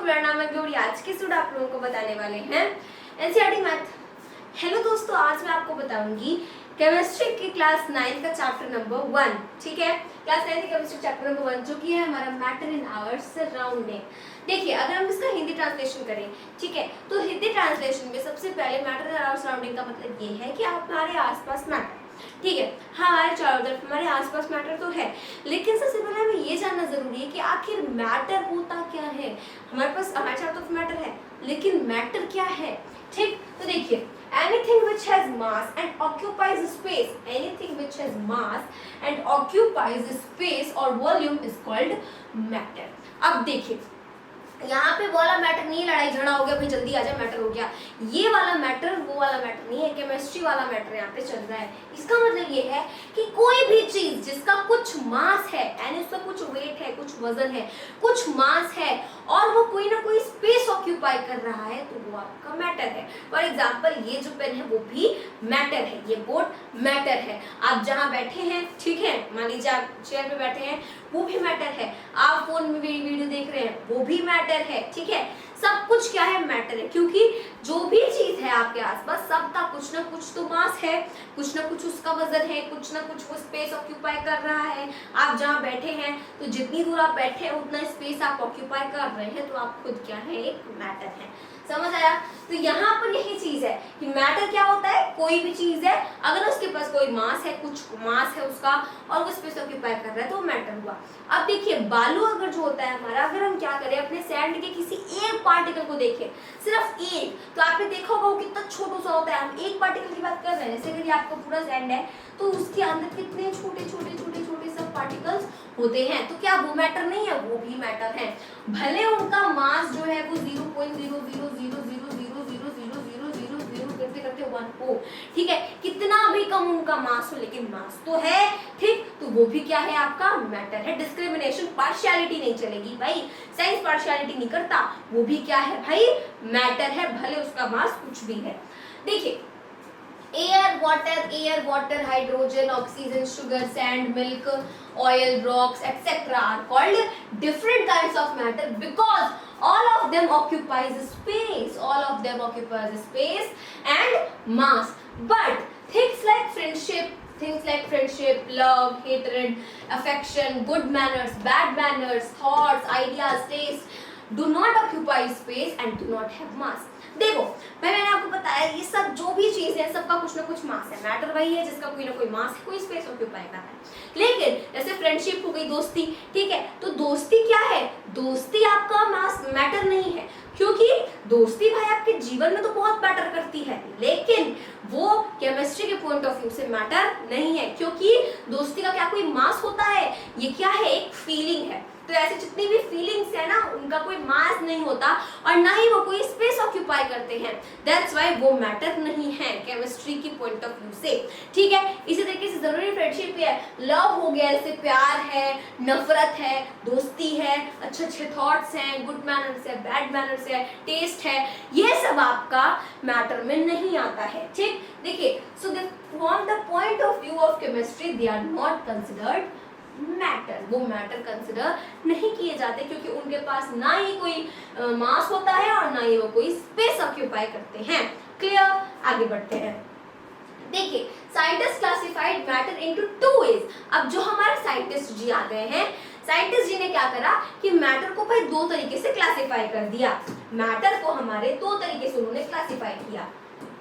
मेरा नाम है गौरी। आज के स्टूडेंट आप लोगों को बताने वाले हैं एनसीईआरटी मैथ। हेलो दोस्तों, आज मैं आपको बताऊंगी केमिस्ट्री की क्लास 9 का चैप्टर नंबर 1। ठीक है, क्लास 9 की केमिस्ट्री चैप्टर नंबर 1 जो कि है हमारा मैटर इन आवर सराउंडिंग। देखिए, अगर हम इसका हिंदी ट्रांसलेशन करें, ठीक है, तो हिंदी ट्रांसलेशन में सबसे पहले मैटर इन आवर सराउंडिंग का मतलब ये है कि हमारे आसपास मैटर, ठीक है, हमारे चारों तरफ हमारे आसपास मैटर तो है, लेकिन सबसे पहले हमें ये जानना जरूरी है कि आखिर मैटर होता क्या है। हमारे पास हमारे चारों तरफ मैटर है, लेकिन मैटर क्या है। ठीक, तो देखिए, anything which has mass and occupies space, anything which has mass and occupies space or volume is called matter। अब देखिए, यहाँ पे वाला मैटर नहीं है लड़ाई झगड़ा हो गया भाई जल्दी आ जाए मैटर हो गया, ये वाला मैटर वो वाला मैटर नहीं है, केमिस्ट्री वाला मैटर यहाँ पे चल रहा है। इसका मतलब ये है कि कोई भी चीज जिसका कुछ मास है, यानी उसका कुछ वेट है, कुछ वजन है, कुछ मास है और वो कोई ना कोई स्पेस ऑक्यूपाई कर रहा है, तो वो आपका मैटर है। फॉर एग्जाम्पल, ये जो पेन है वो भी मैटर है, ये बोर्ड मैटर है, आप जहाँ बैठे हैं, ठीक है, मान लीजिए आप चेयर पे बैठे हैं, वो भी मैटर है, आप फोन में वीडियो देख रहे हैं, वो भी मैटर है। ठीक है, सब कुछ क्या है, मैटर है, क्योंकि जो भी चीज है आपके आसपास सबका कुछ ना कुछ तो मास है, कुछ ना कुछ उसका वजन है, कुछ ना कुछ वो स्पेस ऑक्यूपाई कर रहा है। आप जहाँ बैठे हैं तो जितनी दूर आप बैठे हैं उतना स्पेस आप ऑक्यूपाई कर रहे हैं, तो आप खुद क्या है, एक मैटर है। समझ आया? तो यहाँ पर यही चीज है कि मैटर क्या होता है, कोई भी चीज है अगर उसके पास कोई मास है, कुछ मास है उसका और वो स्पेस ऑक्यूपाई कर रहा है, तो मैटर हुआ। अब देखिए, बालू अगर जो होता है हमारा, अगर हम क्या करें, अपने सैंड के किसी एक पार्टिकल को देखें, सिर्फ एक, तो आपने देखा होगा वो कितना छोटा सा होता है। हम एक पार्टिकल की बात कर रहे हैं, जैसे अगर आपका पूरा सैंड है तो उसके अंदर कितने छोटे छोटे छोटे छोटे सब पार्टिकल्स होते हैं, तो क्या वो मैटर नहीं है, वो भी मैटर है। भले उनका मास जो है वो 0.00000000000 करते करते 1 हो, ठीक है, कितना भी कम उनका मास हो, लेकिन मास तो है। ठीक, तो वो भी क्या है, आपका मैटर है। डिस्क्रिमिनेशन, पार्शियलिटी नहीं चलेगी भाई, साइंस पार्शियलिटी नहीं करता, वो भी क्या है भाई, मैटर है, भले उसका मास कुछ भी है। देखिए, air, water, hydrogen, oxygen, sugar, sand, milk, oil, rocks, etc. are called different kinds of matter because all of them occupies space. All of them occupies space and mass. But things like friendship, love, hatred, affection, good manners, bad manners, thoughts, ideas, taste do not occupy space and do not have mass. देखो, मैंने आपको बताया ये सब जो भी चीज है सबका कुछ ना कुछ मास है। मैटर वही है जिसका कोई ना कोई मास है, कोई स्पेस ऑक्यूपाई कर रहा है। लेकिन जैसे फ्रेंडशिप हो गई, दोस्ती, ठीक है, तो दोस्ती क्या है, दोस्ती आपका मास मैटर नहीं है, क्योंकि दोस्ती भाई आपके जीवन में तो बहुत मैटर करती है, लेकिन वो केमिस्ट्री के पॉइंट ऑफ व्यू से मैटर नहीं है, क्योंकि दोस्ती का क्या कोई मास होता है, ये क्या है, एक फीलिंग है। तो ऐसे जितनी भी फीलिंग्स है ना, उनका कोई मास नहीं होता और ना ही वो कोई स्पेस ऑक्यूपाई करते हैं, दैट्स व्हाई वो मैटर नहीं है केमिस्ट्री की पॉइंट ऑफ व्यू से। ठीक है, इसी तरीके से जरूरी फ्रेंडशिप है, लव हो गया, जैसे प्यार है, नफरत है, दोस्ती है, अच्छे अच्छे थॉट्स हैं, गुड मैनर्स है, बैड मैनर्स है, टेस्ट है, ये सब आपका मैटर में नहीं आता है। ठीक, देखिए, so from the point of view of chemistry they are not considered matter, वो मैटर कंसिडर नहीं किए जाते, क्योंकि उनके पास ना ही कोई मास होता है और ना ही वो कोई स्पेस ऑक्यूपाई करते हैं। क्लियर? आगे बढ़ते हैं। देखिए, scientist classified matter into 2 ways। अब जो हमारे साइंटिस्ट जी आ गए हैं, साइंटिस्ट जी ने क्या करा कि मैटर को भाई 2 तरीके से क्लासिफाई कर दिया। मैटर को हमारे 2 तरीके से उन्होंने क्लासिफाई किया,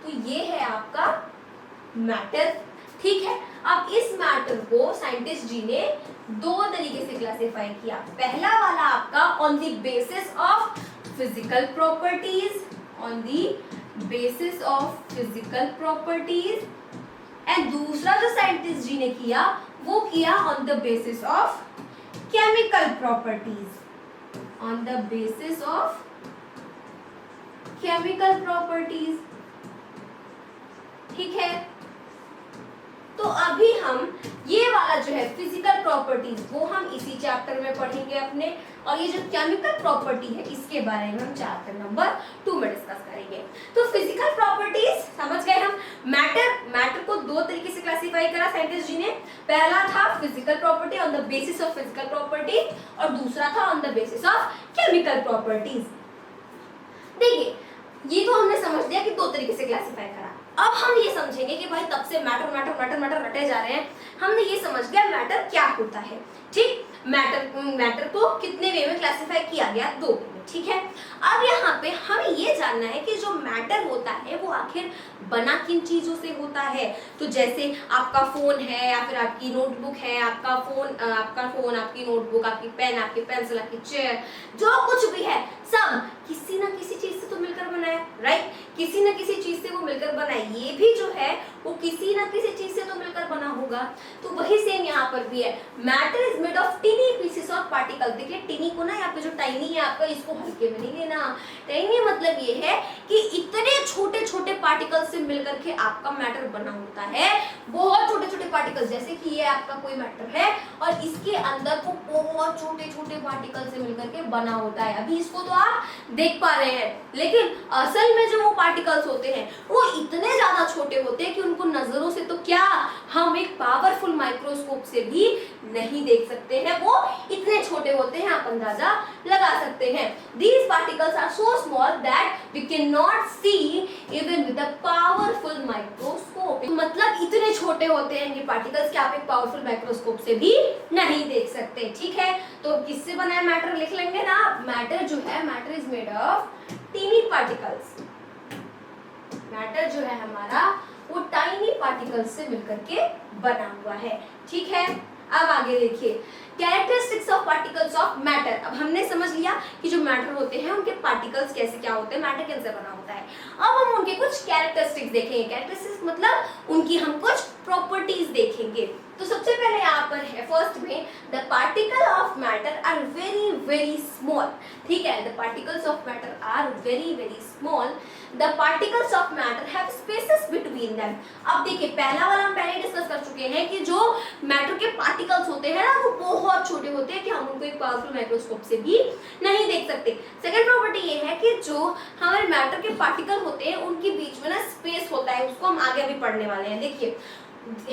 तो ये है आपका मैटर। ठीक है, अब इस मैटर को साइंटिस्ट जी ने 2 तरीके से क्लासिफाई किया। पहला वाला आपका on the basis of physical properties, on the basis of physical properties, and दूसरा जो साइंटिस्ट जी ने किया वो किया on the basis of chemical properties, on the basis of chemical properties. ठीक है, तो अभी हम ये वाला जो है फिजिकल प्रॉपर्टीज वो हम इसी चैप्टर में पढ़ेंगे अपने, और ये जो केमिकल प्रॉपर्टी है इसके बारे में हम चैप्टर नंबर 2 में डिस्कस करेंगे। तो फिजिकल प्रॉपर्टीज समझ गए हम। मैटर को 2 तरीके से क्लासिफाई करा साइंटिस्ट जी ने। पहला था physical property on the basis of physical property, और दूसरा था on the basis of chemical properties. देखिए ये तो हमने समझ लिया कि दो तरीके से क्लासिफाई करा। अब हम ये समझेंगे कि भाई तब से मैटर मैटर मैटर मैटर रटे जा रहे हैं, हमने ये समझ गया मैटर क्या होता है। ठीक, मैटर को कितने वे में क्लासिफाई किया गया, दो वे में। ठीक है, अब यहाँ पे हमें ये जानना है कि जो मैटर होता है वो आखिर बना किन चीजों से होता है। तो जैसे आपका फोन है या फिर आपकी नोटबुक है, आपका फोन आपकी नोटबुक, आपकी पेन, आपकी पेंसिल, आपकी चेयर, जो कुछ भी है सब किसी ना किसी चीज से तो मिलकर बना है, राइट। किसी ना किसी चीज से वो मिलकर बना है, ये भी जो है वो किसी ना किसी चीज से तो मिलकर बना होगा। तो वही सेम यहाँ पर भी है, matter is made of टिनी pieces of particle. देखिए टिनी को ना यहाँ पे जो टाइनी है आपका, इसको हल्के में नहीं लेना। टाइनी मतलब ये है कि इतने छोटे छोटे पार्टिकल से मिलकर के आपका मैटर बना होता है, बहुत छोटे छोटे पार्टिकल्स। जैसे कि ये आपका कोई मैटर है और इसके अंदर को बहुत छोटे छोटे पार्टिकल से मिलकर के बना होता है। अभी इसको तो आप देख पा रहे हैं, लेकिन असल में जो वो पार्टिकल्स होते हैं वो इतने ज्यादा छोटे होते हैं कि उनको नजरों से तो क्या, हम एक पावरफुल माइक्रोस्कोप से भी नहीं देख सकते हैं। वो इतने छोटे होते हैं, आप अंदाजा लगा सकते हैं। These particles are so small that we cannot see even with a powerful microscope। मतलब इतने छोटे होते हैं ये पार्टिकल्स कि आप एक पावरफुल माइक्रोस्कोप से भी नहीं देख सकते। ठीक है, तो किससे बना है मैटर, लिख लेंगे ना। मैटर जो है, matter is made of tiny particles. Matter जो है हमारा वो टाइनी पार्टिकल्स से मिलकर के बना हुआ है। ठीक है, अब आगे देखिए characteristics of particles of matter. अब हमने समझ लिया कि जो मैटर होते हैं उनके पार्टिकल्स कैसे क्या होते हैं, मैटर कैसे बना होता है। अब हम उनके कुछ कैरेक्टरिस्टिक्स देखेंगे। कैरेक्टरिस्टिक्स मतलब उनकी हम कुछ प्रॉपर्टीज देखेंगे। तो सबसे पहले यहाँ पर है फर्स्ट में, the particle of matter are very very small. ठीक है, the particles of matter are very very small. The particles of matter have spaces between them. अब देखिए पहला वाला हम पहले डिस्कस कर चुके हैं कि जो मैटर के पार्टिकल्स होते हैं ना वो बहुत छोटे होते हैं कि हम उनको एक पावरफुल माइक्रोस्कोप से भी नहीं देख सकते। सेकंड प्रॉपर्टी ये है कि जो हमारे मैटर के पार्टिकल होते हैं उनके बीच में ना स्पेस होता है, उसको हम आगे अभी पढ़ने वाले हैं। देखिए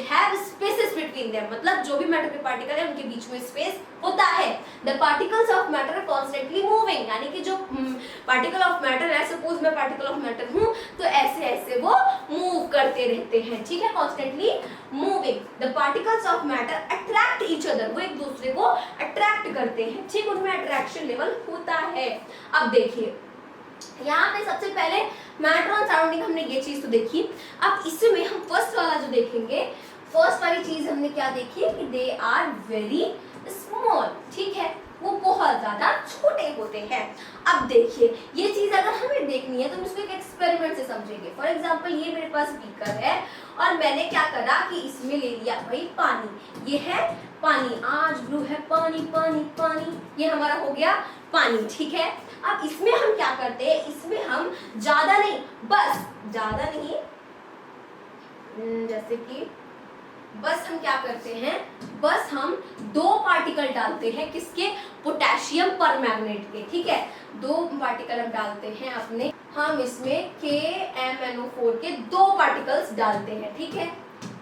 have spaces between them, मतलब जो भी मैटर के पार्टिकल है उनके बीच में स्पेस होता है। The particles of matter are constantly moving, यानी कि जो पार्टिकल ऑफ मैटर है, सपोज मैं पार्टिकल ऑफ मैटर हूँ तो ऐसे ऐसे वो मूव करते रहते हैं। ठीक है, constantly moving। The particles of matter attract each other, वो एक दूसरे को अट्रैक्ट करते हैं। ठीक, उनमें अट्रैक्शन लेवल होता है। अब देखिए यहाँ पे सबसे पहले मैटर और सराउंडिंग हमने ये चीज तो देखी। अब इसमें हम फर्स्ट वाला जो देखेंगे, फर्स्ट वाली चीज हमने क्या देखी कि दे आर वेरी स्मॉल। ठीक है, वो बहुत ज्यादा छोटे होते हैं। अब देखिए ये चीज अगर हमें देखनी है तो हम इसको एक एक्सपेरिमेंट से समझेंगे। फॉर एग्जांपल ये मेरे पास बीकर है और मैंने क्या करा कि इसमें ले लिया भाई पानी। ये है पानी, आज ब्लू है पानी पानी पानी, ये हमारा हो गया पानी। ठीक है, अब इसमें हम क्या करते हैं, इसमें हम ज्यादा नहीं, बस ज्यादा नहीं, जैसे कि बस हम क्या करते हैं, बस हम दो पार्टिकल डालते हैं किसके, पोटेशियम परमैंगनेट के। ठीक है, दो पार्टिकल हम डालते हैं अपने, हम इसमें KMnO4 के दो पार्टिकल्स डालते हैं। ठीक है,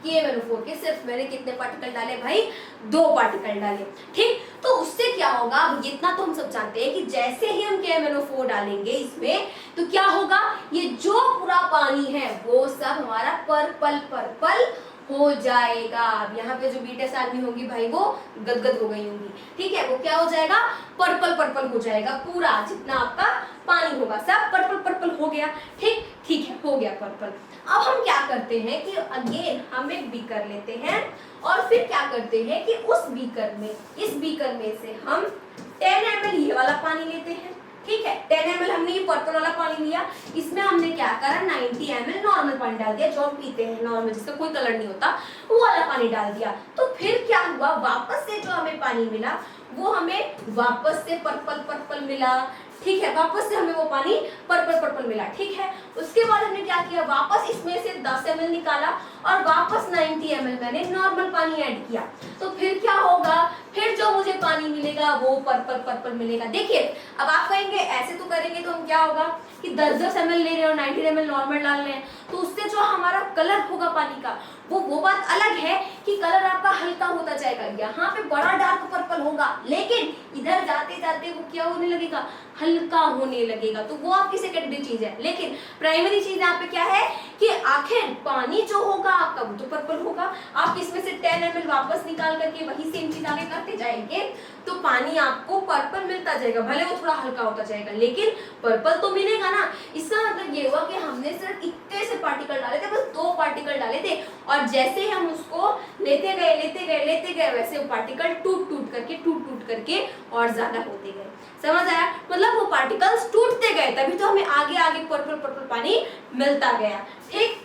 KMnO4 के सिर्फ मैंने कितने पार्टिकल डाले भाई, दो पार्टिकल डाले। ठीक, तो उससे क्या होगा, इतना तो हम सब जानते हैं कि जैसे ही हम KMnO4 डालेंगे इसमें तो क्या होगा, ये जो पूरा पानी है वो सब हमारा पर्पल पर्पल हो जाएगा। अब यहाँ पे जो बीटा आदमी होगी भाई वो गदगद हो गई होंगी। ठीक है, वो क्या हो जाएगा, पर्पल पर्पल हो जाएगा, पूरा जितना आपका पानी होगा सब पर्पल पर्पल हो गया। ठीक, ठीक है, हो गया पर्पल। अब हम क्या करते हैं कि अगेन हम एक बीकर लेते हैं और फिर क्या करते हैं कि उस बीकर में, इस बीकर में से हम 10 ml ये वाला पानी लेते हैं। ठीक है, 10 ml हमने ये पर्पल वाला पानी लिया, इसमें हमने क्या करा, 90 ml नॉर्मल पानी डाल दिया, जो हम पीते हैं नॉर्मल, जिसका कोई कलर नहीं होता, वो वाला पानी डाल दिया। तो फिर क्या हुआ, वापस से जो हमें पानी मिला वो हमें वापस से पर्पल पर्पल मिला। ठीक है, वापस से हमें वो पानी पर्पल पर्पल मिला। ठीक है, उसके बाद हमने क्या किया, वापस इसमें से 10 ml निकाला और वापस 90 ml मैंने नॉर्मल पानी ऐड किया। तो फिर क्या होगा, फिर जो मुझे पानी मिलेगा वो पर्पल पर्पल मिलेगा। देखिए अब आप कहेंगे ऐसे तो करेंगे तो हम क्या होगा कि 10-10 ml ले रहे हो, 90 ml नॉर्मल डाल रहे हैं, तो उससे जो हमारा कलर होगा पानी का वो बात अलग है कि कलर आपका हल्का होता जाएगा, यहाँ पे बड़ा डार्क पर्पल होगा, लेकिन इधर जाते जाते वो क्या होने लगेगा, हल्का होने लगेगा। तो वो आपकी सेकेंडरी चीज है, लेकिन प्राइमरी चीज यहाँ पे क्या है कि आखिर पानी जो होगा आपका वो तो पर्पल होगा। आप इसमें से 10 ml वापस निकाल करके वही सेम चीज आगे करते जाएंगे तो पानी आपको पर्पल मिलता जाएगा, भले वो थोड़ा हल्का होता जाएगा लेकिन पर्पल तो मिलेगा ना। इसका मतलब ये हुआ कि हमने सिर्फ इतने से पार्टिकल डाले थे, बस 2 पार्टिकल डाले थे, और जैसे हम उसको लेते गए वैसे वो पार्टिकल टूट करके और ज्यादा होते गए। समझ आया? मतलब वो पार्टिकल्स टूटते गए, तभी तो हमें आगे आगे पर्पल पानी मिलता गया। ठीक,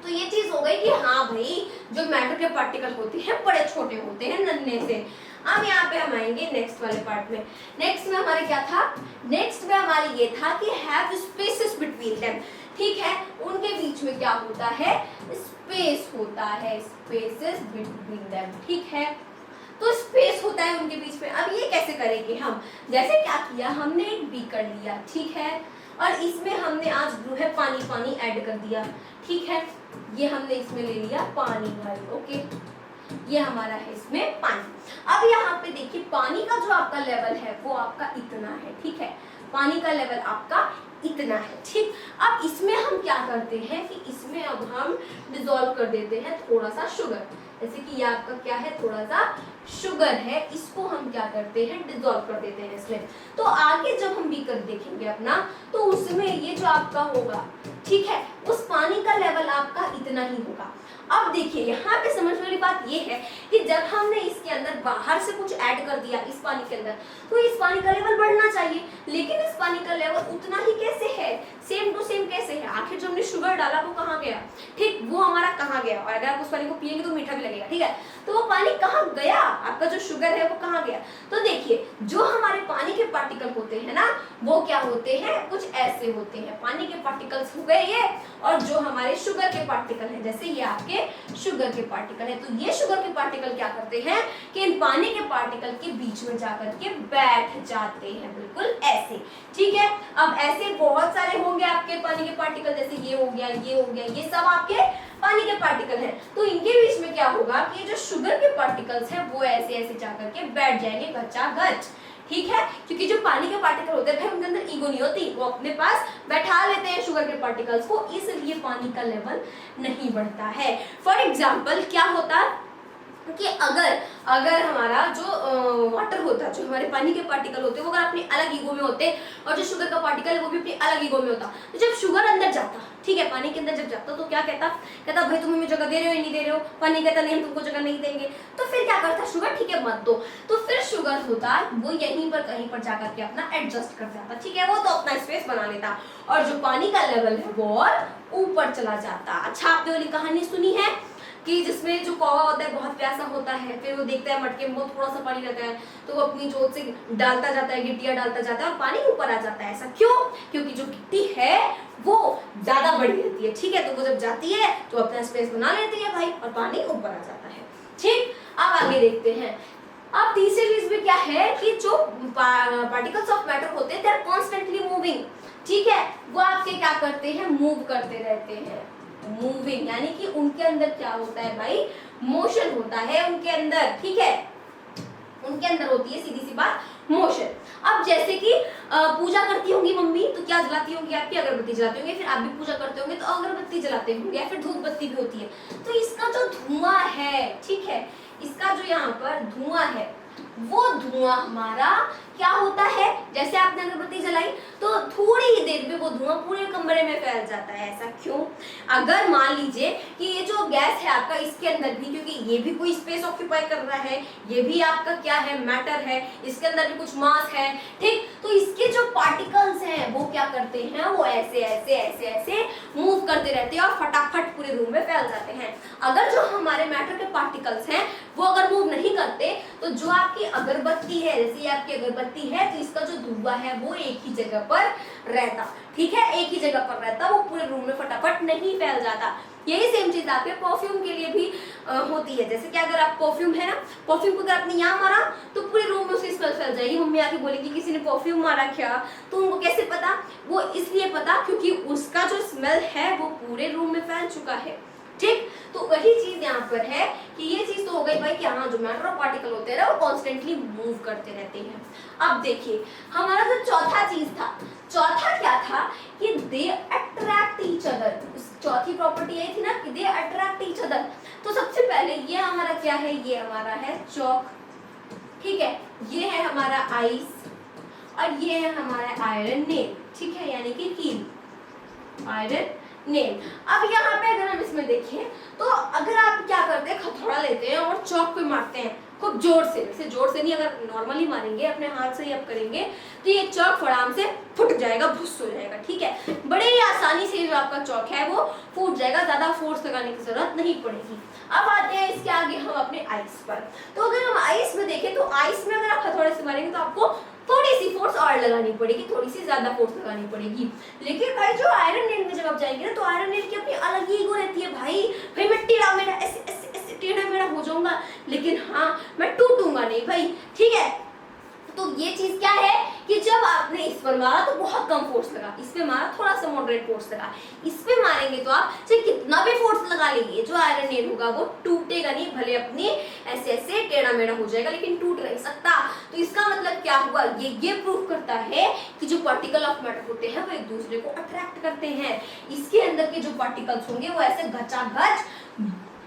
तो ये चीज हो गई कि हाँ भाई जो मैटर के पार्टिकल होते हैं बड़े छोटे होते हैं, नन्हे से। अब यहाँ पे हम आएंगे नेक्स्ट वाले पार्ट में। नेक्स्ट में हमारे क्या था, नेक्स्ट में हमारे ये था कि हैव स्पेसेस बिटवीन देम। ठीक है, उनके बीच में क्या होता है, स्पेस होता है, स्पेसेस बिटवीन देम। ठीक है, तो स्पेस होता है उनके बीच में। अब ये कैसे करेंगे हम, जैसे क्या किया, हमने एक बीकर लिया, ठीक है, और इसमें हमने आज जो है पानी ऐड कर दिया। ठीक है, ये हमने इसमें ले लिया पानी भाई, ओके, ये हमारा है इसमें पानी। अब यहाँ पे देखिए पानी का जो आपका लेवल है वो आपका इतना है। ठीक है, पानी का लेवल आपका इतना है। ठीक, अब इसमें हम क्या करते हैं कि इसमें अब हम डिसॉल्व कर देते हैं थोड़ा सा शुगर। जैसे कि ये आपका क्या है, थोड़ा सा शुगर है, इसको हम क्या करते हैं, डिसॉल्व कर देते हैं इसमें। तो आगे जब हम बीकर देखेंगे अपना, तो उसमें ये जो आपका होगा, ठीक है, उस पानी का लेवल आपका इतना ही होगा। अब देखिए यहाँ पे समझने वाली बात ये है कि जब हमने इसके अंदर बाहर से कुछ ऐड कर दिया इस पानी के अंदर, तो इस पानी का लेवल बढ़ना चाहिए, लेकिन इस पानी का लेवल उतना ही कैसे है, सेम टू सेम कैसे है। आखिर जो हमने शुगर डाला वो कहाँ गया, ठीक, वो हमारा कहाँ गया, और अगर आप उस पानी को पिएंगे तो मीठा भी लगेगा। ठीक है, तो वो पानी कहाँ गया, आपका जो शुगर है वो कहाँ गया। तो देखिए जो हमारे पानी के पार्टिकल होते हैं ना, वो क्या होते हैं, कुछ ऐसे होते हैं, पानी के पार्टिकल्स हो गए ये, और जो हमारे शुगर के पार्टिकल हैं, जैसे ये आपके शुगर के पार्टिकल है, तो ये शुगर के पार्टिकल क्या करते हैं कि इन पानी के पार्टिकल के बीच में जाकर के बैठ जाते हैं, बिल्कुल ऐसे। ठीक है, अब ऐसे बहुत सारे होंगे आपके पानी के पार्टिकल, जैसे ये हो गया, ये हो गया, ये सब आपके पानी के पार्टिकल हैं। तो इनके बीच में क्या होगा कि जो शुगर के पार्टिकल्स हैं वो ऐसे ऐसे जाकर के बैठ जाएंगे गच्चा गच। ठीक है, क्योंकि जो पानी के पार्टिकल होते हैं उनके अंदर ईगो नहीं होती, वो अपने पास बैठा लेते हैं शुगर के पार्टिकल्स को, इसलिए पानी का लेवल नहीं बढ़ता है। फॉर एग्जाम्पल क्या होता कि अगर हमारा जो वाटर होता है, जो हमारे पानी के पार्टिकल होते हैं, वो अगर अपनी अलग ईगो में होते और जो शुगर का पार्टिकल है वो भी अपनी अलग ईगो में होता, तो जब शुगर अंदर जाता, ठीक है, पानी के अंदर जब जाता तो क्या कहता भाई तुम हमें जगह दे रहे हो या नहीं दे रहे हो। पानी कहता नहीं हम तुमको जगह नहीं देंगे। तो फिर क्या करता शुगर, ठीक है मत दो, तो फिर शुगर होता वो यहीं पर कहीं पर जाकर के अपना एडजस्ट कर जाता, ठीक है, वो तो अपना स्पेस बना लेता, और जो पानी का लेवल है वो और ऊपर चला जाता। अच्छा, आपने वाली कहानी सुनी है कि जिसमें जो कौवा होता है बहुत प्यासा होता है, फिर वो देखता है मटके में बहुत थोड़ा सा पानी रहता है, तो वो अपनी जोत से डालता जाता है, गिट्टियां डालता जाता है और पानी ऊपर आ जाता है। ऐसा क्यों? क्योंकि जो गिट्टी है वो ज्यादा बड़ी रहती है। ठीक है, तो वो जब जाती है तो अपना स्पेस बना लेती है भाई, और पानी ऊपर आ जाता है। ठीक, अब आगे देखते हैं। अब तीसरी चीज में क्या है कि जो पार्टिकल्स ऑफ मैटर होते हैं दे आर कॉन्स्टेंटली मूविंग। ठीक है, वो आपके क्या करते हैं, मूव करते रहते हैं। मूविंग यानी कि उनके अंदर क्या होता है भाई, मोशन होता है उनके अंदर। ठीक है, उनके अंदर होती है सीधी सी बात मोशन। अब जैसे कि पूजा करती होंगी मम्मी, तो क्या जलाती होंगी, आपकी अगरबत्ती जलाती होंगी, फिर आप भी पूजा करते होंगे तो अगरबत्ती जलाते होंगे, या फिर धूप बत्ती भी होती है। तो इसका जो धुआं है, ठीक है, इसका जो यहाँ पर धुआं है, वो धुआं हमारा क्या होता है, जैसे आपने अगरबत्ती जलाई तो थोड़ी ही देर में वो धुआं पूरे कमरे में फैल जाता है। ऐसा क्यों? अगर मान लीजिए कि ये जो गैस है आपका, इसके अंदर भी, क्योंकि ये भी कोई स्पेस ऑक्यूपाई कर रहा है, ये भी आपका क्या है, मैटर है, इसके अंदर भी कुछ मास है। ठीक, तो इसके जो पार्टिकल्स हैं वो क्या करते हैं, वो ऐसे ऐसे ऐसे ऐसे मूव करते रहते हैं और फटाफट पूरे रूम में फैल जाते हैं। अगर जो हमारे मैटर के पार्टिकल्स हैं वो अगर मूव नहीं करते तो जो आपकी अगरबत्ती है, जैसे आपकी अगरबत्ती है तो इसका जो धुआं है वो एक ही जगह पर रहता, ठीक है, एक ही जगह पर रहता, वो पूरे रूम में फटाफट नहीं फैल जाता। यही सेम चीज आपके परफ्यूम के लिए भी होती है। जैसे कि अगर आप परफ्यूम है ना, परफ्यूम को अगर आपने यहाँ मारा तो पूरे रूम में उसकी स्मेल फैल जाएगी। मम्मी आके बोलेगी किसी ने परफ्यूम मारा क्या, तो उनको कैसे पता, वो इसलिए पता क्योंकि उसका जो स्मेल है वो पूरे रूम में फैल चुका है, ठीक। तो वही चीज यहाँ पर है कि ये चीज तो हो गई भाई कि हाँ जो मैटर ऑफ पार्टिकल होते हैं वो कॉन्स्टेंटली मूव करते रहते हैं। अब देखिए हमारा जो चौथा चीज था, चौथा क्या था कि दे अट्रैक्ट ईच अदर। चौथी प्रॉपर्टी यही थी ना कि दे अट्रैक्ट ईच अदर। तो सबसे पहले ये हमारा क्या है, ये हमारा है चौक, ठीक है, ये है हमारा आइस और ये है हमारा आयरन नेल, ठीक है, यानी कि कील, आयरन नेल। अब यहाँ पे अगर हम इसमें देखें तो अगर आप क्या करते हैं, हथौड़ा लेते हैं और चौक पे मारते हैं खूब जोर से, वैसे जोर से नहीं, अगर नॉर्मली मारेंगे अपने हाथ से ही आप करेंगे तो ये चौक फटाम से फुट जाएगा, भुस हो जाएगा, ठीक है, बड़े ही आसानी से जो आपका चौक है वो फूट जाएगा, ज्यादा फोर्स लगाने की जरूरत नहीं पड़ेगी। अब आते हैं इसके आगे हम अपने आइस पर। तो अगर हम आइस में देखें तो आइस में अगर आप हथौड़े से मारेंगे तो आपको थोड़ी सी फोर्स और लगानी पड़ेगी, थोड़ी सी ज्यादा फोर्स लगानी पड़ेगी। लेकिन भाई जो आयरन नेल में जब आप जाएंगे ना तो आयरन नेल की अपनी अलग ही ईगो रहती है, भाई मैं टेढ़ा मेढ़ा ऐसे टेढ़ा मेढ़ा हो जाऊंगा लेकिन हाँ मैं टूटूंगा नहीं भाई, ठीक है। तो ये चीज क्या है कि जब आपने इस पर मारा तो बहुत कम फोर्स लगा, इस पे मारा थोड़ा सा मॉडरेट फोर्स लगा, इस पे मारेंगे तो आप चाहे कितना भी फोर्स लगा लीजिए जो आयरन नेल होगा वो टूटेगा नहीं, भले अपनी ऐसे ऐसे टेढ़ा मेढ़ा हो जाएगा लेकिन टूट नहीं सकता। तो इसका मतलब क्या हुआ, ये प्रूव करता है कि जो पार्टिकल ऑफ मैटर होते हैं वो एक दूसरे को अट्रैक्ट करते हैं। इसके अंदर के जो पार्टिकल्स होंगे वो ऐसे घचाघच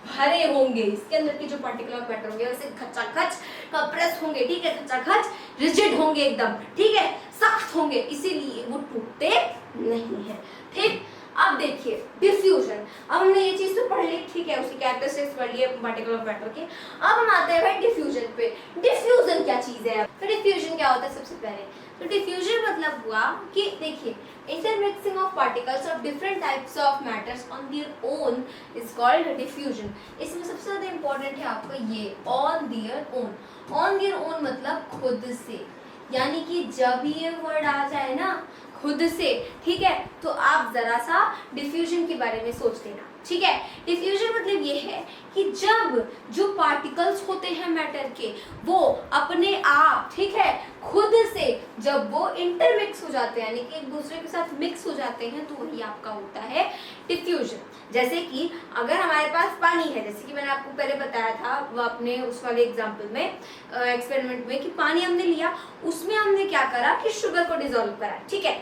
भरे होंगे, इसके अंदर के जो पार्टिकल ऑफ मैटर होंगे वैसे खचाखच कंप्रेस होंगे, ठीक है, खचाखच रिजिड होंगे एकदम, ठीक है, सख्त होंगे, इसीलिए वो टूटते नहीं है, ठीक। अब देखिए डिफ्यूजन, अब हमने ये चीज तो पढ़ ली, ठीक है, उसकी कैरेक्टरिस्टिक्स पढ़ लिए पार्टिकल ऑफ मैटर के। अब हम आते हैं भाई डिफ्यूजन पे। डिफ्यूजन क्या चीज है, तो डिफ्यूजन क्या होता है सबसे पहले, तो डिफ्यूजन मतलब हुआ कि देखिए intermixing of particles of different types of matters on their own is called diffusion। इसमें सबसे ज्यादा इंपॉर्टेंट है आपका ये on their own। on their own मतलब खुद से, यानी कि जब ये वर्ड आ जाए ना खुद से, ठीक है, तो आप जरा सा डिफ्यूजन के बारे में सोच लेना, ठीक है। डिफ्यूजन मतलब ये है कि जब जो पार्टिकल्स होते हैं मैटर के वो अपने आप, ठीक है, खुद से जब वो इंटरमिक्स हो जाते हैं, यानी कि एक दूसरे के साथ मिक्स हो जाते हैं, तो वही आपका होता है डिफ्यूजन। जैसे कि अगर हमारे पास पानी है, जैसे कि मैंने आपको पहले बताया था वो अपने उस वाले एग्जाम्पल में, एक्सपेरिमेंट में, कि पानी हमने लिया, उसमें हमने क्या करा कि शुगर को डिसॉल्व करा, ठीक है।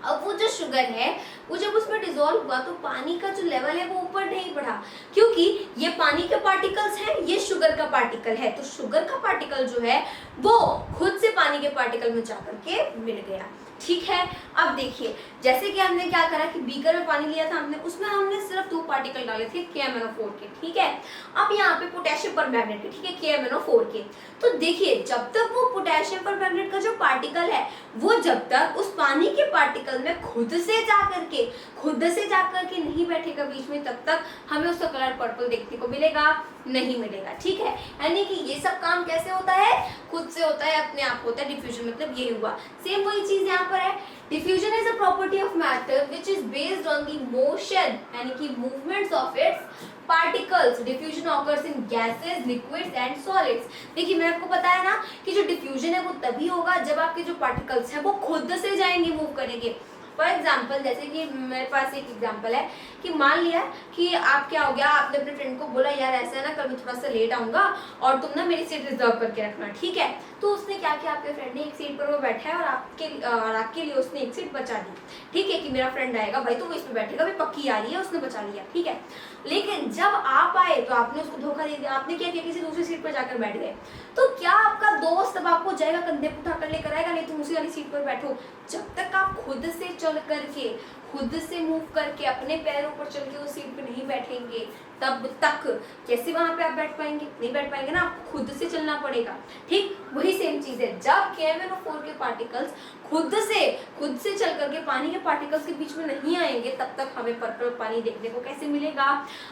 अब वो जो शुगर है वो जब उसमें डिसॉल्व हुआ तो पानी का जो लेवल है वो ऊपर नहीं बढ़ा, क्योंकि ये पानी के पार्टिकल्स हैं, ये शुगर का पार्टिकल है, तो शुगर का पार्टिकल जो है वो खुद से पानी के पार्टिकल में जाकर के मिल गया, ठीक है। अब देखिए जैसे कि हमने क्या करा कि बीकर में पानी लिया था हमने, उसमें हमने सिर्फ 2 पार्टिकल डाले थे KMnO4 के, ठीक है। अब यहाँ पे पोटेशियम परमैंगनेट है, ठीक है, KMnO4 के। तो देखिए जब तक वो पोटेशियम परमैंगनेट का जो पार्टिकल है वो जब तक उस पानी के पार्टिकल में खुद से जाकर के नहीं बैठेगा बीच में, तब तक हमें उसका कलर पर्पल देखने को मिलेगा नहीं मिलेगा, ठीक है। यानी कि ये सब काम कैसे होता है, खुद से होता है, अपने आप होता है। डिफ्यूजन मतलब ये हुआ। सेम वही चीज यहाँ पर है। Diffusion is a property of matter which is based on the motion, यानी कि movements of its particles. Diffusion occurs in gases, liquids and solids. देखिए मैंने आपको बताया ना कि जो डिफ्यूजन है वो तभी होगा जब आपके जो पार्टिकल्स हैं वो खुद से जाएंगे, मूव करेंगे। फॉर एग्जाम्पल जैसे कि मेरे पास एक एग्जाम्पल है कि मान लिया कि आप क्या हो गया, आपने अपने फ्रेंड को बोला यार ऐसा है ना कल मैं थोड़ा सा लेट आऊंगा और तुम ना मेरी सीट रिजर्व करके रखना, ठीक है। तो उसने क्या किया, आपके फ्रेंड ने एक सीट पर वो बैठा है और आपके लिए उसने एक सीट बचा दी, ठीक है, कि मेरा फ्रेंड आएगा भाई तो वो इसमें बैठेगा, भाई पक्की आ रही है, उसने बचा लिया, ठीक है। लेकिन जब आप आए तो आपने उसको धोखा दे दिया, आपने क्या किया, किसी दूसरी सीट पर जाकर बैठ गए। तो क्या आपका दोस्त अब आपको जाएगा कंधे पर उठा कर लेकर आएगा, नहीं तुम उसी वाली सीट पर बैठो। जब तक आप खुद से चल करके, खुद से मूव करके, अपने पैरों पर चल के उस सीट पे नहीं बैठेंगे तब तक कैसे वहां पे आप बैठ पाएंगे, नहीं बैठ पाएंगे ना, आपको खुद से चलना पड़ेगा, ठीक। वही सेम चीज है, जब KMnO4 के पार्टिकल्स खुद खुद से चल करके पानी के पार्टिकल्स के बीच में नहीं आएंगे तब तक हमें पर्पल पानी देखने को कैसे मिलेगा।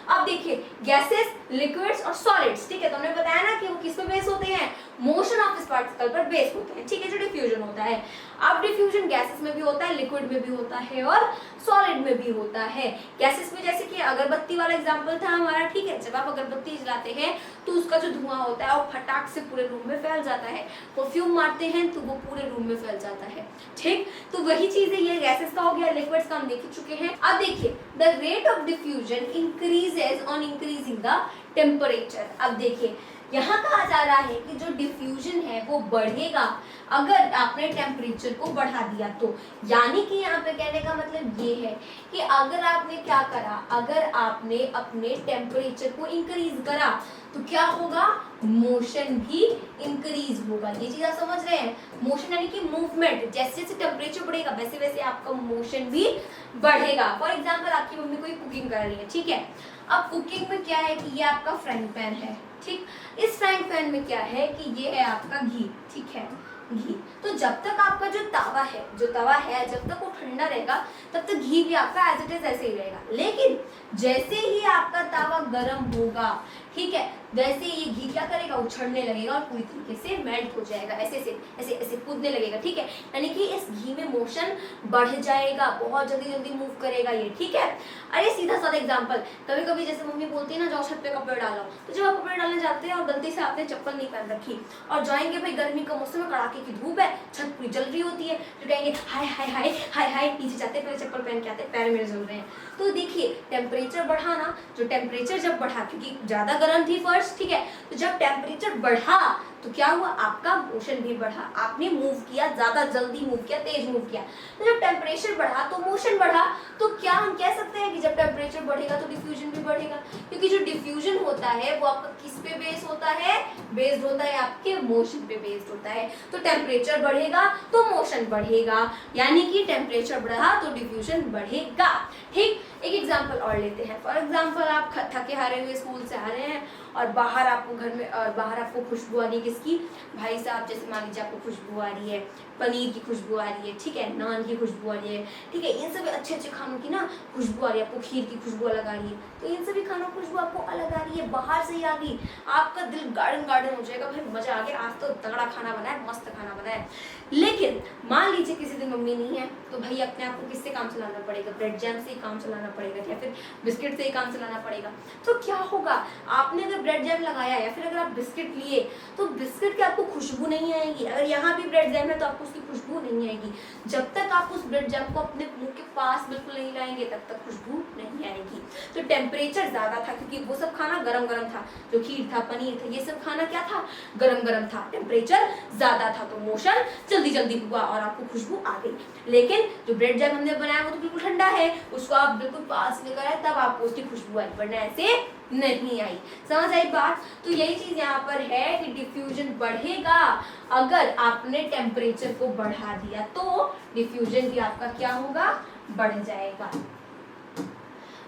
अब देखिए गैसेस, लिक्विड्स और सॉलिड्स, ठीक है, तो हमने बताया ना कि वो किस पे बेस होते हैं, मोशन ऑफ दिस पार्टिकल पर बेस होते हैं, ठीक है, जो डिफ्यूजन होता है। अब डिफ्यूजन गैसेस में भी होता है, लिक्विड में भी होता है और सॉलिड में भी होता है। गैसेस में जैसे कि अगरबत्ती वाला एग्जांपल था हमारा, ठीक है, जब आप अगरबत्ती जलाते हैं तो उसका जो धुआं होता है वो फटाक से पूरे रूम में फैल जाता है, परफ्यूम मारते हैं तो वो पूरे रूम में फैल जाता है, ठीक। तो वही चीज है, ये गैसेस का हो गया, लिक्विड्स का हम देख चुके हैं। अब देखिए the rate of diffusion increases on increasing the temperature. अब देखिए यहाँ कहा जा रहा है कि जो डिफ्यूजन है वो बढ़ेगा अगर आपने टेम्परेचर को बढ़ा दिया तो। यानी कि यहाँ पे कहने का मतलब ये है कि अगर आपने क्या करा, अगर आपने अपने टेम्परेचर को इंक्रीज करा तो क्या होगा, मोशन भी इंक्रीज होगा। ये चीज आप समझ रहे हैं, मोशन यानी कि मूवमेंट, जैसे जैसे टेम्परेचर बढ़ेगा वैसे वैसे आपका मोशन भी बढ़ेगा। फॉर एग्जाम्पल आपकी मम्मी कोई कुकिंग कर रही है, ठीक है, अब कुकिंग में क्या है कि ये आपका फ्राइंग पैन है, ठीक, इस फ्राइंग पैन में क्या है कि ये है आपका घी, ठीक है, घी। तो जब तक आपका जो तवा है जब तक वो ठंडा रहेगा तब तक घी भी आपका एज इट इज ऐसे ही रहेगा। लेकिन जैसे ही आपका तवा गर्म होगा, ठीक है, वैसे ये घी क्या करेगा, उछड़ने लगेगा और पूरी तरीके से मेल्ट हो जाएगा, ऐसे कूदने लगेगा, ठीक है, यानी कि इस घी में मोशन बढ़ जाएगा, बहुत जल्दी जल्दी मूव करेगा ये, ठीक है। अरे सीधा साधा एग्जांपल, कभी कभी जैसे मम्मी बोलती है ना जाओ छत पे कपड़े डालो, तो जब आप कपड़े डालने जाते हैं और गलती से आपने चप्पल नहीं पहन रखी और जाएंगे भाई गर्मी का मौसम है, कड़ाके की धूप है, छत पूरी जल रही होती है, तो कहेंगे हाय हाय हाय हाय हाय, नीचे जाते पहले चप्पल पहन के आते, पैर मेरे जल रहे हैं। तो देखिए टेम्परेचर बढ़ाना, जो टेम्परेचर जब बढ़ा, क्योंकि ज्यादा गर्म थी फर्स्ट, ठीक है, तो जब टेम्परेचर बढ़ा तो क्या हुआ, आपका मोशन भी बढ़ा, आपने मूव किया, ज्यादा जल्दी मूव किया, तेज मूव किया। तो जब टेम्परेचर बढ़ा तो मोशन बढ़ा, तो क्या हम कह सकते हैं कि जब टेम्परेचर बढ़ेगा तो डिफ्यूजन भी बढ़ेगा, क्योंकि जो डिफ्यूजन होता है वो आपका किस पे बेस्ड होता है, बेस्ड होता है आपके मोशन पे बेस्ड होता है। तो टेम्परेचर बढ़ेगा तो मोशन बढ़ेगा, यानी कि टेम्परेचर बढ़ा तो डिफ्यूजन बढ़ेगा, ठीक। एक एग्जांपल और लेते हैं। फॉर एग्जांपल आप थके हारे हुए स्कूल से आ रहे हैं और बाहर आपको घर में बाहर आपको खुशबू आ रही है किसकी, भाई साहब, जैसे मान लीजिए आपको खुशबू आ रही है पनीर की खुशबू आ रही है, ठीक है, नान की खुशबू आ रही है, ठीक है, इन सभी अच्छे अच्छे खानों की ना खुशबू आ रही है, आपको खीर की खुशबू अलग आ रही है, तो इन सभी खानों की खुशबू आपको अलग आ रही है, बाहर से ही आ गई, आपका दिल गार्डन गार्डन हो जाएगा, भाई मजा आ गया, आज तो तगड़ा खाना बना है, मस्त खाना बना है। लेकिन मान लीजिए किसी दिन मम्मी नहीं है, तो भाई अपने आप को किससे काम चलाना पड़ेगा, ब्रेड जैम से ही काम चलाना पड़ेगा या फिर बिस्किट से ही काम चलाना पड़ेगा। तो क्या होगा, आपने अगर ब्रेड जैम लगाया या फिर अगर आप बिस्किट लिए तो बिस्किट की आपको खुशबू नहीं आएगी, अगर यहाँ भी ब्रेड जैम है तो आपको उसकी खुशबू नहीं आएगी। जब तक आप उस ब्रेड जैम को अपने मुंह के पास बिल्कुल नहीं लाएंगे तब तक खुशबू नहीं आएगी। तो टेम्परेचर ज्यादा था क्योंकि वो सब खाना गरम गरम था, जो खीर था, पनीर था, ये सब खाना क्या था, गरम गरम था, टेम्परेचर ज्यादा था, तो मोशन जल्दी जल्दी हुआ और आपको खुशबू आ गई। लेकिन जो ब्रेड जैम हमने बनाया वो तो बिल्कुल ठंडा है, उसको आप बिल्कुल पास लेकर आए तब आपको उसकी खुशबू आई, वरना ऐसे नहीं आई। समझ आई बात? तो यही चीज यहाँ पर है कि डिफ्यूजन बढ़ेगा अगर आपने टेम्परेचर को बढ़ा दिया, तो डिफ्यूजन भी आपका क्या होगा, बढ़ जाएगा।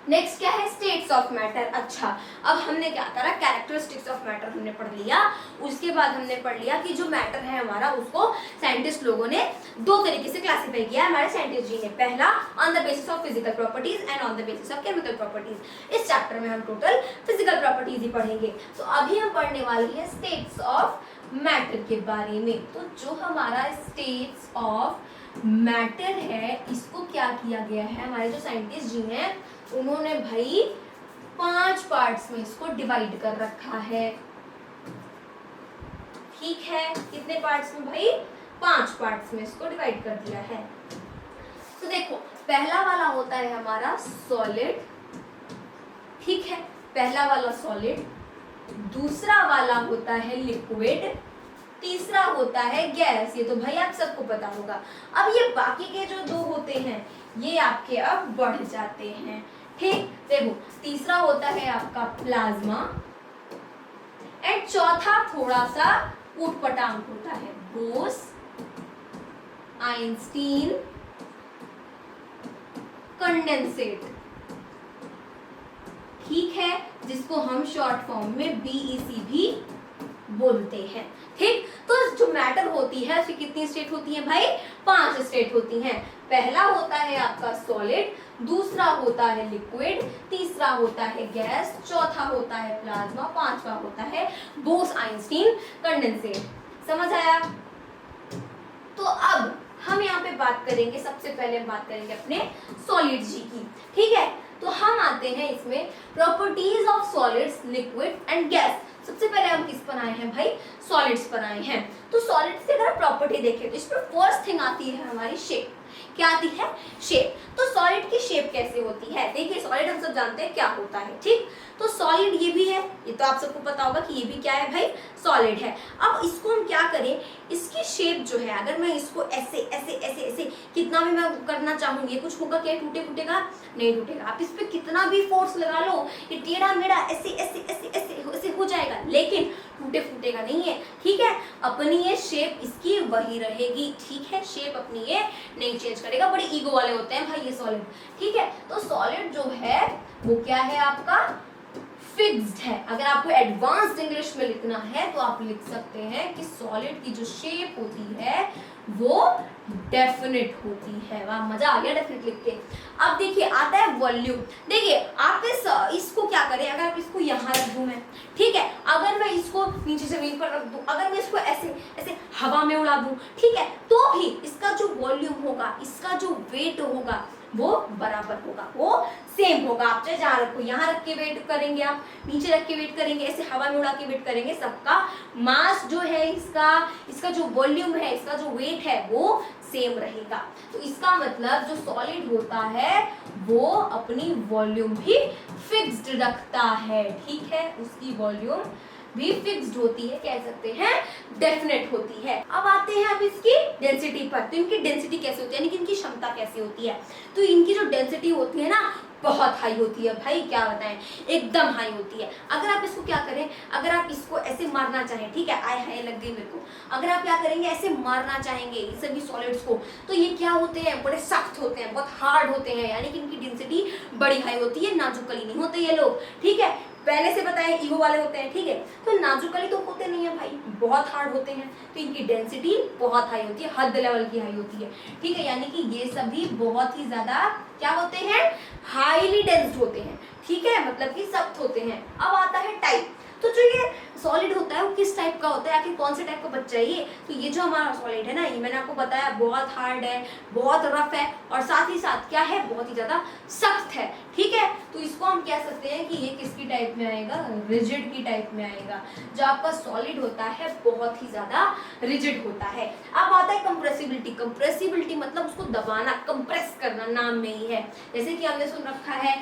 नेक्स्ट क्या है, स्टेट्स ऑफ मैटर। अच्छा, अब हमने क्या करा, कैरेक्टरिस्टिक्स ऑफ मैटर हमने पढ़ लिया, उसके बाद हमने पढ़ लिया कि जो मैटर है हमारा उसको साइंटिस्ट लोगों ने दो तरीके से क्लासिफाई किया हमारे साइंटिस्ट जी ने। पहला on the basis of physical properties and on the basis of chemical properties. इस चैप्टर में हम टोटल फिजिकल प्रॉपर्टीज ही पढ़ेंगे। तो अभी हम पढ़ने वाले हैं स्टेट्स ऑफ मैटर के बारे में। तो जो हमारा स्टेट्स ऑफ मैटर है इसको क्या किया गया है, हमारे जो साइंटिस्ट जी हैं उन्होंने भाई 5 पार्ट्स में इसको डिवाइड कर रखा है। ठीक है, कितने पार्ट्स में भाई, 5 पार्ट्स में इसको डिवाइड कर दिया है। तो देखो, पहला वाला होता है हमारा सॉलिड, ठीक है, पहला वाला सॉलिड, दूसरा वाला होता है लिक्विड, तीसरा होता है गैस। ये तो भाई आप सबको पता होगा। अब ये बाकी के जो 2 होते हैं ये आपके अब बढ़ जाते हैं। ठीक, देखो, तीसरा होता है आपका प्लाज्मा एंड चौथा थोड़ा सा ऊटपटांग होता है, बोस, आइंस्टीन, कंडेंसेट। ठीक है, जिसको हम शॉर्ट फॉर्म में BEC भी बोलते हैं। ठीक, तो जो मैटर होती है उसकी कितनी स्टेट होती है भाई? 5 स्टेट होती हैं। पहला होता है आपका सॉलिड, दूसरा होता है लिक्विड, तीसरा होता है गैस, चौथा होता है प्लाज्मा, पांचवा होता है बोस-आइंस्टीन कंडेंसेट। समझ आया? तो अब हम यहाँ पे बात करेंगे, सबसे पहले हम बात करेंगे अपने सॉलिड जी की। ठीक है, तो हम आते हैं इसमें properties of solids, liquid and gas. सबसे पहले हम किस पर आए हैं भाई? सॉलिड्स पर आए हैं। तो सॉलिड्स की अगर प्रॉपर्टी देखें तो इसमें फर्स्ट थिंग आती है हमारी शेप। क्या आती है? शेप। तो सॉलिड की शेप कैसे होती है? देखिए, सॉलिड हम सब जानते हैं क्या होता है। ठीक, तो सॉलिड ये भी है, ये तो आप सबको पता होगा कि ये भी क्या है भाई? सॉलिड है। अब इसको हम क्या करें, इसकी शेप जो है, अगर मैं इसको ऐसे ऐसे ऐसे ऐसे कितना भी मैं करना चाहूंगी, कुछ होगा क्या? फूटेगा? नहीं टूटेगा। आप इस पे कितना भी फोर्स लगा लो, ये टेढ़ा मेढ़ा ऐसे ऐसे ऐसे ऐसे ऐसे हो जाएगा, लेकिन फूटेगा नहीं है। ठीक है, अपनी ये शेप इसकी वही रहेगी। ठीक है, शेप अपनी ये नहीं चेंज करेगा। बड़े ईगो वाले होते हैं भाई ये सॉलिड। ठीक है, तो सॉलिड जो है वो क्या है आपका? फिक्स्ड है। अगर आपको एडवांस्ड इंग्लिश में लिखना है तो आप लिख सकते हैं कि सॉलिड की जो शेप होती है वो डेफिनेट होती है। वाह, मजा आ गया डेफिनेट लिख के। अब देखिए, आता है वॉल्यूम। देखिए, आप इसको क्या करें, अगर आप इसको यहाँ रख दूं मैं, ठीक है, अगर मैं इसको नीचे जमीन पर रख दूं, अगर मैं इसको ऐसे ऐसे हवा में उड़ा दूं, ठीक है, तो भी इसका जो वॉल्यूम होगा, इसका जो वेट होगा वो बराबर होगा, वो सेम होगा। आप चाहे जहाँ रखो, यहाँ रख के वेट करेंगे, आप नीचे रख के वेट करेंगे, ऐसे हवा में उड़ा के वेट करेंगे, सबका मास जो है, इसका जो वॉल्यूम है, इसका जो वेट है वो सेम रहेगा। तो इसका मतलब जो सॉलिड होता है वो अपनी वॉल्यूम भी फिक्स्ड रखता है। ठीक है, उसकी वॉल्यूम भी फिक्स्ड होती है, कह सकते हैं डेफिनेट होती है। अब आते हैं अब इसकी डेंसिटी पर। तो इनकी डेंसिटी कैसे होती है, यानी कि इनकी क्षमता कैसे होती है? तो इनकी जो डेंसिटी होती है ना, बहुत हाई होती है भाई, क्या बताएं, एकदम हाई होती है। अगर आप इसको क्या करें, अगर आप इसको ऐसे मारना चाहें, ठीक है, आय हाय लग गई मेरे को, अगर आप क्या करेंगे, ऐसे मारना चाहेंगे इन सभी सॉलिड्स को, तो ये क्या होते हैं? बड़े सख्त होते हैं, बहुत हार्ड होते हैं, यानी कि इनकी डेंसिटी बड़ी हाई होती है। नाजुकली नहीं होते ये लोग। ठीक है, पहले से बताया ईगो वाले होते हैं। ठीक है, तो नाजुकली तो होते नहीं है भाई, बहुत हार्ड होते हैं, तो इनकी डेंसिटी बहुत हाई होती है, हद लेवल की हाई होती है। ठीक है, यानी कि ये सभी बहुत ही ज्यादा क्या होते हैं? हाईली डेंस्ड होते हैं। ठीक है, मतलब कि सख्त होते हैं। अब आता है टाइप। तो जो ये सॉलिड होता है वो किस टाइप का होता है, आखिर कौन से टाइप का बच्चा है ये? तो ये जो हमारा सॉलिड है ना, ये मैंने आपको बताया बहुत हार्ड है, बहुत रफ है, और साथ ही साथ क्या है? बहुत ही ज्यादा सख्त है। ठीक है, तो इसको हम कह सकते हैं कि ये किसकी टाइप में आएगा? रिजिड की टाइप में आएगा। जो आपका सॉलिड होता है बहुत ही ज्यादा रिजिड होता है। अब आता है कंप्रेसिबिलिटी। कंप्रेसिबिलिटी मतलब उसको दबाना, कंप्रेस करना, नाम में ही है। जैसे कि हमने सुन रखा है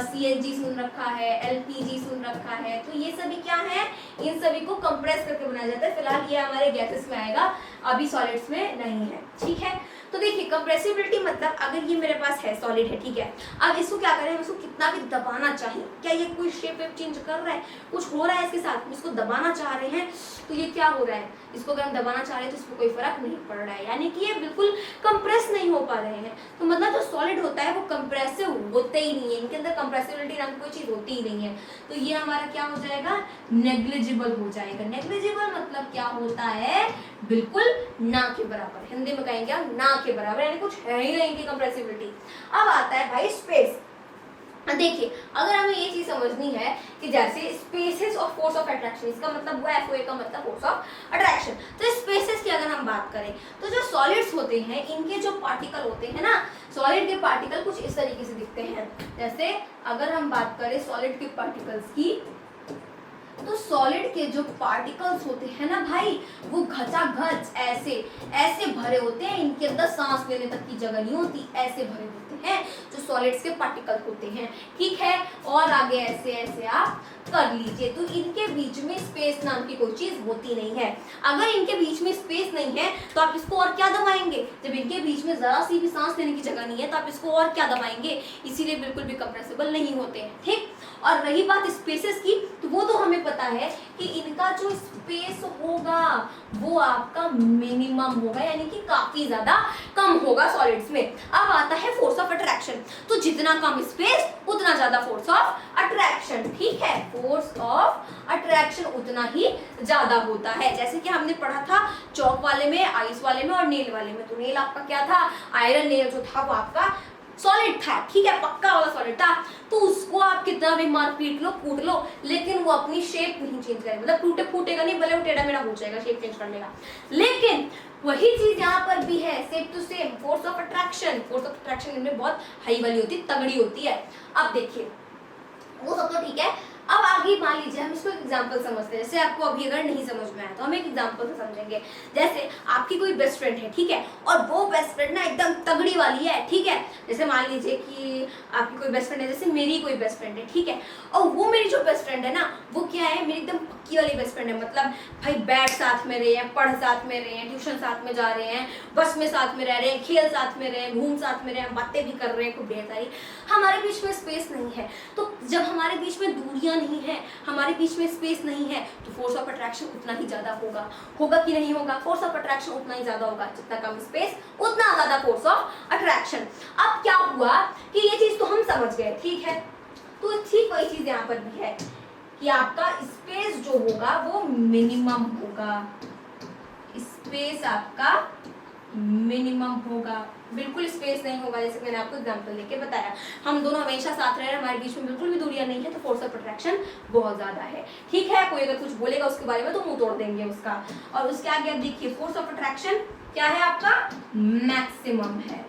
CNG सुन रखा है, LPG सुन रखा है, तो ये सभी क्या है? इन सभी को कंप्रेस करके बनाया जाता है। फिलहाल ये हमारे गैसेस में आएगा, अभी सॉलिड्स में नहीं है। ठीक है, तो देखिए कंप्रेसिबिलिटी मतलब अगर ये मेरे पास है, सॉलिड है, ठीक है, अब इसको क्या करें, इसको कितना भी दबाना चाहिए, क्या ये कोई शेप चेंज कर रहा है, कुछ हो रहा है इसके साथ, इसको दबाना चाह रहे हैं, तो ये क्या हो रहा है? इसको अगर हम दबाना चाह रहे हैं तो इसको कोई फर्क नहीं पड़ रहा है, यानी कि ये बिल्कुल कंप्रेस नहीं हो पा रहे हैं। तो मतलब जो सॉलिड होता है वो कंप्रेसिव होते ही नहीं है, इनके अंदर कंप्रेसिबिलिटी नाम की कोई चीज होती ही नहीं है। तो ये हमारा क्या हो जाएगा? नेग्लिजिबल हो जाएगा। नेग्लिजिबल मतलब क्या होता है? बिल्कुल ना के बराबर, हिंदी में कहेंगे हम ना के बराबर, यानी कुछ है ही नहीं की कंप्रेसिबिलिटी। अब आता है भाई स्पेस। देखिए, अगर हमें ये चीज समझनी है कि जैसे spaces of force of attraction, इसका मतलब हुआ FOA का मतलब फोर्स ऑफ अट्रैक्शन। तो स्पेसेस की अगर हम बात करें तो जो सॉलिड्स होते हैं इनके जो पार्टिकल होते हैं ना, सॉलिड के पार्टिकल कुछ इस तरीके से दिखते हैं। जैसे अगर हम बात करें सॉलिड के पार्टिकल्स की, तो सॉलिड के जो पार्टिकल्स होते हैं ना भाई, वो घचाघच ऐसे ऐसे भरे होते हैं, इनके अंदर सांस लेने तक की जगह नहीं होती, ऐसे भरे होते हैं जो सॉलिड्स के पार्टिकल होते हैं। ठीक है, और आगे ऐसे ऐसे आप कर लीजिए। तो इनके बीच में स्पेस नाम की कोई चीज होती नहीं है। अगर इनके बीच में स्पेस नहीं है तो आप इसको और क्या दबाएंगे? जब इनके बीच में जरा सी भी सांस लेने की जगह नहीं है तो आप इसको और क्या दबाएंगे? इसीलिए बिल्कुल भी कंप्रेसिबल नहीं होते हैं। ठीक, और रही बात स्पेसेस की, तो वो तो हमें पता है कि इनका जो स्पेस होगा वो आपका मिनिमम होगा, यानी कि काफी ज्यादा कम होगा सॉलिड्स में। अब आता है फोर्स ऑफ अट्रैक्शन, तो जितना कम स्पेस उतना ज्यादा फोर्स ऑफ अट्रैक्शन, ठीक है, फोर्स ऑफ अट्रैक्शन उतना ही ज्यादा होता है। जैसे कि हमने पढ़ा था चौक वाले में, आइस वाले में और नेल वाले में। तो नेल आपका क्या था, आयरन नेल जो था वो आपका सॉलिड था, ठीक है, पक्का वाला सॉलिड था। तो उसको आप कितना भी मार पीट लो, कूट लो, लेकिन वो अपनी शेप नहीं चेंज करेगा, मतलब फूटेगा नहीं, भले वो टेढ़ा मेढ़ा हो जाएगा शेप चेंज कर लेगा। लेकिन वही चीज यहाँ पर भी है, same to same, force of attraction. Force of attraction इनमें बहुत हाई वाली होती है, तगड़ी होती है। अब देखिए वो सब तो ठीक है, अब आगे मान लीजिए हम इसको एग्जांपल समझते हैं। जैसे आपको अभी अगर नहीं समझ में आया तो हम एक एग्जांपल से समझेंगे। जैसे आपकी कोई बेस्ट फ्रेंड है, ठीक है, और वो बेस्ट फ्रेंड ना एकदम तगड़ी वाली है, ठीक है। जैसे मान लीजिए कि आपकी कोई बेस्ट फ्रेंड है, जैसे मेरी कोई बेस्ट फ्रेंड है, ठीक है, और वो मेरी जो बेस्ट फ्रेंड है ना वो क्या है, मेरी एकदम पक्की वाली बेस्ट फ्रेंड है। मतलब भाई बैठ साथ में रहे हैं, पढ़ साथ में रहे हैं, ट्यूशन साथ में जा रहे हैं, बस में साथ में रह रहे हैं, खेल साथ में रहे हैं, घूम साथ में रहे हैं, बातें भी कर रहे हैं खूब ढेर सारी। हमारे बीच में स्पेस नहीं है, तो जब हमारे बीच में दूरियां नहीं है, हमारे बीच में स्पेस नहीं है, तो फोर्स ऑफ अट्रैक्शन उतना ही ज्यादा होगा। होगा कि नहीं होगा, फोर्स ऑफ अट्रैक्शन उतना ही ज्यादा होगा, जितना कम स्पेस उतना ज्यादा फोर्स ऑफ अट्रैक्शन। अब क्या हुआ कि ये चीज तो हम समझ गए, ठीक है, तो ठीक वही चीज यहाँ पर भी है कि आपका स्पेस जो होगा वो मिनिमम होगा, स्पेस आपका मिनिमम होगा, बिल्कुल स्पेस नहीं होगा। जैसे मैंने आपको एग्जांपल लेके बताया, हम दोनों हमेशा साथ रह रहे हैं, हमारे बीच में बिल्कुल भी दूरियां नहीं है, तो फोर्स ऑफ अट्रैक्शन बहुत ज्यादा है, ठीक है। कोई अगर कुछ बोलेगा उसके बारे में तो मुंह तोड़ देंगे उसका। और उसके आगे अब देखिए फोर्स ऑफ अट्रैक्शन क्या है आपका, मैक्सिमम है।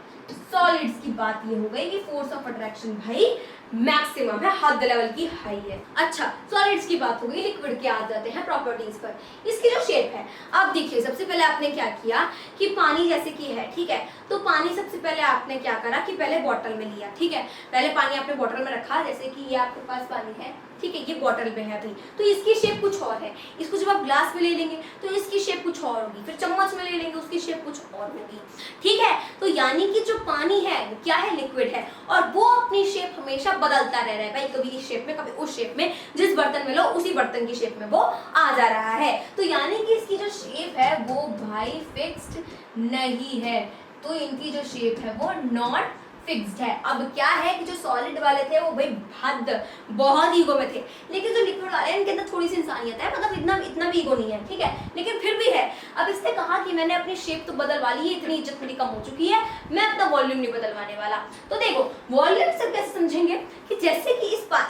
सॉलिड्स की बात ये हो गई कि फोर्स ऑफ अट्रैक्शन भाई मैक्सिमम है, हद लेवल की हाई है। अच्छा, सॉलिड्स की बात हो गई, लिक्विड के आ जाते हैं प्रॉपर्टीज पर। इसकी जो शेप है, अब देखिए सबसे पहले आपने क्या किया कि पानी जैसे कि है, ठीक है, तो पानी सबसे पहले आपने क्या करा कि पहले बॉटल में लिया, ठीक है, पहले पानी आपने बॉटल में रखा। जैसे कि ये आपके पास पानी है, ठीक है, ये बॉटल में है अभी, तो इसकी शेप कुछ और है। इसको जब आप ग्लास में ले लेंगे तो इसकी शेप कुछ और होगी, फिर चम्मच में ले लेंगे उसकी शेप कुछ और होगी, ठीक है। तो यानी कि जो पानी है वो क्या है, लिक्विड है, और वो अपनी शेप हमेशा बदलता रह रहा है भाई, कभी इस शेप में कभी उस शेप में, जिस बर्तन में लो उसी बर्तन की शेप में वो आ जा रहा है। तो यानी कि इसकी जो शेप है वो भाई फिक्स्ड नहीं है, तो इनकी जो शेप है वो नॉट फिक्स्ड है। अब क्या है कि जो सॉलिड वाले थे वो भाई हद बहुत ईगो में थे, लेकिन जो लिक्विड वाले हैं इनके अंदर थोड़ी सी इंसानियत है, मतलब इतना भी ईगो नहीं है, ठीक है, लेकिन फिर भी है। अब इसने कहा कि मैंने अपनी शेप तो बदलवा ली है, इतनी इज्जत मेरी कम हो चुकी है, मैं अपना वॉल्यूम नहीं बदलवाने वाला। तो देखो वॉल्यूम से कैसे समझेंगे कि जैसे कि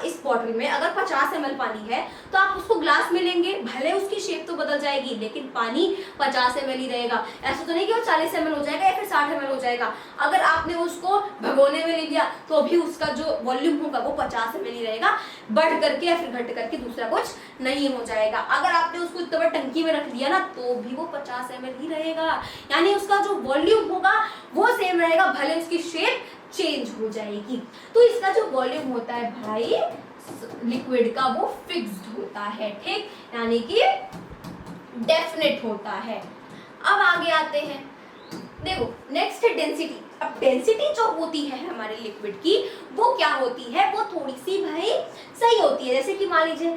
इस बॉटल में अगर 50 ml पानी है तो आप उसको ग्लास में लेंगे, भले उसकी शेप तो बदल जाएगी लेकिन पानी 50 ml ही रहेगा। ऐसा तो नहीं कि वो 40 ml हो जाएगा या फिर 60 ml हो जाएगा। अगर आपने उसको भगोने में ले लिया तो भी उसका जो वॉल्यूम होगा वो 50 ml ही रहेगा, बढ़ करके या फिर घट करके दूसरा कुछ नहीं हो जाएगा। अगर आपने उसको इतना बड़ा टंकी में रख दिया ना तो भी वो 50 ml ही रहेगा, यानी उसका जो वॉल्यूम होगा वो सेम रहेगा, भले उसकी शेप चेंज हो जाएगी। तो इसका जो वॉल्यूम होता है भाई लिक्विड का वो फिक्स्ड होता है, ठीक, यानी कि डेफिनेट होता है। अब आगे आते हैं, देखो नेक्स्ट है डेंसिटी। अब डेंसिटी जो होती है हमारे लिक्विड की वो क्या होती है, वो थोड़ी सी भाई सही होती है। जैसे कि मान लीजिए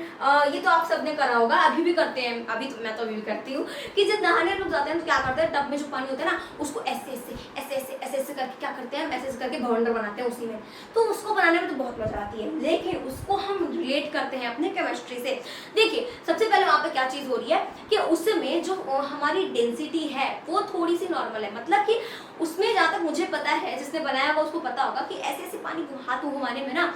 ये तो आप सबने करा होगा, अभी भी करते हैं, अभी तो मैं तो अभी भी करती हूँ कि जब नहाने लोग जाते हैं तो क्या करते हैं, टब में जो पानी होता है ना उसको ऐसे करके क्या करते हैं, ऐसे करके भवंडर बनाते हैं उसी में। तो उसको बनाने में तो बहुत मजा आती है, लेकिन उसको हम रिलेट करते हैं अपने केमिस्ट्री से। देखिए सबसे पहले वहाँ पे क्या चीज हो रही है कि उसमें जो हमारी डेंसिटी है वो थोड़ी सी नॉर्मल है, मतलब कि उसमें जहाँ तक मुझे पता है, जिसने बनाया होगा उसको पता होगा कि ऐसे पानी हाथ घुमाने में ना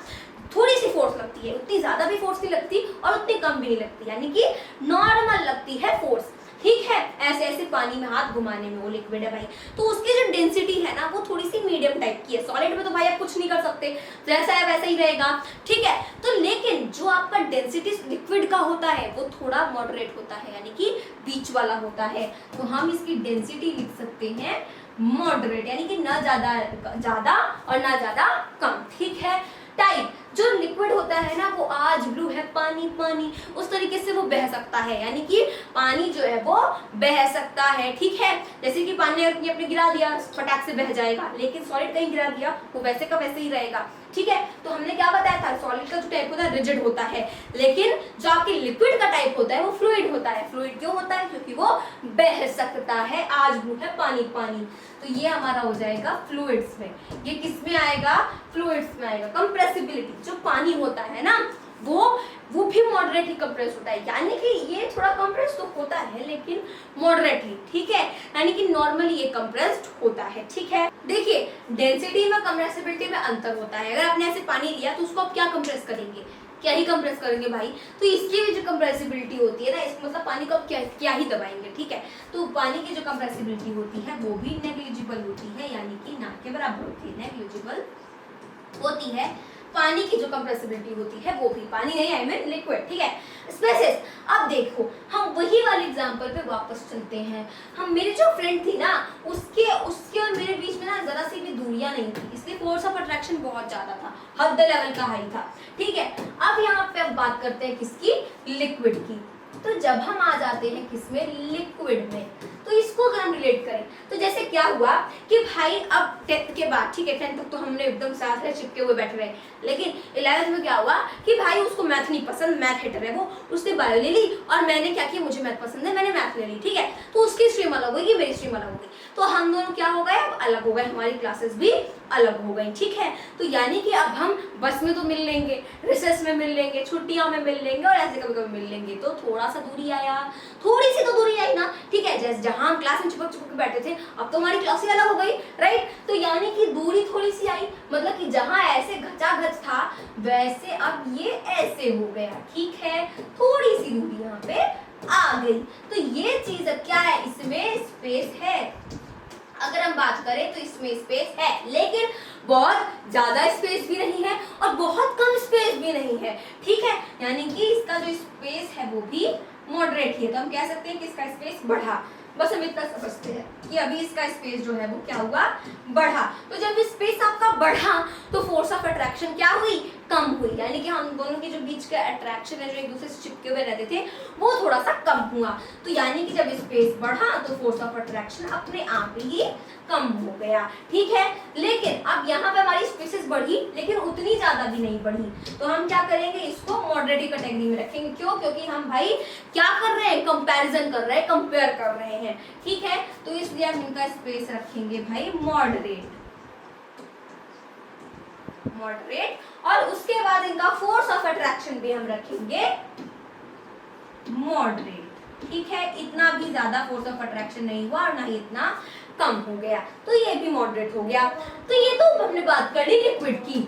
थोड़ी सी फोर्स लगती है, उतनी ज्यादा भी फोर्स नहीं लगती और उतनी कम भी नहीं लगती, यानी कि नॉर्मल लगती है फोर्स, ठीक है, ऐसे पानी में हाथ घुमाने में वो लिक्विड है भाई। तो उसकी जो डेंसिटी है ना वो थोड़ी सी मीडियम टाइप की है। सॉलिड में तो भाई आप कुछ नहीं कर सकते, जैसा है वैसा ही रहेगा, ठीक है। तो लेकिन जो आपका डेंसिटी लिक्विड का होता है वो थोड़ा मॉडरेट होता है, यानी कि बीच वाला होता है। तो हम इसकी डेंसिटी लिख सकते हैं मॉडरेट, यानी कि ना ज्यादा और ना ज्यादा कम, ठीक है। टाइप, जो लिक्विड होता है ना वो आज ब्लू है, पानी पानी, उस तरीके से वो बह सकता है, यानी कि पानी जो है वो बह सकता है, ठीक है। जैसे कि पानी अपने अपने गिरा दिया, फटाक से बह जाएगा, लेकिन सॉलिड कहीं गिरा दिया वो वैसे का वैसे ही रहेगा, ठीक है। तो हमने क्या बताया था, सॉलिड का जो टाइप होता है रिजिड होता है, लेकिन जो आपके लिक्विड का टाइप होता है वो फ्लूइड होता है। फ्लूइड क्यों होता है, क्योंकि वो बह सकता है, आज ब्लू है, पानी पानी। तो ये हमारा हो जाएगा फ्लूइड्स में। ये किस में आएगा, फ्लूइड्स में आएगा। कंप्रेसिबिलिटी, जो पानी होता है ना वो भी मॉडरेटली कंप्रेस होता है, यानी कि ये थोड़ा कंप्रेस तो होता है लेकिन मॉडरेटली, ठीक है, यानी कि नॉर्मली ये कंप्रेस्ड होता है, ठीक है। देखिए डेंसिटी में कंप्रेसिबिलिटी में अंतर होता है। अगर आपने ऐसे पानी लिया तो उसको आप क्या कंप्रेस करेंगे, क्या ही कंप्रेस करेंगे भाई। तो इसकी भी जो कंप्रेसिबिलिटी होती है ना, इसको मतलब पानी को आप क्या ही दबाएंगे, ठीक है। तो पानी की जो कंप्रेसिबिलिटी होती है वो भी नेग्लिजिबल होती है, यानी कि ना के बराबर होती है, नेग्लिजिबल होती है। पानी की जो कंप्रेसिबिलिटी होती है वो भी, पानी नहीं आई मीन लिक्विड, ठीक है। स्पेसेस, अब देखो हम वही वाले एग्जांपल पे वापस चलते हैं। हम मेरी जो फ्रेंड थी ना उसके और मेरे बीच में ना जरा सी भी दूरियां नहीं थी, इसलिए फोर्स ऑफ अट्रैक्शन बहुत ज्यादा था, हद लेवल का हाई था, ठीक है। अब यहाँ पे अब बात करते हैं किसकी, लिक्विड की। तो जब हम आ जाते हैं किसमें, लिक्विड में, तो इसको अगर हम रिलेट करें तो जैसे क्या हुआ कि भाई अब 10th के बाद, ठीक है, 10th तक तो हमने एकदम साथ में चिपके हुए बैठे रहे, लेकिन 11th में क्या हुआ कि भाई उसको मैथ नहीं पसंद, मैथ हेटर है वो, उसने बायो ले ली और मैंने क्या किया, मुझे मैथ पसंद है, मैंने मैथ ले ली, ठीक है। तो उसकी स्ट्रीम अलग होगी, मेरी स्ट्रीम अलग होगी, तो हम दोनों क्या हो गए, अब अलग हो गए, हमारी क्लासेस भी अलग हो गई, ठीक है। तो यानी कि अब हम बस में तो मिल लेंगे, रिसेस में मिल लेंगे, छुट्टियों में मिल लेंगे और ऐसे कभी कभी मिल लेंगे, तो थोड़ा सा दूरी आया, थोड़ी सी तो दूरी आई ना, ठीक है। जैसे जहां हम क्लास में चिपक चिपक के बैठे थे अब तो हमारी क्लास ही अलग हो गई, राइट। तो यानी कि दूरी थोड़ी सी आई, मतलब कि जहां ऐसे घचाघच था वैसे अब ये ऐसे हो गया, ठीक है, थोड़ी सी दूरी यहाँ पे आ गई। तो ये चीज क्या है, इसमें स्पेस है। अगर हम बात करें तो इसमें स्पेस है, लेकिन बहुत ज्यादा स्पेस भी नहीं है और बहुत कम स्पेस भी नहीं है, ठीक है। यानी कि इसका जो स्पेस है वो भी मॉडरेट ही है, तो हम कह सकते हैं कि इसका स्पेस बढ़ा। बस हम इतना समझते हैं कि अभी इसका स्पेस जो है वो क्या हुआ, बढ़ा। तो जब स्पेस आपका बढ़ा तो फोर्स ऑफ अट्रैक्शन क्या हुई, कम हुई, यानी कि हम दोनों के जो बीच का अट्रैक्शन है, जो एक दूसरे से चिपके हुए रहते थे, वो थोड़ा सा कम हुआ। तो यानी कि जब स्पेस बढ़ा तो फोर्स ऑफ अट्रैक्शन अपने आप ही कम हो गया, ठीक है। लेकिन अब यहाँ पे हमारी स्पेसेस बढ़ी लेकिन उतनी ज्यादा भी नहीं बढ़ी, तो हम क्या करेंगे, इसको मॉडरेट कैटेगरी में रखेंगे। क्यों, क्योंकि हम भाई क्या कर रहे हैं, कंपैरिजन कर रहे हैं, कंपेयर कर रहे हैं, ठीक है। तो इसलिए हम इनका स्पेस रखेंगे भाई मॉडरेट, मॉडरेट, और उसके बाद इनका फोर्स ऑफ अट्रैक्शन भी हम रखेंगे मॉडरेट, ठीक है। इतना भी ज्यादा फोर्स ऑफ अट्रैक्शन नहीं हुआ और ना ही इतना कम हो गया, तो ये भी मॉडरेट हो गया। तो ये तो हमने बात कर ली लिक्विड की।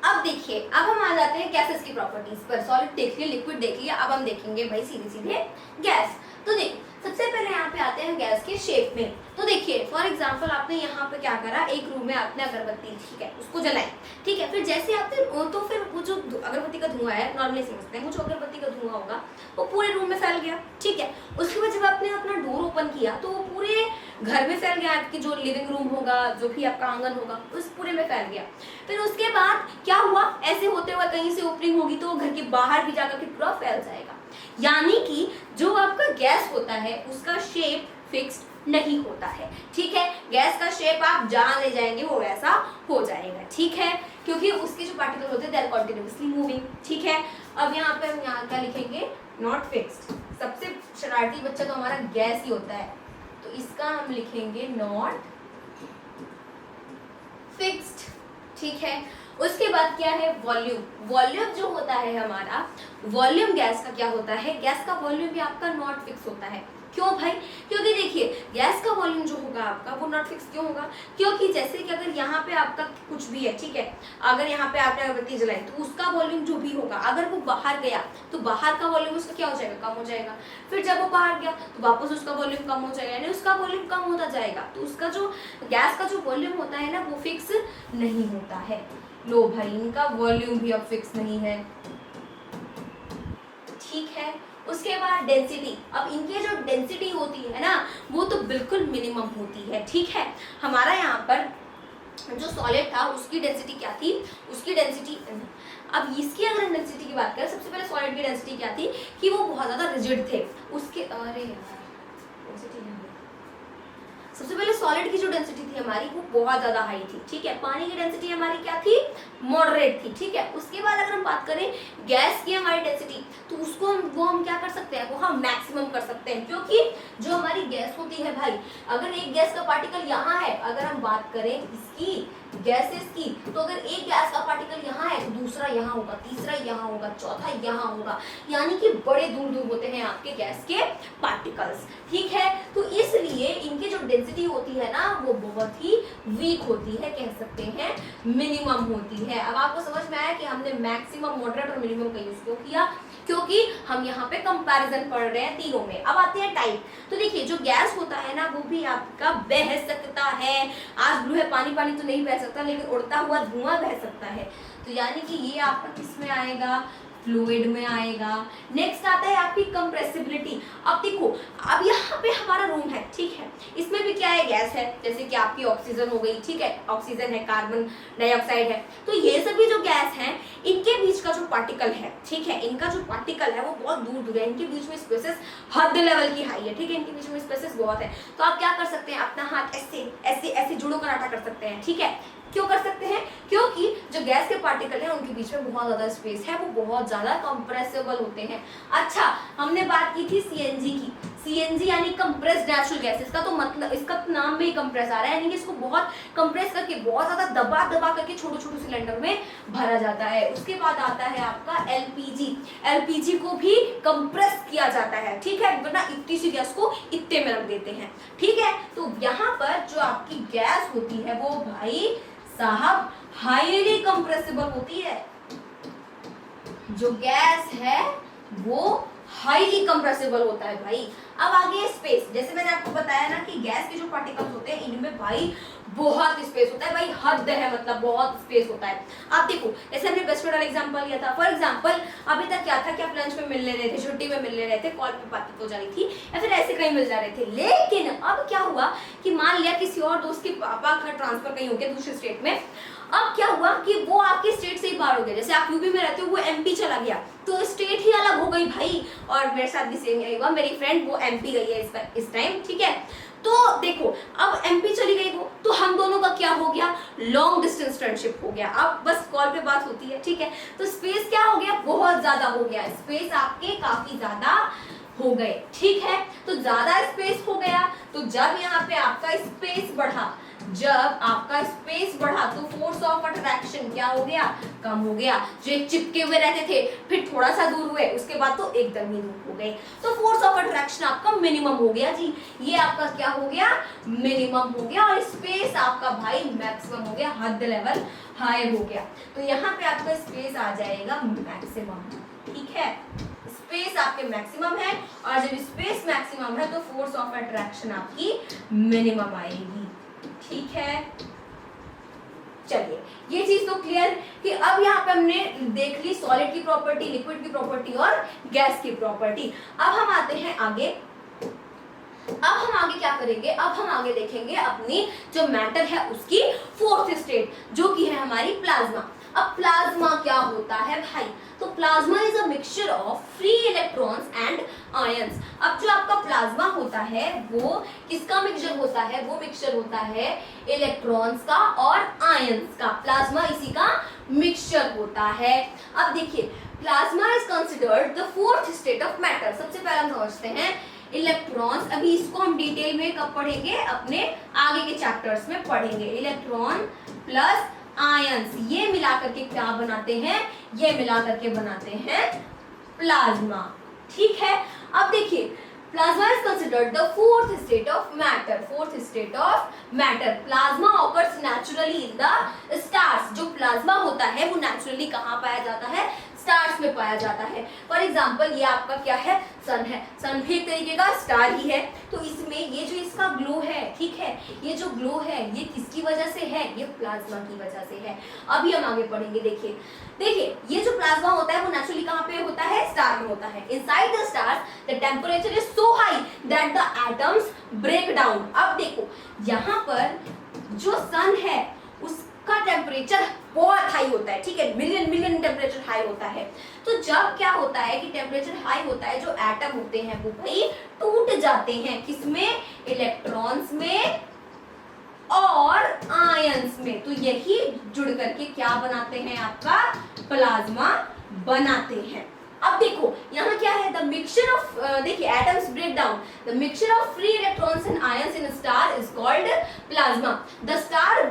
अब देखिए, अब हम आ जाते हैं गैसेस की प्रॉपर्टीज पर। सॉलिड देख लिया, लिक्विड देख लिया, अब हम देखेंगे भाई सीधे सीधे गैस। तो देखिए सबसे पहले यहाँ पे आते हैं गैस के शेप में। तो देखिए फॉर एग्जांपल आपने यहाँ पे क्या करा, एक रूम में आपने अगरबत्ती, ठीक है, उसको जलाई, ठीक है। फिर जैसे आपने तो फिर वो जो अगरबत्ती का धुआं है, नॉर्मली समझते हैं वो जो अगरबत्ती का धुआं होगा वो पूरे रूम में फैल गया, ठीक है। उसके बाद जब आपने अपना डोर ओपन किया तो वो पूरे घर में फैल गया, आपकी जो लिविंग रूम होगा, जो भी आपका आंगन होगा, उस पूरे में फैल गया। फिर उसके बाद क्या हुआ, ऐसे होते हुए कहीं से ओपनिंग होगी तो घर के बाहर भी जाकर के पूरा फैल जाएगा। यानी कि जो आपका गैस होता है उसका शेप फिक्स्ड नहीं होता है, ठीक है। गैस का शेप आप जहां ले जाएंगे वो वैसा हो जाएगा, ठीक है, क्योंकि उसके जो पार्टिकल होते हैं दे आर कंटीन्यूअसली मूविंग, ठीक है। अब यहाँ पे हम यहाँ क्या लिखेंगे, नॉट फिक्स्ड। सबसे शरारती बच्चा तो हमारा गैस ही होता है, तो इसका हम लिखेंगे नॉट फिक्स्ड, ठीक है। उसके बाद क्या है, वॉल्यूम। वॉल्यूम जो होता है हमारा, वॉल्यूम गैस का क्या होता है, गैस का वॉल्यूम भी आपका नॉट फिक्स होता है। क्यों भाई, क्योंकि देखिए गैस का वॉल्यूम जो होगा आपका वो नॉट फिक्स क्यों होगा, क्योंकि जैसे कि अगर यहाँ पे आपका कुछ भी है, ठीक है, अगर यहाँ पे आपने अगरबत्ती जलाई तो उसका वॉल्यूम जो भी होगा, अगर वो बाहर गया तो बाहर का वॉल्यूम उसका क्या हो जाएगा, कम हो जाएगा। फिर जब वो बाहर गया तो वापस उसका वॉल्यूम कम हो जाएगा, यानी उसका वॉल्यूम कम होता जाएगा। तो उसका जो गैस का जो वॉल्यूम होता है ना वो फिक्स नहीं होता है। लो भाई, इनका वॉल्यूम भी अब फिक्स नहीं है, ठीक है। उसके बाद डेंसिटी। अब इनकी जो डेंसिटी होती है ना वो तो बिल्कुल मिनिमम होती है, ठीक है। हमारा यहाँ पर जो सॉलिड था उसकी डेंसिटी क्या थी, उसकी डेंसिटी, अब इसकी अगर हम डेंसिटी की बात करें, सबसे पहले सॉलिड की डेंसिटी क्या थी कि वो बहुत ज़्यादा रिजिड थे उसके, अरे यार डेंसिटी है, सबसे पहले सॉलिड की जो डेंसिटी थी हमारी वो बहुत ज्यादा हाई थी, ठीक है। पानी की डेंसिटी हमारी क्या थी, मॉडरेट थी, ठीक है। उसके बाद अगर हम बात करें गैस की हमारी डेंसिटी, तो उसको हम क्या कर सकते हैं, वो हम मैक्सिमम कर सकते हैं, क्योंकि जो हमारी गैस होती है भाई, अगर एक गैस का पार्टिकल यहाँ है, अगर हम बात करें इसकी गैसेस की, तो अगर एक गैस का पार्टिकल यहाँ है तो दूसरा यहाँ होगा, तीसरा यहाँ होगा, चौथा यहाँ होगा, यानी कि बड़े दूर दूर होते हैं आपके गैस के पार्टिकल्स, ठीक है। तो इसलिए इनकी जो डेंसिटी होती है ना वो बहुत ही वीक होती है, कह सकते हैं मिनिमम होती है। अब आपको समझ में आया कि हमने मैक्सिमम, मॉडरेट और मिनिमम का यूज क्यों किया, क्योंकि हम यहाँ पे कंपैरिजन पढ़ रहे हैं तीनों में। अब आते हैं टाइप। तो देखिए जो गैस होता है ना वो भी आपका बह सकता है, आज ब्लू है, पानी पानी तो नहीं बह सकता, लेकिन उड़ता हुआ धुआं बह सकता है, तो यानी कि ये आपका किस में आएगा, फ्लूइड में आएगा। नेक्स्ट आता है आपकी कंप्रेसिबिलिटी। अब देखो, अब यहाँ पे हमारा रूम है, ठीक है, इसमें भी क्या है, गैस है, जैसे कि आपकी ऑक्सीजन हो गई, ठीक है, ऑक्सीजन है, कार्बन डाइऑक्साइड है, तो ये सभी जो गैस हैं इनके बीच का जो पार्टिकल है, ठीक है, इनका जो पार्टिकल है वो बहुत दूर दूर है, इनके बीच में स्पेसेस हद लेवल की हाई है, ठीक है, इनके बीच में स्पेसेस बहुत है। तो आप क्या कर सकते हैं, अपना हाथ ऐसे ऐसे ऐसे जुड़ो कराटा कर सकते हैं, ठीक है। क्यों कर सकते हैं, क्योंकि जो गैस के पार्टिकल हैं उनके बीच में बहुत ज्यादा स्पेस है, वो बहुत ज्यादा कंप्रेसिबल होते हैं। अच्छा, हमने बात की थी सीएनजी की, सीएनजी यानी कंप्रेस्ड नेचुरल गैस, इसका तो मतलब, इसका नाम में ही कंप्रेस आ रहा है, यानी कि इसको बहुत कंप्रेस करके, बहुत ज्यादा दबा दबा करके छोटे छोटे सिलेंडर में भरा जाता है। उसके बाद आता है आपका एलपीजी। एलपीजी को भी कंप्रेस किया जाता है, ठीक है, वरना इतनी सी गैस को इतने में रख देते हैं, ठीक है। तो यहाँ पर जो आपकी गैस होती है वो भाई साहब हाईली कंप्रेसिबल होती है, जो गैस है वो हाईली कंप्रेसिबल होता है भाई। अब आगे स्पेस, जैसे मैंने आपको बताया ना कि गैस के जो पार्टिकल्स होते हैं इनमें भाई बहुत स्पेस होता है, भाई हद है, मतलब बहुत स्पेस होता है। आप देखो, जैसे हमने बेस्ट वाला एग्जांपल लिया था, फॉर एग्जांपल अभी तक क्या था कि आप लंच में मिल ले रहे थे, छुट्टी में मिल ले रहे थे, कॉल पे बात हो जा रही थी, या फिर ऐसे कहीं मिल जा रहे थे, लेकिन अब क्या हुआ कि मान लिया किसी और दोस्त के पापा का ट्रांसफर कहीं हो गया दूसरे स्टेट में, अब क्या हुआ कि वो आपके स्टेट से ही बाहर हो गया, जैसे आप यूपी में रहते हो वो एमपी चला गया, तो स्टेट ही अलग हो गई भाई। और मेरे साथ भी सेम यही हुआ, मेरी फ्रेंड वो एमपी गई है इस टाइम, ठीक है। तो देखो, अब एमपी चली गई वो, तो हम दोनों का क्या हो गया, लॉन्ग डिस्टेंस फ्रेंडशिप हो गया, अब बस कॉल पे बात होती है, ठीक है। तो स्पेस क्या हो गया, बहुत ज्यादा हो गया, स्पेस आपके काफी ज्यादा हो गए, ठीक है। तो ज्यादा स्पेस हो गया, तो जब यहाँ पे आपका स्पेस बढ़ा, जब आपका स्पेस बढ़ा तो फोर्स ऑफ अट्रैक्शन क्या हो गया, कम हो गया। जो एक चिपके हुए रहते थे फिर थोड़ा सा दूर हुए, उसके बाद तो एकदम ही दूर हो गए, तो फोर्स ऑफ अट्रैक्शन आपका मिनिमम हो गया जी, ये आपका क्या हो गया, मिनिमम हो गया, और स्पेस आपका भाई मैक्सिमम हो गया, हद लेवल हाई हो गया। तो यहाँ पे आपका स्पेस आ जाएगा मैक्सिमम, ठीक है, स्पेस आपके मैक्सिमम है, और जब स्पेस मैक्सिमम है तो फोर्स ऑफ अट्रैक्शन आपकी मिनिमम आएगी, ठीक है। चलिए, ये चीज तो क्लियर कि अब यहाँ पे हमने देख ली सॉलिड की प्रॉपर्टी, लिक्विड की प्रॉपर्टी और गैस की प्रॉपर्टी। अब हम आते हैं आगे, अब हम आगे क्या करेंगे, अब हम आगे देखेंगे अपनी जो मैटर है उसकी फोर्थ स्टेट, जो कि है हमारी प्लाज्मा। अब प्लाज्मा क्या होता है भाई, तो plasma is a mixture of free electrons and ions. अब जो आपका प्लाज्मा होता है वो किसका मिक्सचर होता है, वो मिक्सचर होता है इलेक्ट्रॉन्स का और आयंस का, प्लाज्मा इसी का मिक्सचर होता है। अब देखिए, plasma is considered the fourth state of matter. सबसे पहले हम समझते हैं इलेक्ट्रॉन्स, अभी इसको हम डिटेल में कब पढ़ेंगे, अपने आगे के चैप्टर्स में पढ़ेंगे। इलेक्ट्रॉन प्लस आयंस, ये मिलाकर के क्या बनाते हैं, ये मिलाकर के बनाते हैं प्लाज्मा, ठीक है। अब देखिए, plasma is considered the fourth state of matter, fourth state of matter. Plasma occurs naturally in the stars. जो प्लाज्मा होता है वो नेचुरली कहाँ पाया जाता है, स्टार्स में पाया जाता है। फॉर एग्जाम्पल ये आपका क्या है, सन है, सन भी एक तरीके का स्टार ही है, तो इसमें ये जो इसका ग्लो है, ठीक है, ये जो ग्लो है ये किसकी वजह से है, ये प्लाज्मा की वजह से है। अभी हम आगे पढ़ेंगे, देखिए ये जो प्लाज्मा होता है वो नेचुरली कहाँ पे होता है, स्टार में होता है। Inside the stars the temperature is so high that the atoms break down. अब देखो यहाँ पर जो सन है उस का टेम्परेचर बहुत हाई होता है, ठीक है, मिलियन टेम्परेचर हाई होता है। तो जब क्या होता है कि टेम्परेचर हाई होता है, जो एटम होते हैं वो भाई टूट जाते हैं, किसमें, इलेक्ट्रॉन्स में और आयंस में। तो यही जुड़ करके क्या बनाते हैं, आपका प्लाज्मा बनाते हैं। अब देखो यहाँ क्या है, द मिक्सचर ऑफ, देखिए atoms break down, the mixture of free electrons and ions in star is called plasma. The star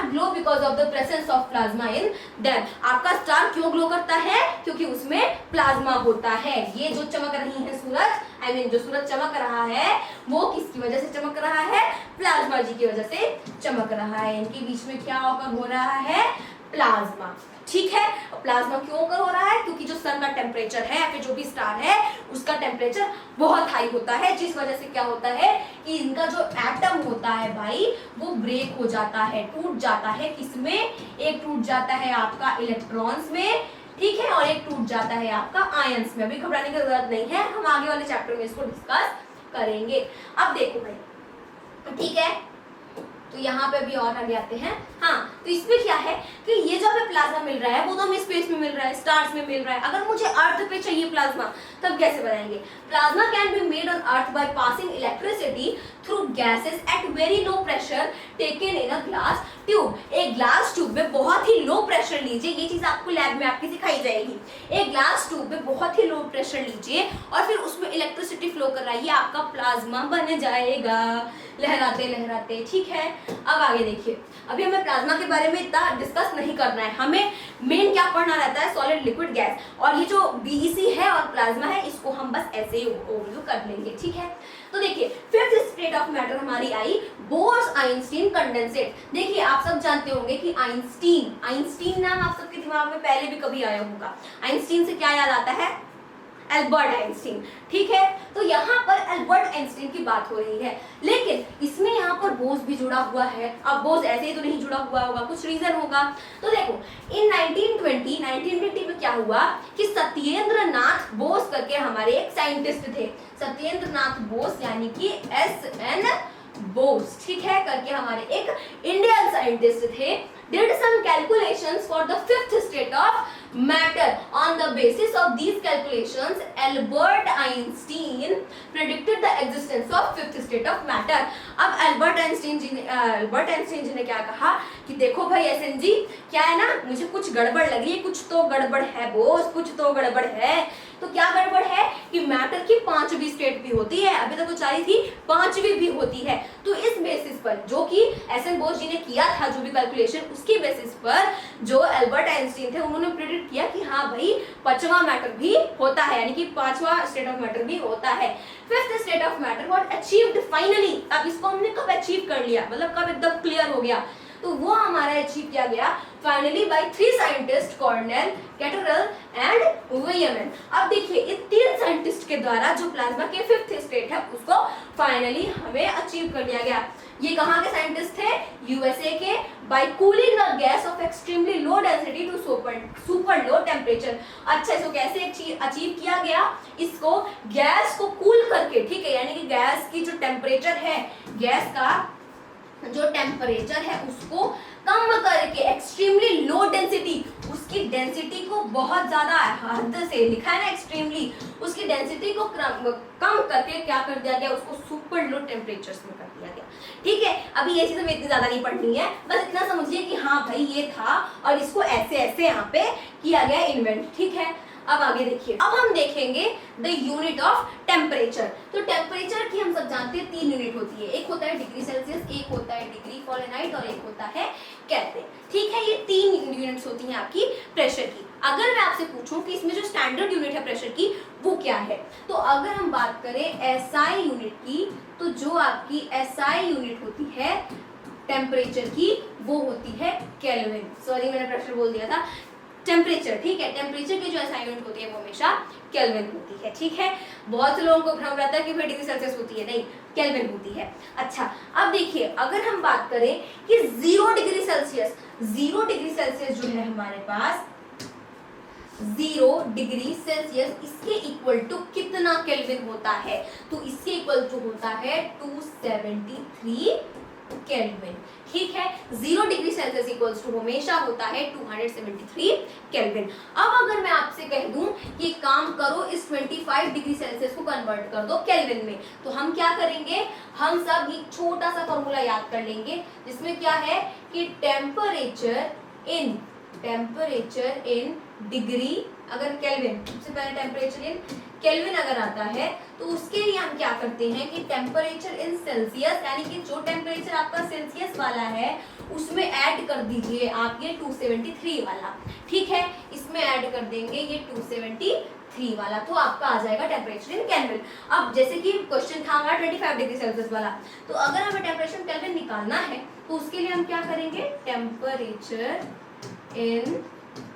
glow because of the presence of plasma in them. आपका स्टार क्यों ग्लो करता है, क्योंकि उसमें plasma होता है। ये जो चमक रही है सूरज, जो सूरज चमक रहा है वो किसकी वजह से चमक रहा है, प्लाज्मा जी की वजह से चमक रहा है। इनके बीच में क्या हो रहा है, प्लाज्मा, ठीक है। प्लाज्मा क्यों हो रहा है, क्योंकि जो सन का टेम्परेचर है या फिर जो भी स्टार है उसका टेम्परेचर बहुत हाई होता है, जिस वजह से क्या होता है कि इनका जो एटम होता है भाई वो ब्रेक हो जाता है, टूट जाता है। किसमें, एक टूट जाता है आपका इलेक्ट्रॉन्स में, ठीक है, और एक टूट जाता है आपका आयंस में। अभी घबराने की जरूरत नहीं है, हम आगे वाले चैप्टर में इसको डिस्कस करेंगे। अब देखो भाई, ठीक है, तो यहाँ पे भी और आगे आते हैं। हाँ, तो इसमें क्या है कि ये जो हमें प्लाज्मा मिल रहा है वो तो हमें स्पेस में मिल रहा है, स्टार्स में मिल रहा है। अगर मुझे अर्थ पे चाहिए प्लाज्मा, तब कैसे बनाएंगे? Plasma can be made on earth by passing electricity through gases at very low pressure taken in a glass tube. एक ग्लास ट्यूब में बहुत ही लो प्रेशर लीजिए, ये चीज आपको लैब में आपकी सिखाई जाएगी। एक ग्लास ट्यूब में बहुत ही लो प्रेशर लीजिए और फिर उसमें इलेक्ट्रिसिटी फ्लो कराइए, आपका प्लाज्मा बन जाएगा लहराते लहराते, ठीक है। अब आगे देखिए, अभी हमें प्लाज्मा के बारे में इतना डिस्कस नहीं करना है, हमें मेन क्या पढ़ना रहता है, सॉलिड लिक्विड गैस। और ये जो बीईसी है और प्लाज्मा है इसको हम बस ऐसे ही ओवरव्यू कर लेंगे, ठीक है। तो देखिए फिफ्थ स्टेट ऑफ मैटर हमारी आई, बोर्स आइंस्टीन कंडेंसेट। देखिए आप सब जानते होंगे कि आइंस्टीन नाम आप सबके दिमाग में पहले भी कभी आया होगा। आइंस्टीन से क्या याद आता है, एल्बर्ट आइंस्टीन, ठीक है। तो यहाँ पर एल्बर्ट आइंस्टीन की बात हो रही है, लेकिन इसमें यहाँ पर बोस भी जुड़ा हुआ है। अब बोस ऐसे ही तो नहीं जुड़ा हुआ होगा, कुछ रीजन होगा। तो देखो इन 1920 में क्या हुआ कि सत्येंद्र नाथ बोस करके हमारे एक साइंटिस्ट थे, सत्येंद्र नाथ बोस यानी कि SN बोस, ठीक है, करके हमारे एक इंडियन साइंटिस्ट थे। did some calculations for the fifth state of matter. On the basis of these calculations, Albert Einstein predicted the existence of fifth state of matter. अब अल्बर्ट आइंस्टीन जी ने क्या कहा कि देखो भाई एसएन जी, क्या है ना, मुझे कुछ गड़बड़ लग रही है, कुछ तो गड़बड़ है बोस, कुछ तो गड़बड़ है। तो क्या गड़बड़ है कि मैटर की 5वीं स्टेट भी होती है, अभी तक तो 4 थी, 5वीं भी होती है। तो इस बेसिस पर जो कि एसएन बोस जी ने किया था जो भी कैलकुलेशन, उसकी बेसिस पर जो अल्बर्ट आइंस्टीन थे उन्होंने प्रेडिक्ट किया कि हाँ भाई 5वां मैटर भी होता है, यानी कि 5वां स्टेट ऑफ मैटर भी होता है। Fifth state of matter what achieved finally. अब इसको हमने कब अचीव कर लिया, मतलब कब एकदम क्लियर हो गया, तो वो हमारा अचीव किया गया finally by 3 scientist, Cornell, Catterall and Williamson. अब देखिए इन 3 साइंटिस्ट के द्वारा जो प्लाज्मा के फिफ्थ स्टेट है उसको फाइनली हमें अचीव कर लिया गया। ये कहाँ के साइंटिस्ट थे, यूएसए के। By cooling the gas of extremely low density to super low temperature. अच्छा, इसको कैसे अचीव किया गया, इसको गैस को कूल करके, ठीक है, यानी कि गैस की जो टेम्परेचर है, गैस का जो टेम्परेचर है उसको कम करके, एक्सट्रीमली लो डेंसिटी, उसकी डेंसिटी को बहुत ज्यादा हद से लिखा है ना एक्सट्रीमली, उसकी डेंसिटी को कम करके क्या कर दिया गया, उसको सुपर लो टेम्परेचर्स में कर दिया गया, ठीक है। अभी ये चीज हमें इतनी ज्यादा नहीं पढ़नी है, बस इतना समझिए कि हाँ भाई ये था और इसको ऐसे ऐसे यहाँ पे किया गया इन्वेंट, ठीक है। अब आगे देखिए, अब हम देखेंगे द यूनिट ऑफ टेम्परेचर। तो टेम्परेचर की हम सब जानते हैं 3 यूनिट होती है, एक होता है डिग्री सेल्सियस, एक होता है डिग्री फॉरेनहाइट और एक होता है केल्विन, ठीक है। ये 3 यूनिट्स होती हैं आपकी प्रेशर की। अगर मैं आपसे पूछूं कि इसमें जो स्टैंडर्ड यूनिट है प्रेशर की वो क्या है, तो अगर हम बात करें एसआई यूनिट की, तो जो आपकी एसआई यूनिट होती है टेम्परेचर की वो होती है केल्विन। सॉरी मैंने प्रेशर बोल दिया था, टेम्परेचर, ठीक है। टेम्परेचर की जो एसआई यूनिट होती है वो हमेशा केल्विन होती है, ठीक है। बहुत से लोगों को भ्रम रहता है कि भाई डिग्री सेल्सियस होती है, नहीं, केल्विन होती है। अच्छा, अब देखिए अगर हम बात करें कि 0 डिग्री सेल्सियस जो है हमारे पास 0 डिग्री सेल्सियस, इसके इक्वल टू कितना केल्विन होता है, तो इसके इक्वल टू होता है 273 केल्विन। ठीक है, 0 डिग्री सेल्सियस इक्वल्स टू हमेशा होता है 273 केल्विन। अब अगर मैं आपसे कह दूं कि काम करो इस 25 डिग्री सेल्सियस को कन्वर्ट कर दो केल्विन में, तो हम क्या करेंगे, हम सब एक छोटा सा फॉर्मूला याद कर लेंगे जिसमें क्या है कि टेम्परेचर इन डिग्री, अगर केल्विन, सबसे पहले टेम्परेचर इन केल्विन अगर आता है तो उसके लिए हम क्या करते हैं कि टेम्परेचर इन सेल्सियस, यानी कि जो टेम्परेचर आपका सेल्सियस वाला है उसमें ऐड कर दीजिए आप ये 273 वाला। ठीक है, इसमें ऐड कर देंगे ये 273 वाला, तो आपका आ जाएगा टेम्परेचर इन केल्विन। अब जैसे कि क्वेश्चन था हमारा 25 डिग्री सेल्सियस वाला, तो अगर हमें टेम्परेचर इन केल्विन निकालना है तो उसके लिए हम क्या करेंगे, टेम्परेचर इन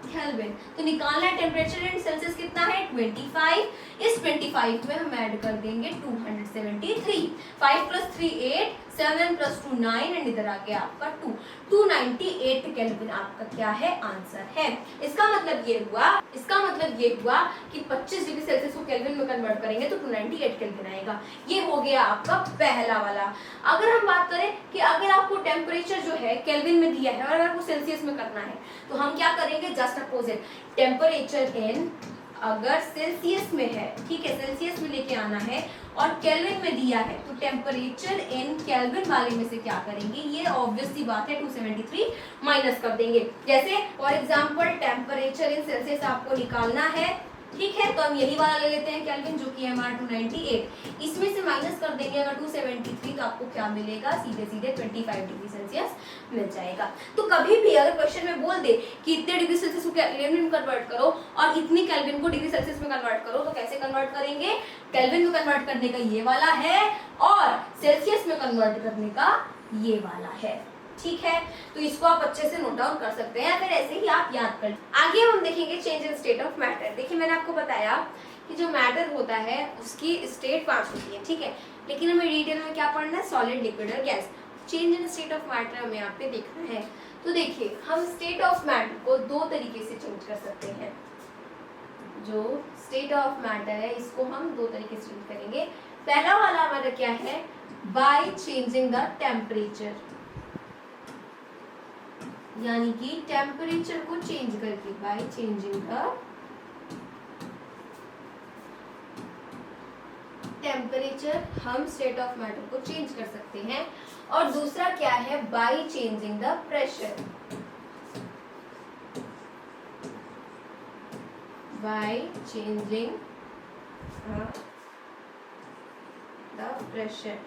केल्विन, तो निकालना है टेम्परेचर इन सेल्सियस कितना है 25, इस 25 में हम ऐड कर देंगे 273, 5 + 3 8, 7 + 2 9 एंड इधर आ गया आपका 298 केल्विन आपका क्या है, आंसर है। इसका मतलब ये हुआ कि 25 डिग्री सेल्सियस को केल्विन में कन्वर्ट करेंगे तो 298 केल्विन आएगा। ये हो गया आपका पहला वाला। अगर हम बात करें कि अगर आपको टेम्परेचर जो है केल्विन में दिया है और अगर आपको सेल्सियस में करना है तो हम क्या करेंगे, जस्ट अपोजिट, टेम्परेचर इन, अगर सेल्सियस में है, ठीक है, सेल्सियस में लेके आना है और केल्विन में दिया है तो टेम्परेचर इन केल्विन वाले में से क्या करेंगे, ये ऑब्वियस सी बात है 273 माइनस कर देंगे। जैसे for example temperature in Celsius आपको निकालना है, ठीक है, तो हम यही वाला ले लेते हैं केल्विन जो कि है हमारा 298, इसमें से माइनस कर देंगे अगर 273 तो आपको क्या मिलेगा, सीधे सीधे 25 डिग्री सेल्सियस मिल जाएगा। तो कभी भी अगर क्वेश्चन में बोल दे कि इतने डिग्री सेल्सियस को केल्विन में कन्वर्ट करो और इतनी केल्विन को डिग्री सेल्सियस में कन्वर्ट करो, तो कैसे कन्वर्ट करेंगे, केल्विन में कन्वर्ट करने का ये वाला है और सेल्सियस में कन्वर्ट करने का ये वाला है। ठीक है, तो इसको आप अच्छे से नोट डाउन कर सकते हैं या फिर ऐसे ही आप याद कर। आगे हम देखेंगे change in state of matter. देखिए मैंने आपको बताया कि जो मैटर होता है उसकी स्टेट 5 होती है, ठीक है, लेकिन हमें डिटेल में क्या पढ़ना है, सॉलिड, लिक्विड और gas. Change in state of matter हमें यहाँ पे देखना है। तो देखिए हम स्टेट ऑफ मैटर को 2 तरीके से चेंज कर सकते हैं। जो स्टेट ऑफ मैटर है इसको हम 2 तरीके से चेंज करेंगे। पहला वाला हमारा क्या है, बाय चेंजिंग द टेम्परेचर, यानी कि टेम्परेचर को चेंज करके, बाय चेंजिंग द टेम्परेचर हम स्टेट ऑफ मैटर को चेंज कर सकते हैं। और दूसरा क्या है, by changing the pressure, by changing the pressure.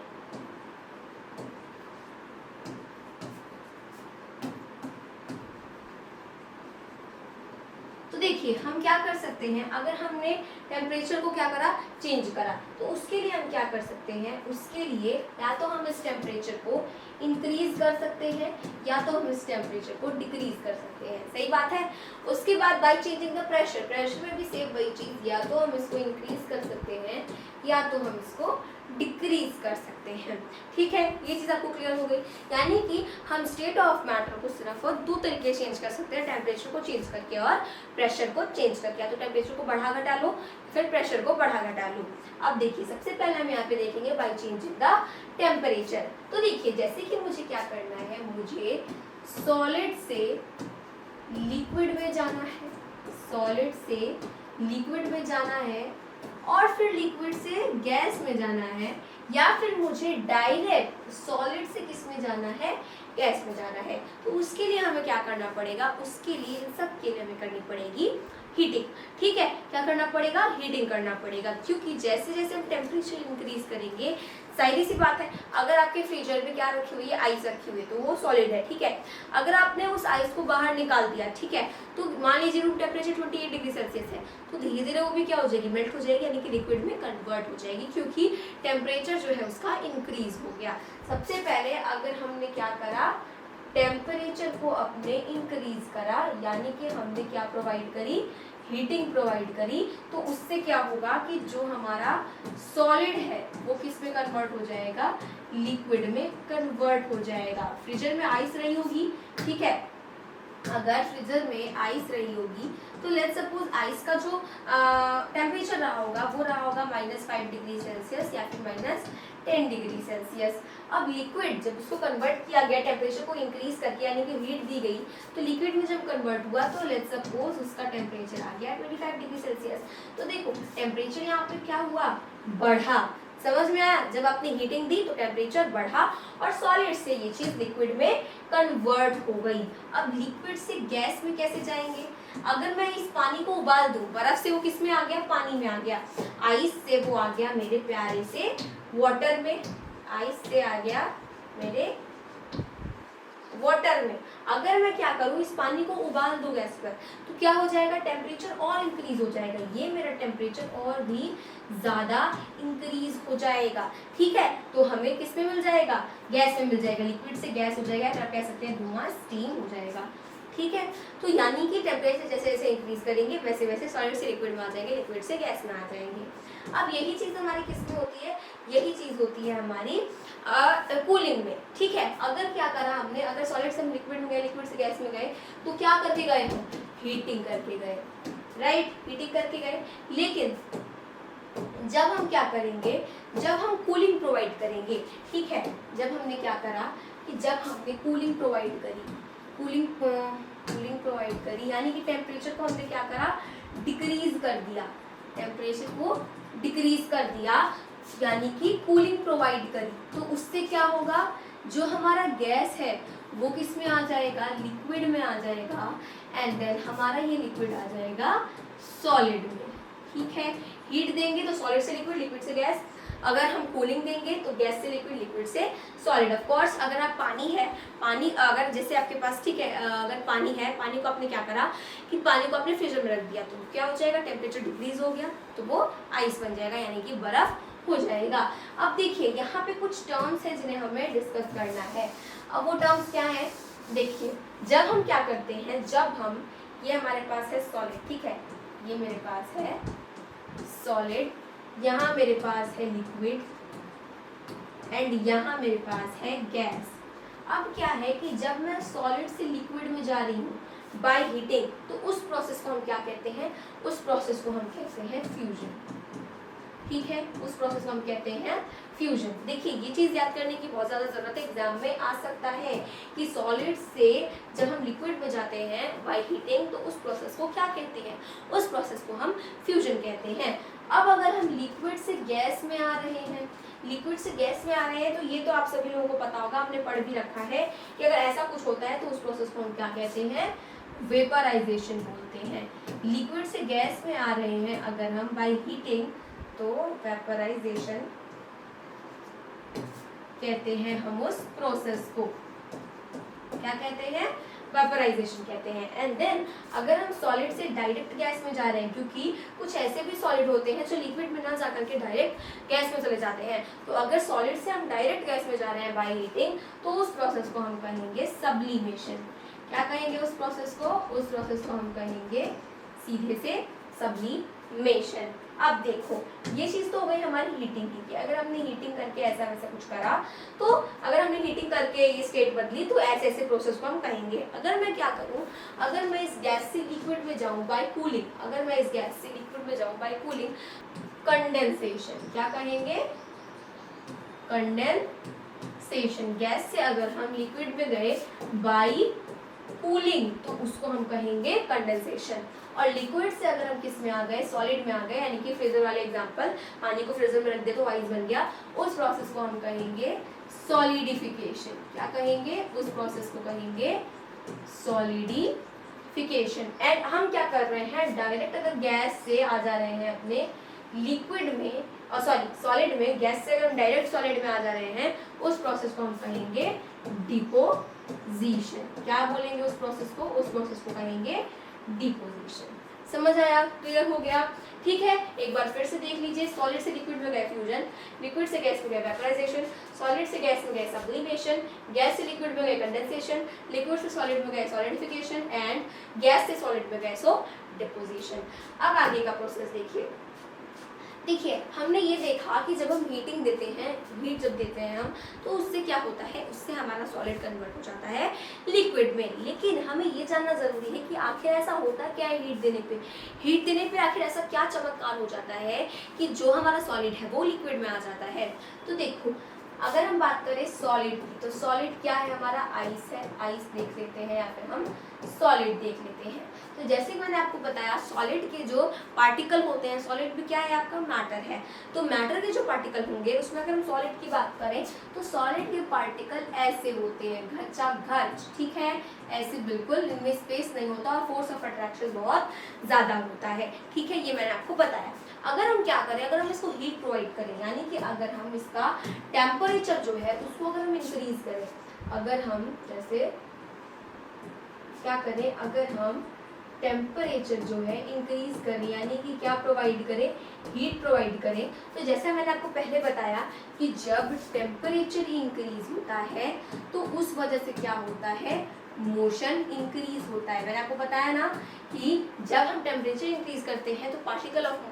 तो देखिए हम क्या कर सकते हैं, अगर हमने टेम्परेचर को क्या करा, चेंज करा, तो उसके लिए हम क्या कर सकते हैं, उसके लिए या तो हम इस टेम्परेचर को इंक्रीज कर सकते हैं या तो हम इस टेम्परेचर को डिक्रीज कर सकते हैं, सही बात है। उसके बाद by changing the pressure, pressure में भी सेम वही चीज, या तो हम इसको इंक्रीज कर सकते हैं या तो हम इसको डिक्रीज कर सकते हैं। ठीक है, ये चीज आपको क्लियर हो गई। यानी कि हम स्टेट ऑफ मैटर को सिर्फ 2 तरीके से चेंज कर सकते हैं, टेम्परेचर को चेंज करके और प्रेशर को चेंज करके। या तो टेम्परेचर को बढ़ा घटा लो, फिर प्रेशर को बढ़ा घटा लो। अब देखिए सबसे पहले हम यहाँ पे देखेंगे बाय चेंजिंग द टेम्परेचर। तो देखिए जैसे कि मुझे क्या करना है, मुझे सॉलिड से लिक्विड में जाना है, सॉलिड से लिक्विड में जाना है और फिर लिक्विड से गैस में जाना है, या फिर मुझे डायरेक्ट सॉलिड से किस में जाना है, गैस में जाना है। तो उसके लिए हमें क्या करना पड़ेगा, उसके लिए इन सब के लिए हमें करनी पड़ेगी हीटिंग। ठीक है, क्या करना पड़ेगा, हीटिंग करना पड़ेगा, क्योंकि जैसे जैसे हम टेम्परेचर इंक्रीज करेंगे, सारी सी बात है, अगर आपके फ्रीजर में क्या रखी हुई है, आइस रखी हुई है, तो वो सॉलिड है, ठीक है। अगर आपने उस आइस को बाहर निकाल दिया, ठीक है, तो मान लीजिए रूम टेम्परेचर 28 डिग्री सेल्सियस है, तो धीरे धीरे वो भी क्या हो जाएगी, मेल्ट हो जाएगी, यानी कि लिक्विड में कन्वर्ट हो जाएगी, क्योंकि टेम्परेचर जो है उसका इंक्रीज हो गया। सबसे पहले अगर हमने क्या करा, टेम्परेचर को अपने इंक्रीज करा, यानी कि हमने क्या प्रोवाइड करी, हीटिंग प्रोवाइड करी, तो उससे क्या होगा कि जो हमारा सॉलिड है वो किस में कन्वर्ट हो जाएगा, लिक्विड में कन्वर्ट हो जाएगा। फ्रीजर में आइस रही होगी, ठीक है, अगर फ्रीजर में आइस रही होगी तो लेट्स सपोज आइस का जो टेम्परेचर रहा होगा वो रहा होगा -5 डिग्री सेल्सियस या फिर -10 डिग्री सेल्सियस। अब लिक्विड जब उसको कन्वर्ट किया गया, टेम्परेचर को इंक्रीज करके यानी कि हीट दी गई, तो लिक्विड में जब कन्वर्ट हुआ तो लेट्स सपोज उसका टेम्परेचर आ गया 25 डिग्री सेल्सियस। तो देखो टेम्परेचर यहाँ पे क्या हुआ, बढ़ा। समझ में आया, जब आपने हीटिंग दी तो टेम्परेचर बढ़ा और सॉलिड से ये चीज लिक्विड में कन्वर्ट हो गई। अब लिक्विड से गैस में कैसे जाएंगे, अगर मैं इस पानी को उबाल दूं, बर्फ से वो किस में आ गया, पानी में आ गया, आइस से वो आ गया मेरे प्यारे से वाटर में, आइस से आ गया मेरे वाटर में। अगर मैं क्या करूं, इस पानी को उबाल दूं गैस पर, तो क्या हो जाएगा, टेम्परेचर और इंक्रीज हो जाएगा, ये मेरा टेम्परेचर और भी ज्यादा इंक्रीज हो जाएगा। ठीक है, तो हमें किस में मिल जाएगा, गैस में मिल जाएगा, लिक्विड से गैस हो जाएगा, आप कह सकते हैं धुआं, स्टीम हो जाएगा। ठीक है, तो यानी कि टेम्परेचर जैसे जैसे इंक्रीज करेंगे वैसे वैसे सॉलिड से लिक्विड में आ जाएंगे, लिक्विड से गैस में आ जाएंगे। अब यही चीज हमारी किस में होती है, यही चीज होती है हमारी कूलिंग में। ठीक है, अगर क्या करा हमने, अगर सॉलिड से हम लिक्विड में गए, लिक्विड से गैस में गए, तो क्या करके गए हम, हीटिंग करके गए, राइट, हीटिंग करके गए। लेकिन जब हम क्या करेंगे, जब हम कूलिंग प्रोवाइड करेंगे, ठीक है, जब हमने क्या करा कि जब हमने कूलिंग प्रोवाइड करी, कूलिंग प्रोवाइड करी यानी कि टेम्परेचर को हमने क्या करा, डिक्रीज कर दिया, टेम्परेचर को डिक्रीज कर दिया, यानी कि कूलिंग प्रोवाइड करी, तो उससे क्या होगा, जो हमारा गैस है वो किस में आ जाएगा, लिक्विड में आ जाएगा, एंड देन हमारा ये लिक्विड आ जाएगा सॉलिड में। ठीक है, हीट देंगे तो सॉलिड से लिक्विड, लिक्विड से गैस, अगर हम कूलिंग देंगे तो गैस से लिक्विड, लिक्विड से सॉलिड। ऑफ कोर्स अगर आप पानी है, पानी अगर जैसे आपके पास, ठीक है, अगर पानी है, पानी को आपने क्या करा कि पानी को आपने फ्रीजर में रख दिया, तो क्या हो जाएगा, टेम्परेचर डिक्रीज हो गया, तो वो आइस बन जाएगा, यानी कि बर्फ हो जाएगा। अब देखिए यहाँ पे कुछ टर्म्स है जिन्हें हमें डिस्कस करना है। अब वो टर्म्स क्या है, देखिए, जब हम क्या करते हैं, जब हम, ये हमारे पास है सॉलिड, ठीक है, ये मेरे पास है सॉलिड, यहाँ मेरे पास है लिक्विड, एंड यहाँ मेरे पास है गैस। अब क्या है कि जब मैं सॉलिड से लिक्विड में जा रही हूँ बाय हीटिंग, तो उस प्रोसेस को हम क्या कहते हैं, उस प्रोसेस को हम कहते हैं फ्यूजन। ठीक है, उस प्रोसेस को हम कहते हैं फ्यूजन। देखिए ये चीज याद करने की बहुत ज्यादा जरूरत है, एग्जाम में आ सकता है कि सॉलिड से जब हम लिक्विड में जाते हैं बाय हीटिंग, तो उस प्रोसेस को क्या कहते हैं, उस प्रोसेस को हम फ्यूजन कहते हैं। अब अगर हम लिक्विड से गैस में आ रहे हैं, लिक्विड से गैस में आ रहे हैं, तो ये तो आप सभी लोगों को पता होगा, आपने पढ़ भी रखा है कि अगर ऐसा कुछ होता है तो उस प्रोसेस को हम क्या कहते हैं, वेपराइजेशन बोलते हैं। लिक्विड से गैस में आ रहे हैं अगर हम बाय हीटिंग, तो वेपराइजेशन कहते हैं हम उस प्रोसेस को, क्या कहते हैं, वेपराइजेशन कहते हैं। एंड देन अगर हम सॉलिड से डायरेक्ट गैस में जा रहे हैं, क्योंकि कुछ ऐसे भी सॉलिड होते हैं जो लिक्विड में ना जाकर के डायरेक्ट गैस में चले जाते हैं, तो अगर सॉलिड से हम डायरेक्ट गैस में जा रहे हैं बाय हीटिंग, तो उस प्रोसेस को हम कहेंगे सब्लिमेशन। क्या कहेंगे उस प्रोसेस को, उस प्रोसेस को हम कहेंगे सीधे से सब्लिमेशन। अब देखो ये चीज तो हो गई हमारी हीटिंग की, अगर हमने हीटिंग करके ऐसा वैसा कुछ करा, तो अगर हमने हीटिंग करके ये स्टेट बदली, तो ऐसे ऐसे प्रोसेस को हम कहेंगे। अगर मैं क्या करूं, अगर मैं इस गैस से लिक्विड में जाऊं बाय कूलिंग, अगर मैं इस गैस से लिक्विड में जाऊं बाय कूलिंग, कंडेंसेशन, क्या कहेंगे, कंडेंसेशन। गैस से अगर हम लिक्विड में गए बाय कूलिंग, तो उसको हम कहेंगे कंडेंसेशन। और लिक्विड से अगर हम किस में आ गए, सॉलिड में आ गए, यानी कि फ्रीजर वाले एग्जांपल, पानी को फ्रीजर में रख दे तो आइस बन गया, उस प्रोसेस को हम कहेंगे सॉलिडिफिकेशन। क्या कहेंगे, उस प्रोसेस को कहेंगे सॉलिडिफिकेशन। एंड हम क्या कर रहे हैं, डायरेक्ट अगर गैस से आ जा रहे हैं अपने लिक्विड में, और सॉरी सॉलिड में, गैस से अगर हम डायरेक्ट सॉलिड में आ जा रहे हैं, उस प्रोसेस को हम कहेंगे डिपोजिशन। क्या बोलेंगे उस प्रोसेस को, उस प्रोसेस को कहेंगे डिपोजिशन। समझ आया, क्लियर हो गया, ठीक है। एक बार फिर से देख लीजिए, सॉलिड से लिक्विड में गए फ्यूजन, लिक्विड से गैस में गए वेपराइजेशन, सॉलिड से गैस में गए सब्लिमेशन, गैस से लिक्विड में गए कंडेंसेशन, लिक्विड से सॉलिड में गए सॉलिडिफिकेशन, एंड गैस से सॉलिड में गए सो डिपोजिशन। अब आगे का प्रोसेस देखिए, देखिए हमने ये देखा कि जब हम हीटिंग देते हैं, हीट जब देते हैं हम, तो उससे क्या होता है, उससे हमारा सॉलिड कन्वर्ट हो जाता है लिक्विड में। लेकिन हमें ये जानना ज़रूरी है कि आखिर ऐसा होता क्या है हीट देने पे, हीट देने पे आखिर ऐसा क्या चमत्कार हो जाता है कि जो हमारा सॉलिड है वो लिक्विड में आ जाता है। तो देखो अगर हम बात करें सॉलिड की, तो सॉलिड क्या है हमारा, आइस है, आइस देख लेते हैं या फिर हम सॉलिड देख लेते हैं। तो जैसे मैंने आपको बताया सॉलिड के जो पार्टिकल होते हैं, सॉलिड भी क्या है आपका मैटर है, तो मैटर के जो पार्टिकल होंगे उसमें अगर हम सॉलिड की बात करें तो सॉलिड के पार्टिकल ऐसे होते हैं, घचा घच, ठीक है, ऐसे बिल्कुल, इनमें स्पेस नहीं होता और फोर्स ऑफ अट्रैक्शन बहुत ज़्यादा होता है, ठीक है, ये मैंने आपको बताया। अगर हम क्या करें, अगर हम इसको हीट प्रोवाइड करें, यानी कि अगर हम इसका टेम्परेचर जो है उसको अगर हम इंक्रीज करें, अगर हम जैसे क्या करें, अगर हम टेम्परेचर जो है इंक्रीज करें, यानी कि क्या प्रोवाइड करें, हीट प्रोवाइड करें, तो जैसा मैंने आपको पहले बताया कि जब टेम्परेचर इंक्रीज होता है तो उस वजह से क्या होता है, मोशन इंक्रीज होता है। मैंने आपको बताया ना कि जब हम टेम्परेचर इंक्रीज करते हैं तो पार्टिकल ऑफ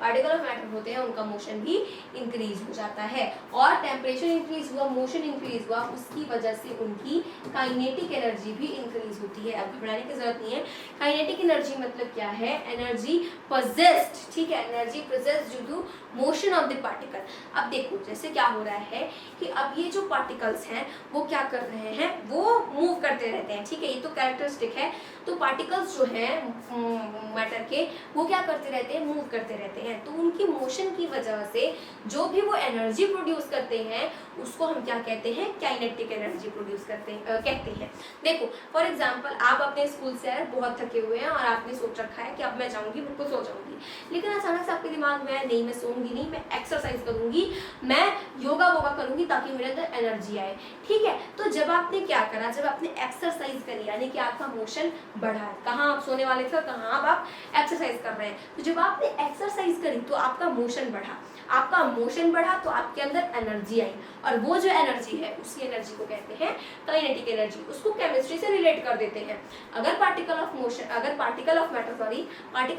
मैटर होते हैं उनका मोशन भी इंक्रीज हो जाता है, और टेम्परेचर इंक्रीज हुआ, मोशन इंक्रीज हुआ, उसकी वजह से उनकी काइनेटिक एनर्जी भी इंक्रीज होती है। अब घबराने की जरूरत नहीं है। काइनेटिक एनर्जी मतलब क्या है, एनर्जी पोजेस्ड, ठीक है, energy possessed due to motion of the particle. अब देखो जैसे क्या हो रहा है कि अब ये जो पार्टिकल्स हैं वो क्या कर रहे हैं, वो मूव करते रहते हैं, ठीक है, ये तो कैरेक्टरिस्टिक है। तो पार्टिकल्स जो हैं मैटर के वो क्या करते रहते हैं, मूव करते रहते हैं, तो उनकी मोशन की वजह से जो भी वो एनर्जी प्रोड्यूस करते हैं उसको हम क्या कहते हैं, काइनेटिक एनर्जी प्रोड्यूस कहते हैं। देखो फॉर एग्जांपल आप अपने स्कूल से आए, बहुत थके हुए हैं और आपने सोच रखा है कि अब मैं जाऊंगी, बिल्कुल सो जाऊंगी, लेकिन अचानक से आपके दिमाग में नहीं, मैं सोऊंगी नहीं, मैं एक्सरसाइज करूंगी, मैं योगा वोगा करूंगी ताकि मेरे अंदर एनर्जी आए, ठीक है। तो जब आपने क्या करा, जब आपने एक्सरसाइज करी, यानी कि आपका मोशन बढ़ा, कहाँ आप सोने वाले थे, कहाँ अब आप एक्सरसाइज कर रहे हैं, तो जब आपने एक्सरसाइज करी तो आपका मोशन बढ़ा, आपका मोशन बढ़ा तो आपके अंदर एनर्जी आई, और वो जो एनर्जी है उसी एनर्जी को कहते हैं काइनेटिक एनर्जी। उसको केमिस्ट्री से रिलेट कर देते हैं। अगर पार्टिकल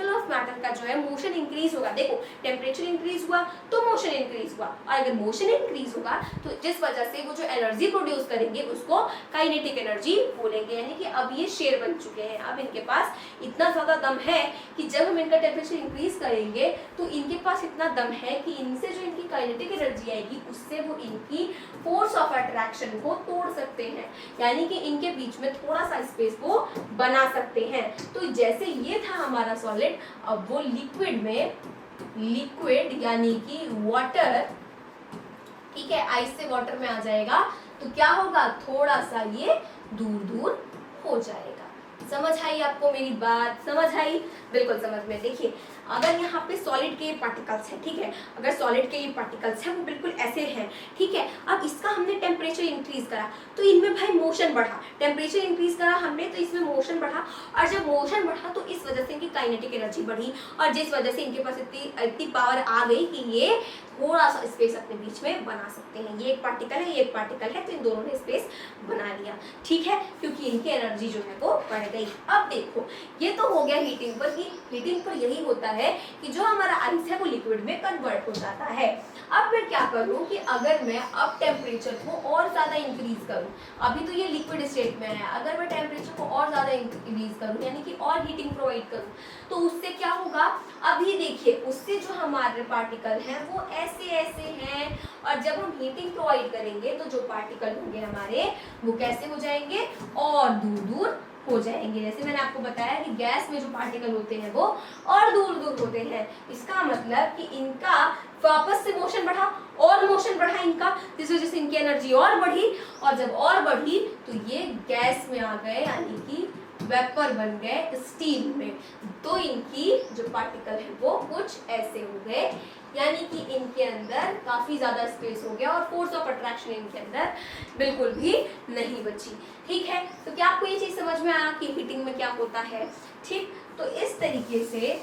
ऑफ मैटर का जो है मोशन इंक्रीज होगा, देखो टेम्परेचर इंक्रीज हुआ तो मोशन इंक्रीज हुआ, और अगर मोशन इंक्रीज होगा तो जिस वजह से वो जो एनर्जी प्रोड्यूस करेंगे उसको काइनेटिक एनर्जी बोलेंगे। यानी कि अब ये शेर बन चुके हैं, अब इनके पास इतना ज्यादा दम है कि जब हम इनका टेम्परेचर इंक्रीज करेंगे तो इनके पास इतना दम है कि इनसे जो इनकी काइनेटिक एनर्जी आएगी उससे वो इनकी फोर्स ऑफ अट्रैक्शन को तोड़ सकते हैं, यानी कि इनके बीच में थोड़ा सा स्पेस वो बना सकते हैं। तो जैसे ये था हमारा सॉलिड, अब वो लिक्विड में, लिक्विड यानी कि वाटर, ठीक है, आइस से वाटर में आ जाएगा तो क्या होगा, थोड़ा सा ये दूर दूर हो जाएगा। समझ आई आपको मेरी बात, समझ आई, बिल्कुल समझ में। देखिए अगर यहाँ पे सॉलिड के पार्टिकल्स हैं, ठीक है, अगर सॉलिड के ये पार्टिकल्स हैं वो बिल्कुल ऐसे हैं, ठीक है, अब इसका हमने टेम्परेचर इंक्रीज करा तो इनमें भाई मोशन बढ़ा, टेम्परेचर इंक्रीज करा हमने तो इसमें मोशन बढ़ा, और जब मोशन बढ़ा तो इस वजह से इनकी काइनेटिक एनर्जी बढ़ी, और जिस वजह से इनके पास इतनी पावर आ गई कि ये थोड़ा सा स्पेस अपने बीच में बना सकते हैं। ये एक पार्टिकल है, ये एक पार्टिकल है, तो इन दोनों ने स्पेस बना लिया, ठीक है, क्योंकि इनकी एनर्जी जो है वो बढ़ गई। अब देखो ये तो हो गया हीटिंग पर, कि हीटिंग पर यही होता है कि जो हमारा आइस है वो लिक्विड में कन्वर्ट हो जाता है। अब मैं क्या करूं कि अगर मैं अब टेम्परेचर को और ज्यादा इंक्रीज करूं, अभी तो ये लिक्विड स्टेट में है, अगर मैं टेम्परेचर को और ज्यादा इंक्रीज करूं यानी कि और हीटिंग प्रोवाइड करूं, तो उससे क्या होगा, अभी देखिए उससे जो हमारे पार्टिकल हैं वो ऐसे ऐसे हैं, और जब हम हीटिंग प्रोवाइड करेंगे तो जो पार्टिकल होंगे हमारे वो कैसे हो जाएंगे, और दूर दूर हो जाएंगे। जैसे मैंने आपको बताया कि गैस में जो पार्टिकल होते हैं वो और दूर दूर होते हैं, इसका मतलब कि इनका वापस से मोशन बढ़ा और मोशन बढ़ा इनका, जिस वजह से इनकी एनर्जी और बढ़ी, और जब और बढ़ी तो ये गैस में आ गए, यानी कि वेपर बन गए स्टीम में। तो इनकी जो पार्टिकल है वो कुछ ऐसे हो गए, यानी कि इनके अंदर काफी ज्यादा स्पेस हो गया और फोर्स ऑफ अट्रैक्शन इनके अंदर बिल्कुल भी नहीं बची, ठीक है। तो क्या आपको ये चीज समझ में आया कि हीटिंग में क्या होता है, ठीक। तो इस तरीके से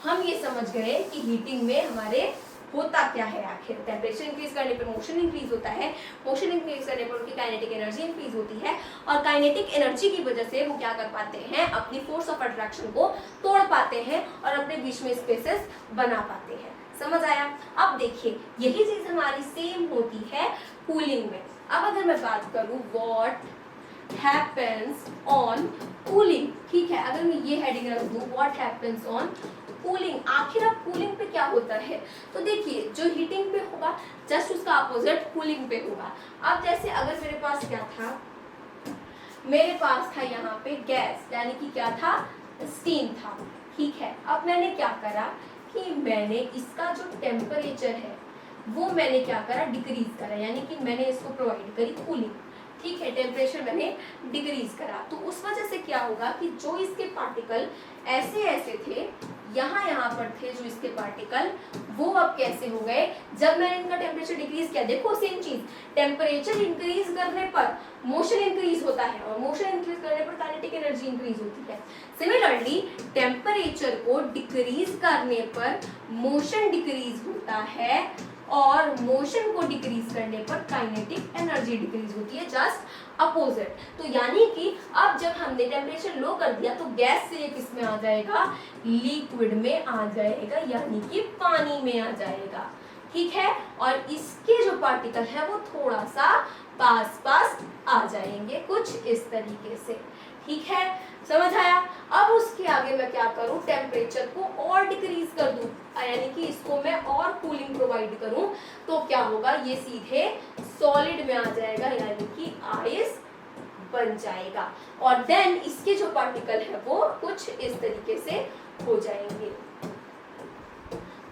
हम ये समझ गए कि हीटिंग में हमारे होता क्या है, आखिर टेम्परेचर इंक्रीज करने पर मोशन इंक्रीज होता है, मोशन इंक्रीज करने पर उनकी काइनेटिक एनर्जी इंक्रीज होती है, और काइनेटिक एनर्जी की वजह से वो क्या कर पाते हैं, अपनी फोर्स ऑफ अट्रैक्शन को तोड़ पाते हैं और अपने बीच में स्पेसेस बना पाते हैं। समझ आया? अब देखिए यही चीज हमारी सेम होती है कूलिंग में। अब अगर मैं बात करूं व्हाट हैपेंस ऑन कूलिंग, ठीक है, अगर मैं ये हेडिंग रख दूं व्हाट हैपेंस ऑन कूलिंग, आखिर अब कूलिंग पे क्या होता है? तो देखिए जो हीटिंग पे होगा जस्ट उसका अपोजिट कूलिंग पे होगा। अब जैसे अगर मेरे पास क्या था, मेरे पास था यहाँ पे गैस, यानी कि क्या था, स्टीम था, ठीक है। अब मैंने क्या करा कि मैंने इसका जो टेम्परेचर है वो मैंने क्या करा, डिक्रीज करा, यानी कि मैंने इसको प्रोवाइड करी कूलिंग, ठीक है, टेम्परेचर मैंने डिक्रीज करा। तो उस वजह से क्या होगा कि जो इसके पार्टिकल ऐसे ऐसे थे, यहाँ पर थे जो इसके पार्टिकल, वो अब कैसे हो गए जब मैंने इनका टेम्परेचर डिक्रीज किया। देखो सेम चीज, टेम्परेचर इंक्रीज करने पर मोशन इंक्रीज होता है और मोशन इंक्रीज करने पर काइनेटिक एनर्जी इंक्रीज होती है। सिमिलरली टेम्परेचर को डिक्रीज करने पर मोशन डिक्रीज होता है और मोशन को डिक्रीज करने पर काइनेटिक एनर्जी डिक्रीज होती है, जस्ट अपोजिट। तो यानी कि अब जब हमने टेम्परेचर लो कर दिया तो गैस से ये किस में आ जाएगा, लिक्विड में आ जाएगा, यानी कि पानी में आ जाएगा, ठीक है। और इसके जो पार्टिकल है वो थोड़ा सा पास पास आ जाएंगे, कुछ इस तरीके से, ठीक है, समझ आया? अब उसके आगे मैं क्या करूं, टेम्परेचर को और डिक्रीज कर दूं, यानी कि इसको मैं और कूलिंग प्रोवाइड करूं, तो क्या होगा, ये सीधे सॉलिड में आ जाएगा, यानी कि आइस बन जाएगा। और देन इसके जो पार्टिकल है वो कुछ इस तरीके से हो जाएंगे,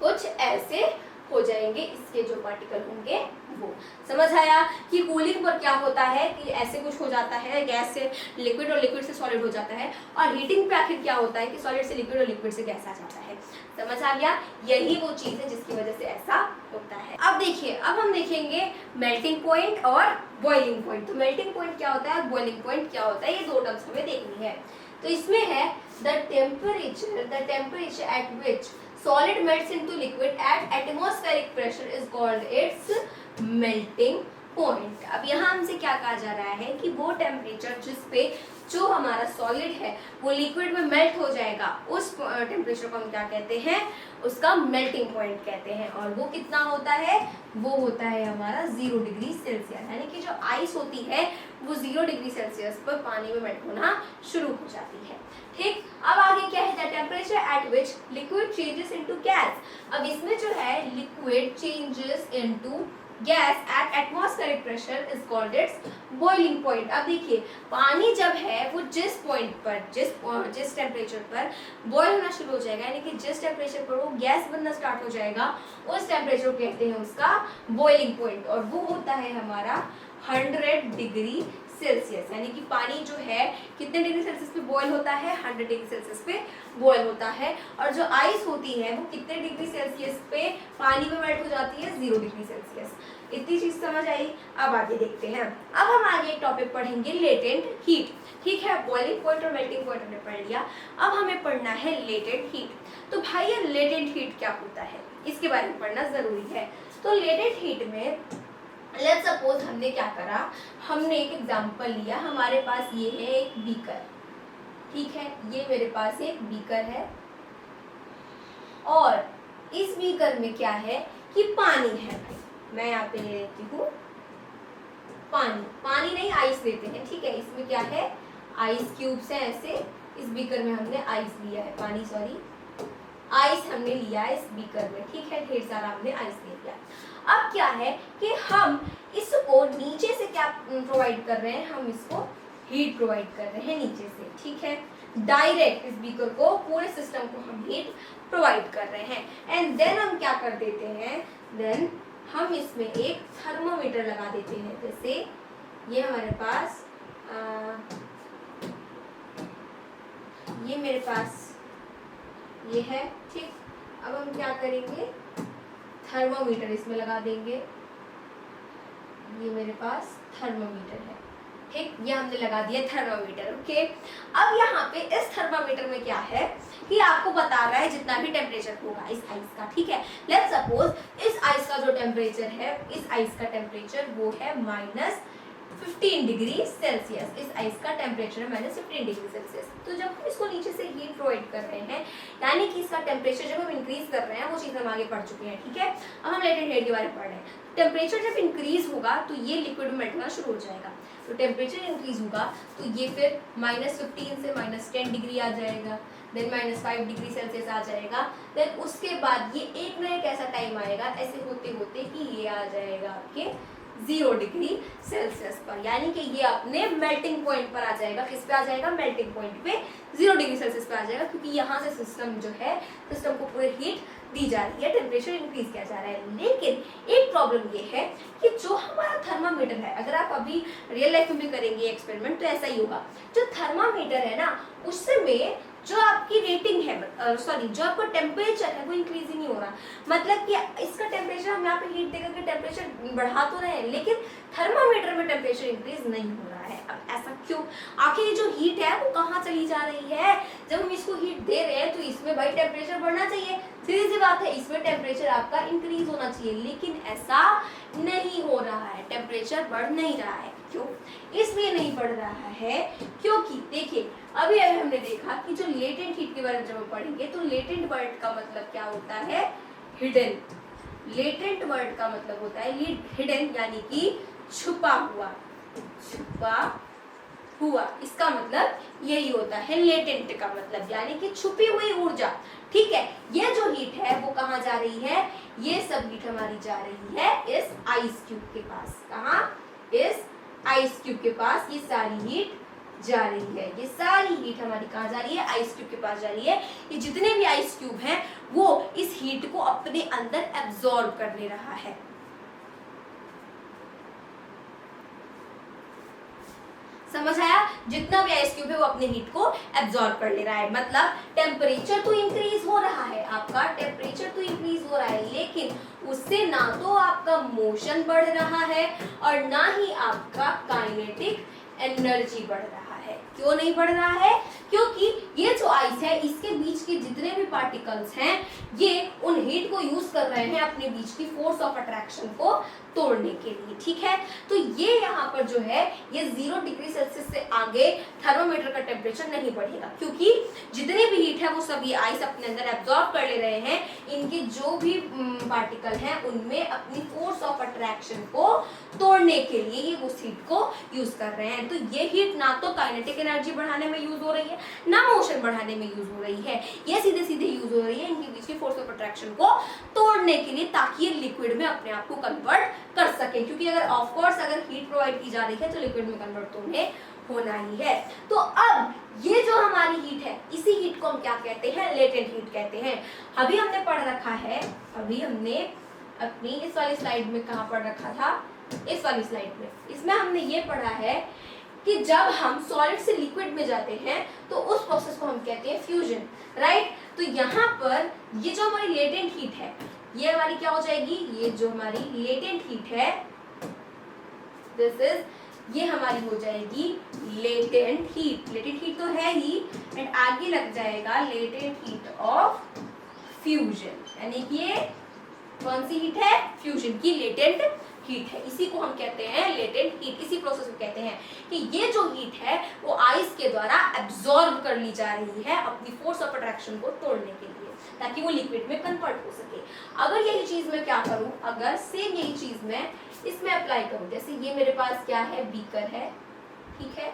कुछ ऐसे हो जाएंगे, इसके जो पार्टिकल होंगे वो। समझ आया कि कूलिंग पर क्या होता है कि ऐसे कुछ हो जाता है, गैस से लिक्विड और लिक्विड से सॉलिड हो जाता है, और हीटिंग पे आखिर क्या होता है कि सॉलिड से लिक्विड और लिक्विड से गैस आ जाता है। समझ आ गया? यही वो चीज है जिसकी वजह से ऐसा होता है। अब देखिए, अब हम देखेंगे मेल्टिंग पॉइंट और बॉइलिंग पॉइंट। तो मेल्टिंग पॉइंट क्या होता है, बॉइलिंग पॉइंट क्या होता है, ये दो टर्म्स हमें देखनी है। तो इसमें है the temperature at which solid melts into liquid at atmospheric pressure is called its melting point। अब यहाँ हमसे क्या कहा जा रहा है कि वो टेम्परेचर जिस पे जो हमारा सॉलिड है वो लिक्विड में मेल्ट हो जाएगा, उस टेम्परेचर को हम क्या कहते हैं, उसका मेल्टिंग पॉइंट कहते हैं। और वो कितना होता है, वो होता है हमारा 0 डिग्री सेल्सियस, यानी कि जो आइस होती है वो 0 डिग्री सेल्सियस पर पानी में मेल्ट होना शुरू हो जाती है, ठीक। अब आगे क्या है, the temperature at which liquid changes into gas. अब इसमें जो है liquid changes into gas at atmospheric pressure is called its boiling point. अब देखिए पानी जब है वो जिस पॉइंट पर, जिस टेम्परेचर पर बॉयल होना शुरू हो जाएगा, यानी कि जिस टेम्परेचर पर वो गैस बनना स्टार्ट हो जाएगा, उस टेम्परेचर को कहते हैं उसका बॉइलिंग पॉइंट। और वो होता है हमारा 100 डिग्री सेल्सियस, यानी कि पानी जो है कितने डिग्री सेल्सियस पे बॉयल होता है, 100 डिग्री सेल्सियस पे बॉयल होता है। और जो आइस होती है वो कितने डिग्री सेल्सियस पे पानी में मेल्ट हो जाती है, 0 डिग्री सेल्सियस। इतनी चीज समझ आई? अब आगे देखते हैं। अब हम आगे एक टॉपिक पढ़ेंगे लेटेंट हीट, ठीक है। बॉइलिंग पॉइंट और मेल्टिंग पॉइंट हमने पढ़ लिया, अब हमें पढ़ना है लेटेंट हीट। तो भाई ये लेटेंट हीट क्या होता है, इसके बारे में पढ़ना जरूरी है। तो लेटेंट हीट में लेट्स सपोज हमने क्या करा, हमने एक एग्जांपल लिया, हमारे पास ये है एक बीकर, ठीक है, ये मेरे पास एक बीकर है और इस बीकर में क्या है कि पानी है। भाई मैं यहाँ पे ले लेती हूँ पानी, पानी नहीं आइस लेते हैं, ठीक है। इसमें क्या है, आइस क्यूब्स है ऐसे, इस बीकर में हमने आइस लिया है, पानी सॉरी आइस हमने लिया है इस बीकर में, ठीक है, ढेर सारा हमने आइस ले लिया। अब क्या है कि हम इसको नीचे से क्या प्रोवाइड कर रहे हैं, हम इसको हीट प्रोवाइड कर रहे हैं नीचे से, ठीक है। डायरेक्ट इस बीकर को, पूरे सिस्टम को हम हीट प्रोवाइड कर रहे हैं। एंड देन हम क्या कर देते हैं, देन हम इसमें एक थर्मोमीटर लगा देते हैं। जैसे ये हमारे पास ये मेरे पास ये है, ठीक। अब हम क्या करेंगे, थर्मोमीटर इसमें लगा देंगे, ये मेरे पास थर्मोमीटर है, ठीक, ये हमने लगा दिया थर्मोमीटर, ओके। अब यहाँ पे इस थर्मोमीटर में क्या है कि आपको बता रहा है जितना भी टेम्परेचर होगा इस आइस का, ठीक है। लेट्स सपोज इस आइस का जो टेम्परेचर है, इस आइस का टेम्परेचर वो है 15 डिग्री सेल्सियस। इस आइस का टेम्परेचर है -15 डिग्री सेल्सियस। तो जब हम इसको नीचे से हीट प्रोवाइड कर रहे हैं, यानी कि इसका टेम्परेचर जब हम इंक्रीज कर रहे हैं, वो चीज़ हम आगे पढ़ चुके हैं, ठीक है। अब हम लेटेंट हीट के बारे में पढ़ रहे हैं। टेम्परेचर जब इंक्रीज होगा तो ये लिक्विड में मेल्ट होना शुरू हो जाएगा। तो टेम्परेचर इंक्रीज होगा तो ये फिर -15 से -10 डिग्री आ जाएगा, देन -5 डिग्री सेल्सियस आ जाएगा। देन उसके बाद ये एक ना एक ऐसा टाइम आएगा ऐसे होते होते कि ये आ जाएगा आपके 0 डिग्री सेल्सियस पर, यानी कि ये अपने मेल्टिंग पॉइंट पर आ जाएगा। किस पे आ जाएगा? मेल्टिंग पॉइंट पे 0 डिग्री सेल्सियस पे आ जाएगा, क्योंकि यहाँ से सिस्टम जो है, सिस्टम को पूरी हीट दी जा रही है, टेम्परेचर इंक्रीज किया जा रहा है। लेकिन एक प्रॉब्लम ये है कि जो हमारा थर्मामीटर है, अगर आप अभी रियल लाइफ में भी करेंगे एक्सपेरिमेंट तो ऐसा ही होगा। जो थर्मामीटर है ना, उसमें जो आपकी रेटिंग है, सॉरी जो आपका टेम्परेचर है वो इंक्रीज ही नहीं हो रहा। मतलब कि इसका टेम्परेचर हम यहाँ पे हीट देकर के टेम्परेचर बढ़ा तो रहे हैं, लेकिन थर्मामीटर में टेम्परेचर इंक्रीज नहीं हो रहा है। अब ऐसा क्यों? आखिर ये जो हीट है वो कहाँ चली जा रही है? जब हम इसको हीट दे रहे हैं तो इसमें भाई टेम्परेचर बढ़ना चाहिए, सीधी सी बात है, इसमें टेम्परेचर आपका इंक्रीज होना चाहिए, लेकिन ऐसा नहीं हो रहा है, टेम्परेचर बढ़ नहीं रहा है। क्यों? इसलिए नहीं बढ़ रहा है क्योंकि देखिए अभी हमने देखा कि जो लेटेंट हीट के बारे में जब हम पढ़ेंगे तो लेटेंट वर्ड का मतलब क्या होता है? हिडन। लेटेंट वर्ड का मतलब होता है हिडन, यानी कि छुपा हुआ, छुपा हुआ। इसका मतलब यही होता है लेटेंट का मतलब, यानी कि छुपी हुई ऊर्जा। ठीक है, ये जो हीट है वो कहाँ जा रही है? ये सब हीट हमारी जा रही है इस आइस क्यूब के पास। कहाँ? इस आइस क्यूब के पास ये सारी हीट जा रही है। ये सारी हीट हमारी कहाँ जा रही है? आइस क्यूब के पास जा रही है। ये जितने भी आइस क्यूब हैं वो इस हीट को अपने अंदर एब्जॉर्ब कर ले रहा है। समझ आया? जितना भी आइस क्यूब है वो अपने हीट को एब्जॉर्ब कर ले रहा है। मतलब टेम्परेचर तो इंक्रीज हो रहा है, आपका टेम्परेचर तो इंक्रीज हो रहा है, लेकिन उससे ना तो आपका मोशन बढ़ रहा है और ना ही आपका काइनेटिक एनर्जी बढ़ रहा है। क्यों नहीं बढ़ रहा है? क्योंकि ये जो आइस है इसके बीच के जितने भी पार्टिकल्स हैं ये उन हीट को यूज कर रहे हैं अपने बीच की फोर्स ऑफ अट्रैक्शन को तोड़ने के लिए। ठीक है, तो ये यहाँ पर जो है ये 0 डिग्री सेल्सियस से आगे थर्मोमीटर का टेम्परेचर नहीं बढ़ेगा, क्योंकि जितनी भी हीट है वो सब ये आइस अपने अंदर एब्जॉर्ब कर ले रहे हैं। इनके जो भी पार्टिकल हैं उनमें अपनी फोर्स ऑफ अट्रैक्शन को तोड़ने के लिए ये उस हीट को यूज कर रहे हैं। तो ये हीट ना तो काइनेटिक एनर्जी बढ़ाने में यूज हो रही है ना मोशन बढ़ाने में यूज हो रही है, ये सीधे सीधे यूज हो रही है इनके बीच की फोर्स ऑफ अट्रैक्शन को तोड़ने के लिए, ताकि ये लिक्विड में अपने आप को कन्वर्ट कर सके। क्योंकि अगर ऑफ कोर्स अगर हीट प्रोवाइड की जा रही है तो लिक्विड में कन्वर्ट तो उन्हें होना ही है। तो अब ये जो हमारी हीट है इसी हीट को हम क्या कहते हैं? लेटेंट हीट कहते हैं। अभी हमने पढ़ रखा है, अभी हमने अपनी इस वाली स्लाइड में कहाँ पढ़ रखा था? इस वाली स्लाइड में। इसमें हमने ये पढ़ा है कि जब हम सॉलिड से लिक्विड में जाते हैं तो उस प्रोसेस को हम कहते हैं फ्यूजन, राइट। तो यहाँ पर ये जो हमारी लेटेंट हीट है ये हमारी क्या हो जाएगी? ये जो हमारी लेटेंट हीट है दिस इज, ये हमारी हो जाएगी लेटेंट हीट। लेटेंट हीट तो है ही, एंड आगे लग जाएगा लेटेंट हीट ऑफ फ्यूजन, यानी कि ये कौन सी हीट है? फ्यूजन की लेटेंट हीट है। इसी को हम कहते हैं लेटेंट हीट। इसी प्रोसेस को कहते हैं कि ये जो हीट है वो आइस के द्वारा एब्जॉर्ब कर ली जा रही है अपनी फोर्स ऑफ अट्रैक्शन को तोड़ने के लिए, ताकि वो लिक्विड में कन्वर्ट हो सके। अगर यही चीज मैं क्या करूं, अगर सेम यही चीज मैं इसमें अप्लाई करूं, जैसे ये मेरे पास क्या है? बीकर है, ठीक है,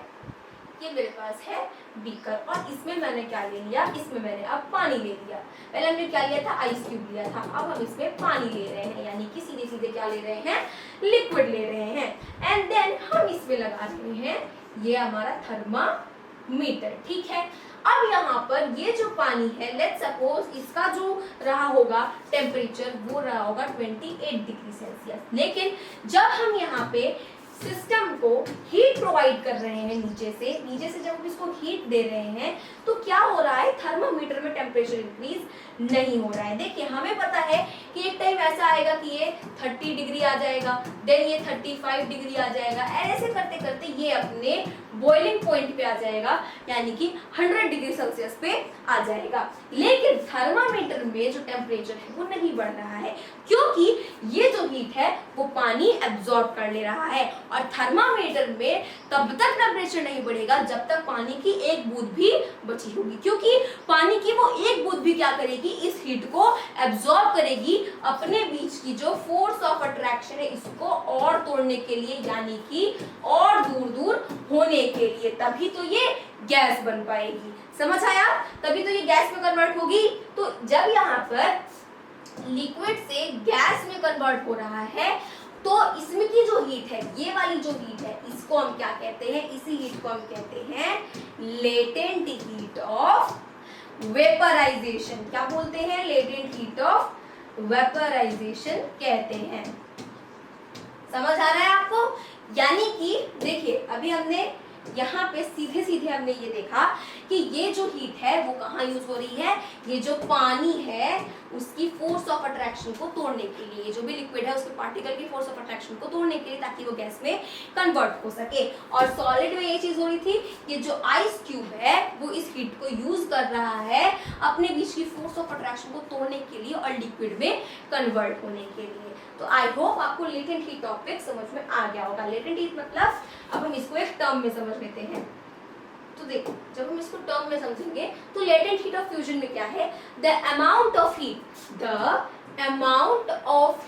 ये मेरे पास है बीकर, और इसमें मैंने क्या ले लिया? इसमें मैंने अब पानी ले लिया। पहले हमने क्या लिया था? आइस क्यूब लिया था, अब हम इसमें पानी ले रहे हैं, यानी कि सीधे सीधे क्या ले रहे हैं? लिक्विड ले रहे हैं। एंड देन हम इसमें लगा रहे हैं ये हमारा थर्मामीटर, ठीक है। अब यहाँ पर ये जो पानी है, लेट्स सपोज इसका जो रहा होगा टेम्परेचर वो रहा होगा 28 डिग्री सेल्सियस, लेकिन जब हम यहाँ पे सिस्टम को हीट प्रोवाइड कर रहे हैं नीचे से जब हम इसको हीट दे रहे हैं तो क्या हो रहा है? थर्मामीटर में टेम्परेचर इंक्रीज नहीं हो रहा है। देखिए हमें पता है कि एक टाइम ऐसा आएगा कि ये 30 डिग्री आ जाएगा, देन ये 35 डिग्री आ जाएगा, ऐसे करते करते ये अपने बॉइलिंग पॉइंट पे आ जाएगा, यानी कि 100 डिग्री सेल्सियस पे आ जाएगा। लेकिन थर्मामीटर में जो टेम्परेचर है वो नहीं बढ़ रहा है, क्योंकि ये जो हीट है वो पानी एब्जॉर्ब कर ले रहा है। और थर्मामीटर में तब तक टेम्परेचर नहीं बढ़ेगा जब तक पानी की एक बूंद भी बची होगी, क्योंकि पानी की वो एक बूंद भी क्या करेगी, इस हीट को एब्जॉर्ब करेगी अपने बीच की जो फोर्स ऑफ अट्रैक्शन है इसको और तोड़ने के लिए, यानी कि और दूर दूर होने के लिए, तभी तो ये गैस बन पाएगी। समझ आया? तभी तो ये गैस में कन्वर्ट होगी। तो जब यहाँ पर लिक्विड से गैस में कन्वर्ट हो रहा है तो इसमें की जो हीट है, ये वाली जो हीट है, इसको हम क्या कहते हैं, इसी हीट को हम कहते हैं लेटेंट हीट ऑफ वेपराइजेशन। क्या बोलते हैं? लेटेंट हीट ऑफ वेपराइजेशन कहते हैं। समझ आ रहा है आपको? यानी कि देखिए, अभी हमने यहाँ पे सीधे सीधे हमने ये देखा कि ये जो हीट है वो कहाँ यूज हो रही है, ये जो पानी है उसकी फोर्स ऑफ अट्रैक्शन को तोड़ने के लिए, ये जो भी लिक्विड है उसके पार्टिकल की फोर्स ऑफ अट्रैक्शन को तोड़ने के लिए, ताकि वो गैस में कन्वर्ट हो सके। और सॉलिड में ये चीज हो रही थी, ये जो आइस क्यूब है वो इस हीट को यूज कर रहा है अपने बीच की फोर्स ऑफ अट्रैक्शन को तोड़ने के लिए और लिक्विड में कन्वर्ट होने के लिए। तो आई होप आपको लेटेंट हीट टॉपिक समझ में आ गया होगा। लेटेंट हीट मतलब, अब हम इसको एक टर्म में समझ लेते हैं। तो देखो, जब हम इसको टर्म में समझेंगे तो लेटेंट हीट ऑफ फ्यूजन में क्या है, the amount of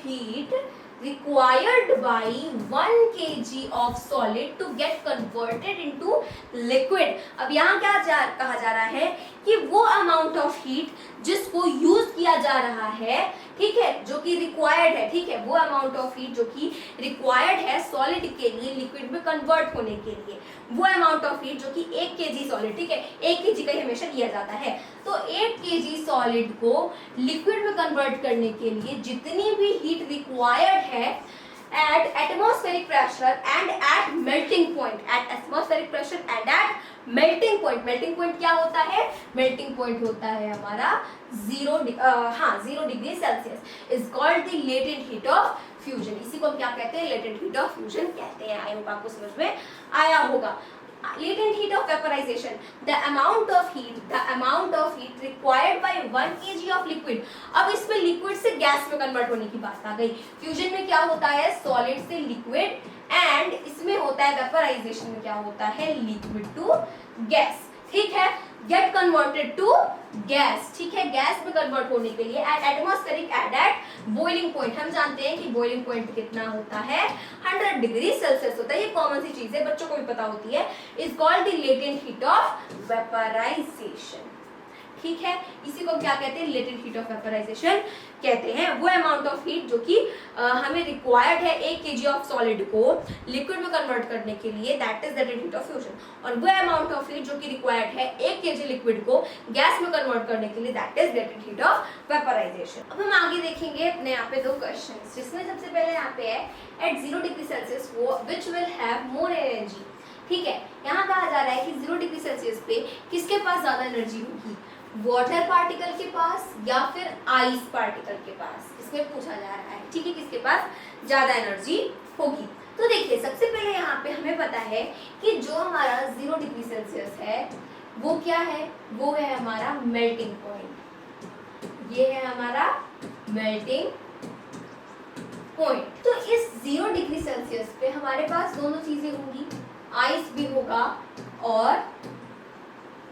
heat required by 1 kg of solid to get converted into liquid। अब यहाँ क्या कहा जा रहा है कि वो अमाउंट ऑफ हीट जिसको यूज किया जा रहा है, ठीक है, जो कि रिक्वायर्ड है, ठीक है, वो अमाउंट ऑफ हीट जो कि रिक्वायर्ड है सॉलिड के लिए लिक्विड में कन्वर्ट होने के लिए, वो अमाउंट ऑफ हीट जो कि 1 kg सॉलिड, ठीक है, 1 kg का ही हमेशा लिया जाता है, तो 1 kg सॉलिड को लिक्विड में कन्वर्ट करने के लिए जितनी भी हीट रिक्वायर्ड है at atmospheric pressure and at melting point, at atmospheric pressure and at melting point। melting point क्या होता है? melting point होता है हमारा 0 degree Celsius, is called the latent heat of fusion. इसी को हम क्या कहते हैं? लेटेंट हीट ऑफ फ्यूजन कहते हैं। आई होप आपको समझ में आया होगा। latent heat of vaporization, the amount of heat required by 1 kg of liquid। अब इसमें लिक्विड से गैस में कन्वर्ट होने की बात आ गई। फ्यूजन में क्या होता है? सॉलिड से लिक्विड, एंड इसमें होता है वेपराइजेशन में क्या होता है? लिक्विड टू गैस, ठीक है, गेट कन्वर्टेड टू गैस, ठीक है, गैस में कन्वर्ट होने के लिए at atmospheric and at boiling point. हम जानते हैं कि बॉइलिंग पॉइंट कितना होता है? 100 डिग्री सेल्सियस होता है। ये कॉमन सी चीज है, बच्चों को भी पता होती है। Is called the latent heat of vaporisation, ठीक है। इसी को क्या कहते हैं? लेटेंट हीट ऑफ वेपराइजेशन कहते हैं। वो अमाउंट ऑफ हीट जो कि हमें रिक्वायर्ड है 1 kg ऑफ सॉलिड को लिक्विड में कन्वर्ट करने के लिए, that is latent heat of fusion. और वो अमाउंट ऑफ हीट जो कि रिक्वायर्ड है 1 kg लिक्विड को गैस में कन्वर्ट करने के लिए, that is latent heat of vaporisation. अब हम आगे देखेंगे अपने यहाँ पे 2 क्वेश्चन, जिसमें सबसे पहले यहाँ पे है at 0 degree Celsius which will have more energy, ठीक है। यहाँ कहा जा रहा है कि 0 डिग्री सेल्सियस पे किसके पास ज्यादा एनर्जी होगी? वाटर पार्टिकल के पास या फिर आइस पार्टिकल के पास? इसमें पूछा जा रहा है, ठीक है, किसके पास ज्यादा एनर्जी होगी। तो देखिए, सबसे पहले यहाँ पे हमें पता है कि जो हमारा 0 डिग्री सेल्सियस है वो क्या है? वो है हमारा मेल्टिंग पॉइंट। ये है हमारा मेल्टिंग पॉइंट। तो इस 0 डिग्री सेल्सियस पे हमारे पास दोनों चीजें होंगी, आइस भी होगा और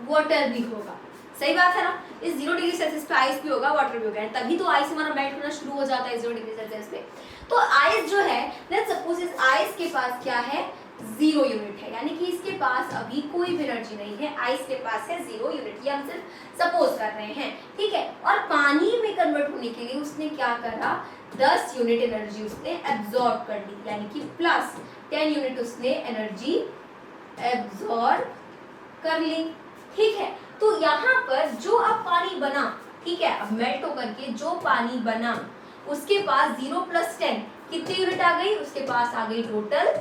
वाटर भी होगा। सही बात है ना? इस 0 डिग्री सेल्सियस पे आइस भी होगा, वाटर भी होगा, तभी तो आइस हमारा मेल्ट होना शुरू हो जाता है 0 डिग्री सेल्सियस पे। तो आइस जो है, लेट्स सपोज इस आइस के पास क्या है? 0 यूनिट है, यानी कि इसके पास अभी कोई भी एनर्जी नहीं है, आइस के पास है 0 यूनिट। ये हम सिर्फ सपोज कर रहे हैं, ठीक है। और पानी में कन्वर्ट होने के लिए उसने क्या करा? 10 यूनिट एनर्जी उसने एब्जॉर्ब कर ली, यानी कि प्लस 10 यूनिट उसने एनर्जी एब्जॉर्ब कर ली, ठीक है। तो यहाँ पर जो अब पानी बना, ठीक है, अब मेल्ट होकर के जो पानी बना उसके पास 0 + 10 कितनी यूनिट आ गई? उसके पास आ गई टोटल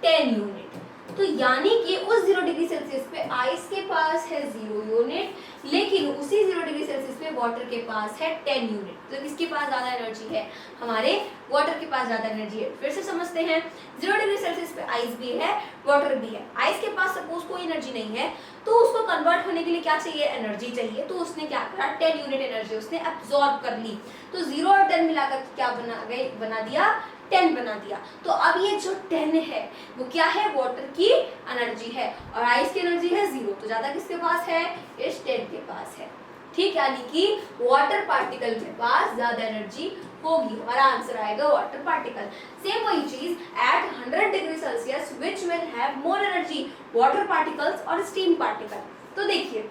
10 यूनिट। तो यानी कि उस 0 डिग्री सेल्सियस पे आइस के पास है 0 यूनिट, लेकिन उसी 0 डिग्री सेल्सियस पे उसमें वाटर के पास है 10 यूनिट। तो किसके पास ज्यादा एनर्जी है? हमारे वाटर के पास ज्यादा एनर्जी है। फिर से समझते हैं, 0 डिग्री सेल्सियस पे आइस भी है, वाटर भी है। आइस के पास सपोज कोई एनर्जी नहीं है तो उसको कन्वर्ट होने के लिए क्या चाहिए? एनर्जी चाहिए। तो उसने क्या करा? 10 यूनिट एनर्जी उसने एब्जॉर्ब कर ली। तो 0 और 10 मिलाकर क्या बना दिया? 10 बना दिया। तो अब ये जो 10 है वो क्या है? वाटर की एनर्जी है, और आइस की एनर्जी है 0। तो ज्यादा किसके पास है? इस 10 के पास है। ठीक, यानी कि वाटर पार्टिकल के पास ज्यादा एनर्जी होगी। हमारा आंसर आएगा वाटर पार्टिकल। सेम वही चीज at 100 degree Celsius which will have more energy, water particles और स्टीम पार्टिकल। तो देखिए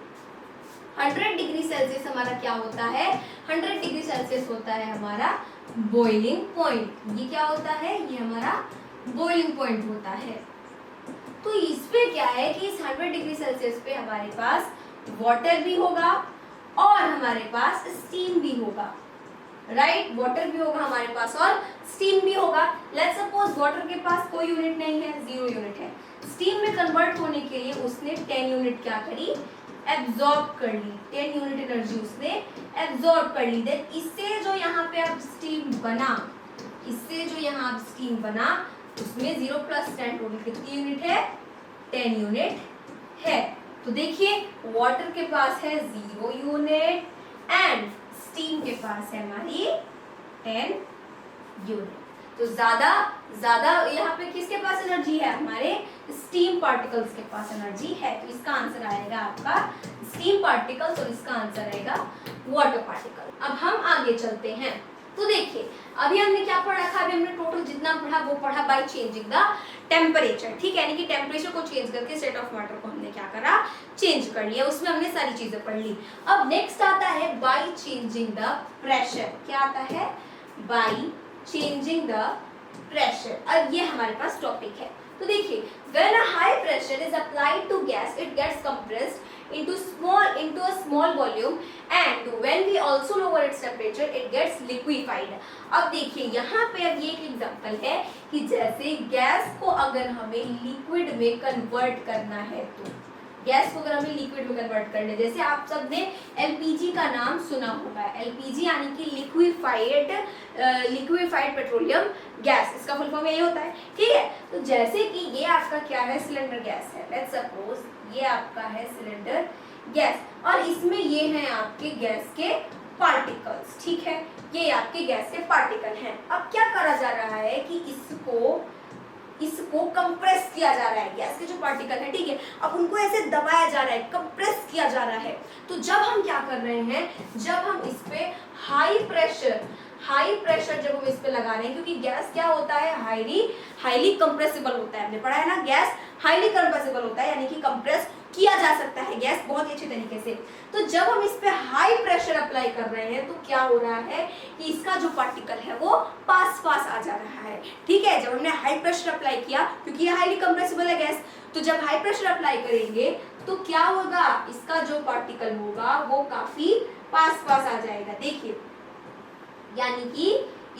100 डिग्री सेल्सियस हमारा क्या होता है? 100 डिग्री सेल्सियस होता है हमारा बॉइलिंग पॉइंट। ये क्या होता है? ये हमारा बॉइलिंग पॉइंट होता है। तो इस पे क्या है कि इस 100 डिग्री सेल्सियस पे हमारे पास वाटर भी होगा और हमारे पास स्टीम भी होगा, राइट? वाटर भी होगा हमारे पास और स्टीम भी होगा। लेट्स सपोज वाटर के पास कोई यूनिट नहीं है, 0 यूनिट है। स्टीम में कन्वर्ट होने के लिए उसने 10 यूनिट क्या करी? एब्जॉर्ब कर ली। 10 यूनिट एनर्जी उसने एब्जॉर्ब कर ली। देन इससे जो यहाँ पे अब स्टीम बना, इससे जो यहाँ अब स्टीम बना उसमें 0 + 10 टोटल कितनी यूनिट है? 10 यूनिट है। तो देखिए वाटर के पास है 0 यूनिट एंड स्टीम के पास है हमारी 10 यूनिट। तो ज्यादा यहाँ पे किसके पास एनर्जी है? हमारे स्टीम पार्टिकल्स के पास एनर्जी है। तो इसका आंसर आएगा आपका स्टीम पार्टिकल्स और इसका आंसर आएगा वाटर पार्टिकल। अब हम आगे चलते हैं। तो देखिए अभी हमने क्या पढ़ा था? अभी हमने टोटल जितना पढ़ा वो पढ़ा बाय चेंजिंग द टेम्परेचर। ठीक है, यानी कि टेम्परेचर को चेंज करके स्टेट ऑफ मैटर को हमने क्या करा? चेंज कर लिया। उसमें हमने सारी चीजें पढ़ ली। अब नेक्स्ट आता है बाय चेंजिंग द प्रेशर। क्या आता है? By changing the pressure. अब ये हमारे पास टॉपिक है। तो देखिए when a high pressure is applied to gas it gets compressed into a small volume and when we also lower its temperature it gets liquefied। अब देखिए यहाँ पे अब ये एक एग्जांपल है कि जैसे गैस को अगर हमें लिक्विड में कन्वर्ट करना है, तो गैस को अगर हमें लिक्विड में कन्वर्ट करना है, जैसे आप सबने एलपीजी का नाम सुना होगा। एलपीजी यानी कि लिक्विफाइड पेट्रोलियम गैस, इसका फुल फॉर्म यही होता है। ठीक है, तो जैसे कि ये आपका क्या है? सिलेंडर गैस है। लेट्स सपोज ये आपका है सिलेंडर गैस और इसमें ये हैं आपके गैस के पार्टिकल्स। ठीक है, ये आपके गैस के पार्टिकल हैं। अब क्या करा जा रहा है कि इसको कंप्रेस किया जा रहा है। गैस के जो पार्टिकल है, ठीक है, अब उनको ऐसे दबाया जा रहा है, कंप्रेस किया जा रहा है। तो जब हम क्या कर रहे हैं? जब हम इस पे हाई प्रेशर जब हम इस पे लगा रहे हैं, क्योंकि गैस क्या होता है? हाईली कंप्रेसिबल होता है। हमने पढ़ा है ना, गैस हाईली कंप्रेसिबल होता है, यानी कि कंप्रेस किया जा सकता है गैस बहुत ही अच्छे तरीके से। तो जब हम इस पे हाई प्रेशर अप्लाई कर रहे हैं तो क्या हो रहा है कि इसका जो पार्टिकल है वो पास आ जा रहा है। ठीक है, जब हमने हाई प्रेशर अप्लाई किया, क्योंकि ये हाईली कंप्रेसिबल है गैस, तो जब हाई प्रेशर अप्लाई करेंगे तो क्या होगा? इसका जो पार्टिकल होगा वो काफी पास आ जाएगा। देखिए यानी कि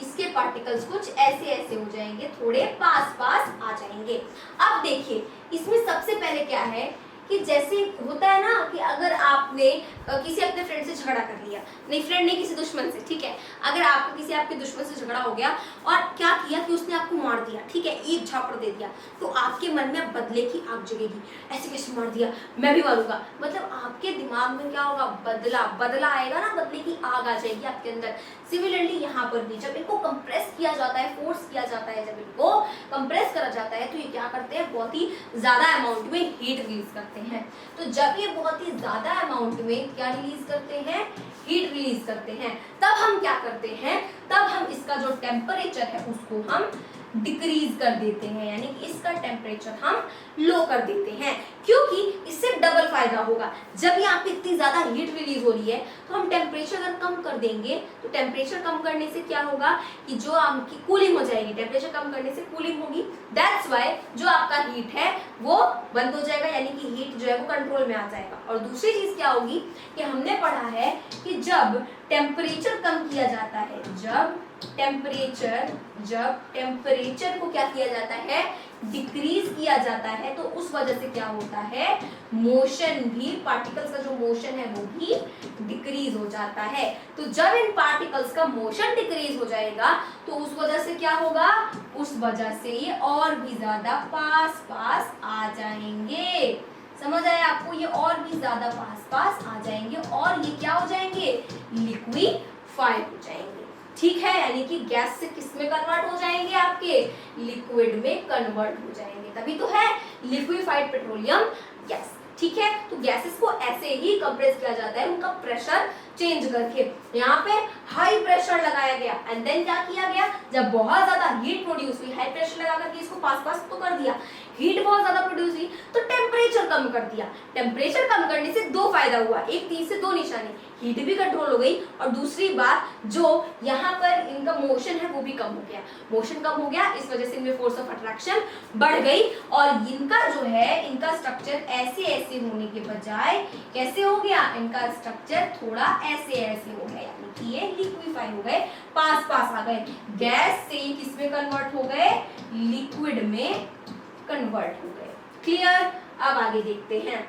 इसके पार्टिकल्स कुछ ऐसे हो जाएंगे, थोड़े पास आ जाएंगे। अब देखिए इसमें सबसे पहले क्या है कि जैसे होता है ना कि अगर आपने किसी अपने फ्रेंड से झगड़ा कर लिया, नहीं फ्रेंड नहीं किसी दुश्मन से, ठीक है, अगर आपका किसी आपके दुश्मन से झगड़ा हो गया और क्या किया कि उसने आपको मार दिया, ठीक है, एक झापड़ दे दिया, तो आपके मन में बदले की आग जगेगी। ऐसे कैसे मार दिया, मैं भी मारूंगा। मतलब आपके दिमाग में क्या होगा? बदला आएगा ना, बदले की आग आ जाएगी आपके अंदर। सिमिलरली यहाँ पर भी जब इनको कंप्रेस किया जाता है, फोर्स किया जाता है, जब इनको कंप्रेस करा जाता है तो ये क्या करते हैं? बहुत ही ज्यादा अमाउंट में हीट रिलीज करते हैं। तो जब ये बहुत ही ज्यादा अमाउंट में क्या रिलीज करते हैं? हीट रिलीज करते हैं। तब हम क्या करते हैं? तब हम इसका जो टेम्परेचर है उसको हम डिक्रीज कर देते हैं, यानी कि इसका टेम्परेचर हम लो कर देते हैं, क्योंकि इससे डबल फायदा होगा। जब यहाँ पे इतनी ज्यादा हीट रिलीज हो रही है तो हम टेम्परेचर अगर कम कर देंगे तो टेम्परेचर कम करने से क्या होगा कि जो आपकी कूलिंग हो जाएगी, टेम्परेचर कम करने से कूलिंग होगी। दैट्स वाई जो आपका हीट है वो बंद हो जाएगा, यानी कि हीट जो है वो कंट्रोल में आ जाएगा। और दूसरी चीज क्या होगी कि हमने पढ़ा है कि जब टेम्परेचर कम किया जाता है, जब टेम्परेचर को क्या किया जाता है, डिक्रीज किया जाता है, तो उस वजह से क्या होता है, मोशन भी, पार्टिकल्स का जो मोशन है वो भी डिक्रीज हो जाता है। तो जब इन पार्टिकल्स का मोशन डिक्रीज हो जाएगा तो उस वजह से क्या होगा, उस वजह से ये और भी ज्यादा पास पास आ जाएंगे। समझ आया आपको, ये और भी ज्यादा पास पास आ जाएंगे और ये क्या हो जाएंगे, लिक्विफाई हो जाएंगे। ठीक है, यानी कि गैस से किस में कन्वर्ट हो जाएंगे, आपके लिक्विड में कन्वर्ट हो जाएंगे, तभी तो है लिक्विफाइड पेट्रोलियम गैस। ठीक है, तो गैसेस को ऐसे ही कंप्रेस किया जाता है, उनका प्रेशर चेंज करके। यहाँ पे हाई प्रेशर लगाया गया एंड देन क्या किया गया, जब बहुत ज्यादा हीट प्रोड्यूस हुई, हाई प्रेशर लगा करके इसको पास पास तो कर दिया, हीट बहुत ज्यादा प्रोड्यूस हुई तो टेम्परेचर कम कर दिया। टेम्परेचर कम करने से दो फायदा हुआ, एक तीर से दो निशाने, हीट भी कंट्रोल हो गई और दूसरी बात जो यहाँ पर इनका मोशन है वो भी कम हो गया। मोशन कम हो गया, इस वजह से इनमें फोर्स ऑफ अट्रैक्शन बढ़ गई और इनका जो है, इनका स्ट्रक्चर ऐसे ऐसे होने के बजाय कैसे हो गया, इनका स्ट्रक्चर थोड़ा ऐसे ऐसे हो गया, यानी कि ये लिक्विफाई हो गए, पास पास आ गए, गैस से किस में कन्वर्ट हो गए, लिक्विड में कन्वर्ट हो गए। क्लियर। अब आगे देखते हैं,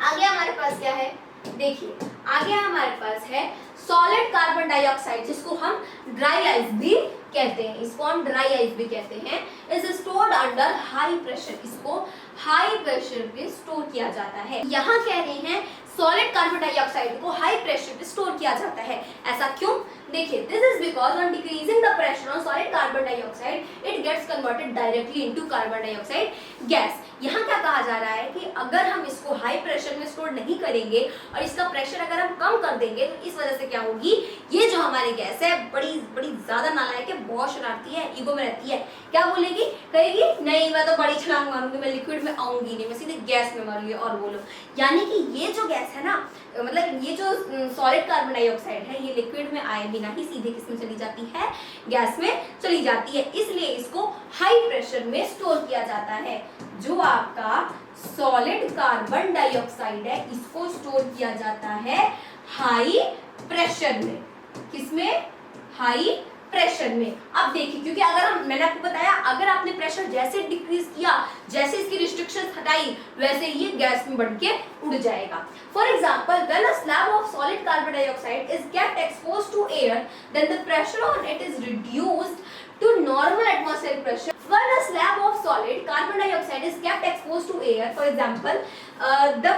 आगे हमारे पास क्या है, देखिए आगे हमारे पास है सॉलिड कार्बन डाइऑक्साइड, जिसको हम ड्राई आइस भी कहते हैं, इसको हम ड्राई आइस भी कहते हैं, is stored under high pressure, इसको हाई प्रेशर पे स्टोर किया जाता है। यहाँ कह रहे हैं सॉलिड कार्बन डाइऑक्साइड को हाई प्रेशर पे स्टोर किया जाता है, ऐसा क्यों, देखिए this is because on decreasing the pressure on solid carbon dioxide it gets converted directly into carbon dioxide gas. यहाँ क्या कहा जा रहा है कि अगर हम इसको हाई प्रेशर में स्टोर नहीं करेंगे और इसका प्रेशर अगर हम कम कर देंगे तो इस वजह से क्या होगी, ये जो हमारी गैस है बड़ी बड़ी ज्यादा नालायक है, बहुत शरारती है, ईगो में रहती है, क्या बोलेगी, कहेगी नहीं मैं तो बड़ी छलांग मारूंगी, मैं लिक्विड में आऊंगी नहीं, मैं सीधे गैस में मारूंगी। और बोलो, यानी कि ये जो गैस है ना, मतलब ये जो सॉलिड कार्बन डाइऑक्साइड है, ये लिक्विड में आए बिना ही सीधे किस में चली जाती है, गैस में चली जाती है, इसलिए इसको हाई प्रेशर में स्टोर किया जाता है। जो आपका सॉलिड कार्बन डाइऑक्साइड है इसको स्टोर किया जाता है हाई प्रेशर में, किसमें, हाई प्रेशर में। अब देखिए, क्योंकि अगर हम, मैंने आपको बताया अगर आपने प्रेशर जैसे डिक्रीज किया, जैसे इसकी रिस्ट्रिक्शंस हटाई, वैसे ये गैस में बढ़ के उड़ जाएगा। For example, when a slab of solid carbon dioxide is kept exposed to air, then the pressure on it is reduced to normal atmospheric pressure. When a slab of solid carbon dioxide is kept exposed to air, for example, the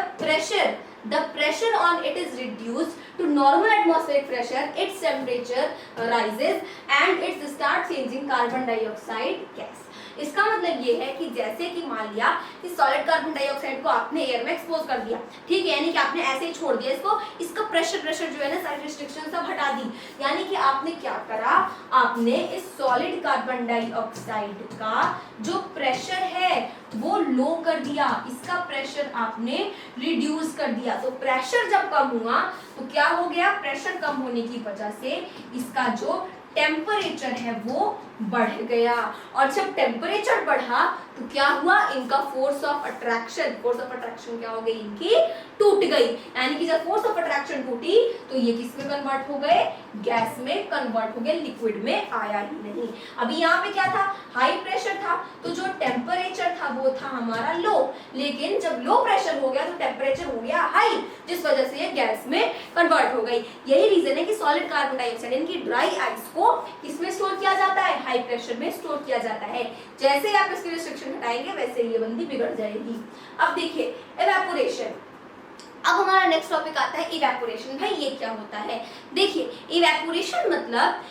pressure on it is reduced to normal atmospheric pressure, its temperature rises and it starts changing carbon dioxide gas. इसका मतलब ये है कि जैसे कि मान लिया कि सॉलिड कार्बन डाइऑक्साइड को आपने एयर में एक्सपोज कर दिया, ठीक है, यानी कि आपने ऐसे ही छोड़ दिया इसको, इसका प्रेशर जो है ना, सारी रिस्ट्रिक्शन सब हटा दी, यानी कि आपने क्या करा, आपने इस सॉलिड कार्बन डाइऑक्साइड का जो प्रेशर है वो लो कर दिया, इसका प्रेशर आपने रिड्यूस कर दिया। तो प्रेशर जब कम हुआ तो क्या हो गया, प्रेशर कम होने की वजह से इसका जो टेम्परेचर है वो बढ़ गया, और जब टेम्परेचर बढ़ा तो क्या हुआ, इनका फोर्स ऑफ अट्रैक्शन क्या हो गई, इनकी टूट गई, यानी कि जब फोर्स ऑफ अट्रैक्शन टूटी तो ये किस में कन्वर्ट हो गए, गैस में कन्वर्ट हो गए, लिक्विड में आया ही नहीं। अभी यहाँ पे क्या था, हाई प्रेशर था, तो जो टेम्परेचर था वो था हमारा लो, लेकिन जब लो प्रेशर हो गया तो टेम्परेचर हो गया हाई, जिस वजह से ये गैस में कन्वर्ट हो गई। यही रीजन है कि सॉलिड कार्बन डाइऑक्साइड यानी कि ड्राई आइस को किसमें स्टोर किया जाता है, हाई प्रेशर में स्टोर किया जाता है। जैसे ही आप इसकी रिस्ट्रिक्शन हटाएंगे वैसे ये बंदी बिगड़ जाएगी। अब देखिए इवेपोरेशन, अब हमारा नेक्स्ट टॉपिक आता है इवेपोरेशन। भाई ये क्या होता है, देखिए इवेपोरेशन मतलब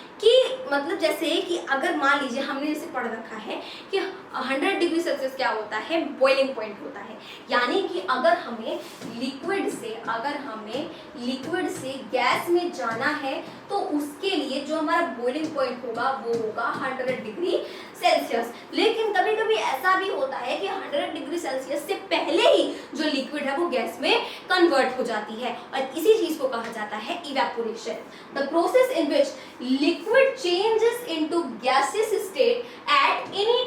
जैसे कि अगर मान लीजिए हमने जैसे पढ़ रखा है कि 100 डिग्री सेल्सियस क्या होता है, बॉइलिंग पॉइंट होता है, यानी कि अगर हमें लिक्विड से गैस में जाना है तो उसके लिए जो हमारा बॉइलिंग पॉइंट होगा वो होगा 100 डिग्री सेल्सियस। लेकिन कभी कभी ऐसा भी होता है कि 100 डिग्री सेल्सियस से पहले ही जो लिक्विड है वो गैस में कन्वर्ट हो जाती है, और इसी चीज को कहा जाता है evaporation, the process in which liquid changes into gaseous state at any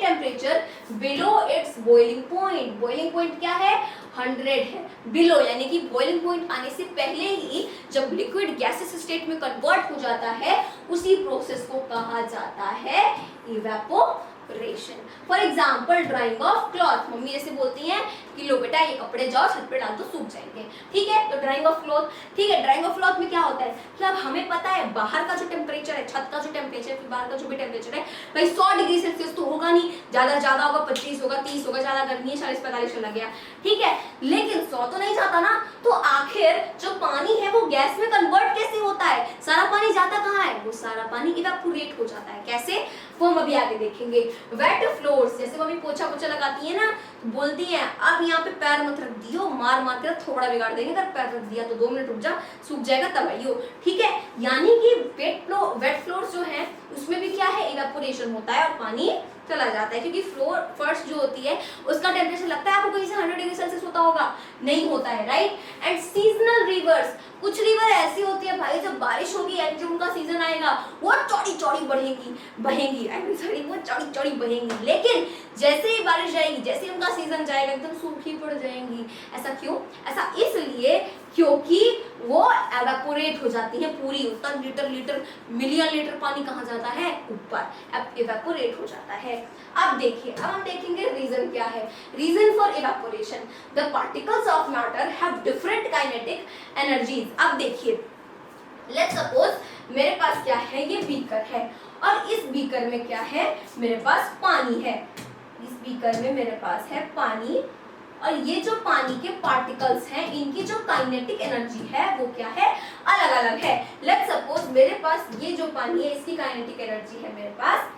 temperature below its boiling point। boiling point क्या है, 100 है, बिलो यानी कि बॉइलिंग पॉइंट आने से पहले ही जब लिक्विड गैसेस स्टेट में कन्वर्ट हो जाता है, उसी प्रोसेस को कहा जाता है evaporation. For example drying of cloth, mummy जैसे बोलती हैं कि लो बेटा ये कपड़े जाओ छत पे डाल दो सूख जाएंगे, ठीक है, तो ड्राइंग ऑफ क्लॉथ, ठीक है, ड्राइंग ऑफ क्लॉथ में क्या होता है कि अब हमें पता है बाहर का जो टेम्परेचर है, छत का जो टेम्परेचर, फिर बाहर का जो भी टेम्परेचर है भाई 100 डिग्री सेल्सियस तो होगा नहीं, ज्यादा होगा 25 होगा, 30 होगा, ज्यादा गर्मी है 40-45 चला गया, ठीक है, लेकिन 100 तो नहीं जाता ना, तो आखिर जो पानी है वो गैस में कन्वर्ट कैसे होता है, सारा पानी जाता कहाँ है, वो सारा पानी इवेपोरेट हो जाता है, कैसे, वो हम अभी आगे देखेंगे। वेट फ्लोर्स, जैसे मम्मी पोछा पोछा लगाती है ना, तो बोलती है अब यहाँ पे पैर मत रख दियो, मार मार कर थोड़ा बिगाड़ देंगे, अगर पैर रख दिया तो 2 मिनट रुक जा, सूख जाएगा तब आइयो, ठीक है, यानी कि वेट फ्लोर्स जो है उसमें भी क्या है, इवेपोरेशन होता है और पानी चला जाता है, क्योंकि फ्लोर फर्श जो होती है उसका टेम्परेचर लगता है आपको कहीं से 100 डिग्री सेल्सियस होता होगा, नहीं होता है, राइट। एंड सीजनल रिवर्स, कुछ रिवर ऐसी होती है भाई जब बारिश होगी एंड जब उनका सीजन आएगा वो चौड़ी चौड़ी बहेंगी वो चौड़ी चौड़ी बहेंगी, लेकिन जैसे ही बारिश जाएगी, जैसे ही उनका सीजन जाएगा एकदम सूखी पड़ जाएंगी। ऐसा क्यों, ऐसा इसलिए क्योंकि वो एवेपोरेट हो जाती है पूरी, उतना लीटर मिलियन लीटर पानी कहाँ जाता है, ऊपर, अब एवेपोरेट हो जाता है। अब देखिए, अब हम देखेंगे रीजन क्या है। Reason for evaporation, the particles of matter have different kinetic energies. अब देखिए, लेट्स सपोज मेरे पास क्या है, ये बीकर है और इस बीकर में क्या है, मेरे पास पानी है, इस बीकर में मेरे पास है पानी, और ये जो पानी के पार्टिकल्स हैं इनकी जो काइनेटिक एनर्जी है वो क्या है, अलग अलग है। लेट्स सपोज मेरे पास ये जो पानी है इसकी काइनेटिक एनर्जी है मेरे पास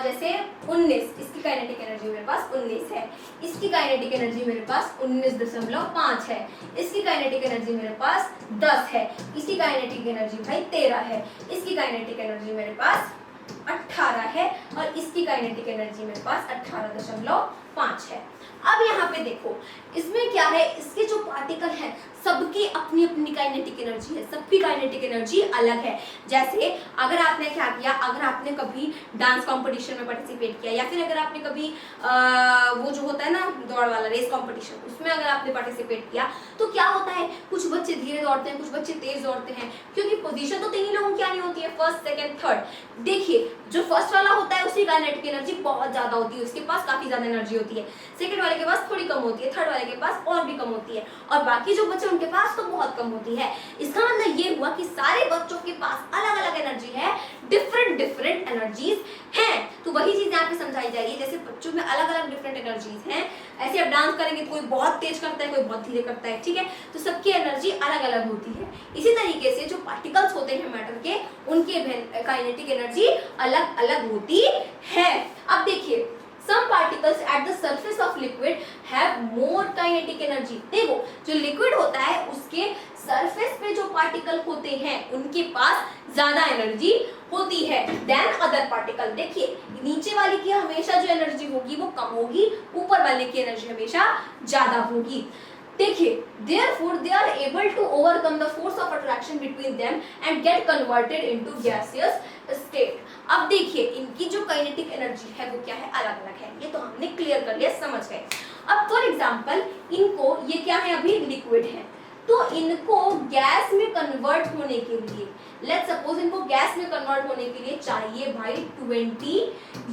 जैसे 19, इसकी काइनेटिक एनर्जी मेरे पास 19 है, इसकी काइनेटिक एनर्जी मेरे पास 19.5 है, इसकी काइनेटिक एनर्जी मेरे पास 10 है, इसकी काइनेटिक एनर्जी भाई 13 है, इसकी काइनेटिक एनर्जी मेरे पास 18 है और इसकी काइनेटिक एनर्जी मेरे पास 18.5 है। अब यहाँ पे देखो, इसमें क्या है, इसके जो पार्टिकल हैं सबकी अपनी अपनी काइनेटिक एनर्जी है, सबकी काइनेटिक एनर्जी अलग है। जैसे अगर आपने क्या किया, अगर आपने कभी डांस कंपटीशन में पार्टिसिपेट किया या फिर अगर आपने कभी वो जो होता है ना दौड़ वाला रेस कंपटीशन, उसमें अगर आपने पार्टिसिपेट किया तो क्या होता है, कुछ बच्चे धीरे दौड़ते हैं, कुछ बच्चे तेज दौड़ते हैं, क्योंकि पोजीशन तो 3 ही लोगों की आनी होती है, फर्स्ट सेकंड थर्ड। देखिए जो फर्स्ट वाला होता है उसकी काइनेटिक एनर्जी बहुत ज्यादा होती है, उसके पास काफी ज्यादा एनर्जी होती है, सेकंड वाले के पास थोड़ी कम होती है, थर्ड वाले के पास और भी कम होती है, और बाकी जो बच्चे उनके पास तो बहुत कम होती है। इसका मतलब ये हुआ कि सारे बच्चों के पास अलग अलग एनर्जी है, डिफरेंट एनर्जीज हैं। तो वही चीज यहाँ पे समझाई जा रही है, जैसे बच्चों में अलग अलग डिफरेंट एनर्जीज हैं, ऐसे अब डांस करेंगे तो कोई बहुत तेज करता है, कोई बहुत धीरे करता है, ठीक है, तो सबकी एनर्जी अलग अलग होती है। इसी तरीके से जो पार्टिकल्स होते हैं मैटर के, उनके काइनेटिक एनर्जी अलग अलग होती है। अब देखिए, some particles at the surface of liquid have more kinetic energy। देखो जो लिक्विड होता है उसके सरफेस पे जो पार्टिकल होते हैं उनके पास ज्यादा एनर्जी होती है देन अदर पार्टिकल। देखिए नीचे वाले की हमेशा जो एनर्जी होगी वो कम होगी, ऊपर वाले की एनर्जी हमेशा ज्यादा होगी। देखिए, therefore they are able to overcome the force of attraction between them and get converted into gaseous state। अब देखिए इनकी जो काइनेटिक एनर्जी है वो क्या है, अलग अलग है, ये तो हमने क्लियर कर लिया, समझ गए। अब फॉर एग्जांपल इनको, ये क्या है, अभी लिक्विड है, तो इनको गैस में कन्वर्ट होने के लिए, लेट्स सपोज इनको गैस में कन्वर्ट होने के लिए चाहिए भाई 20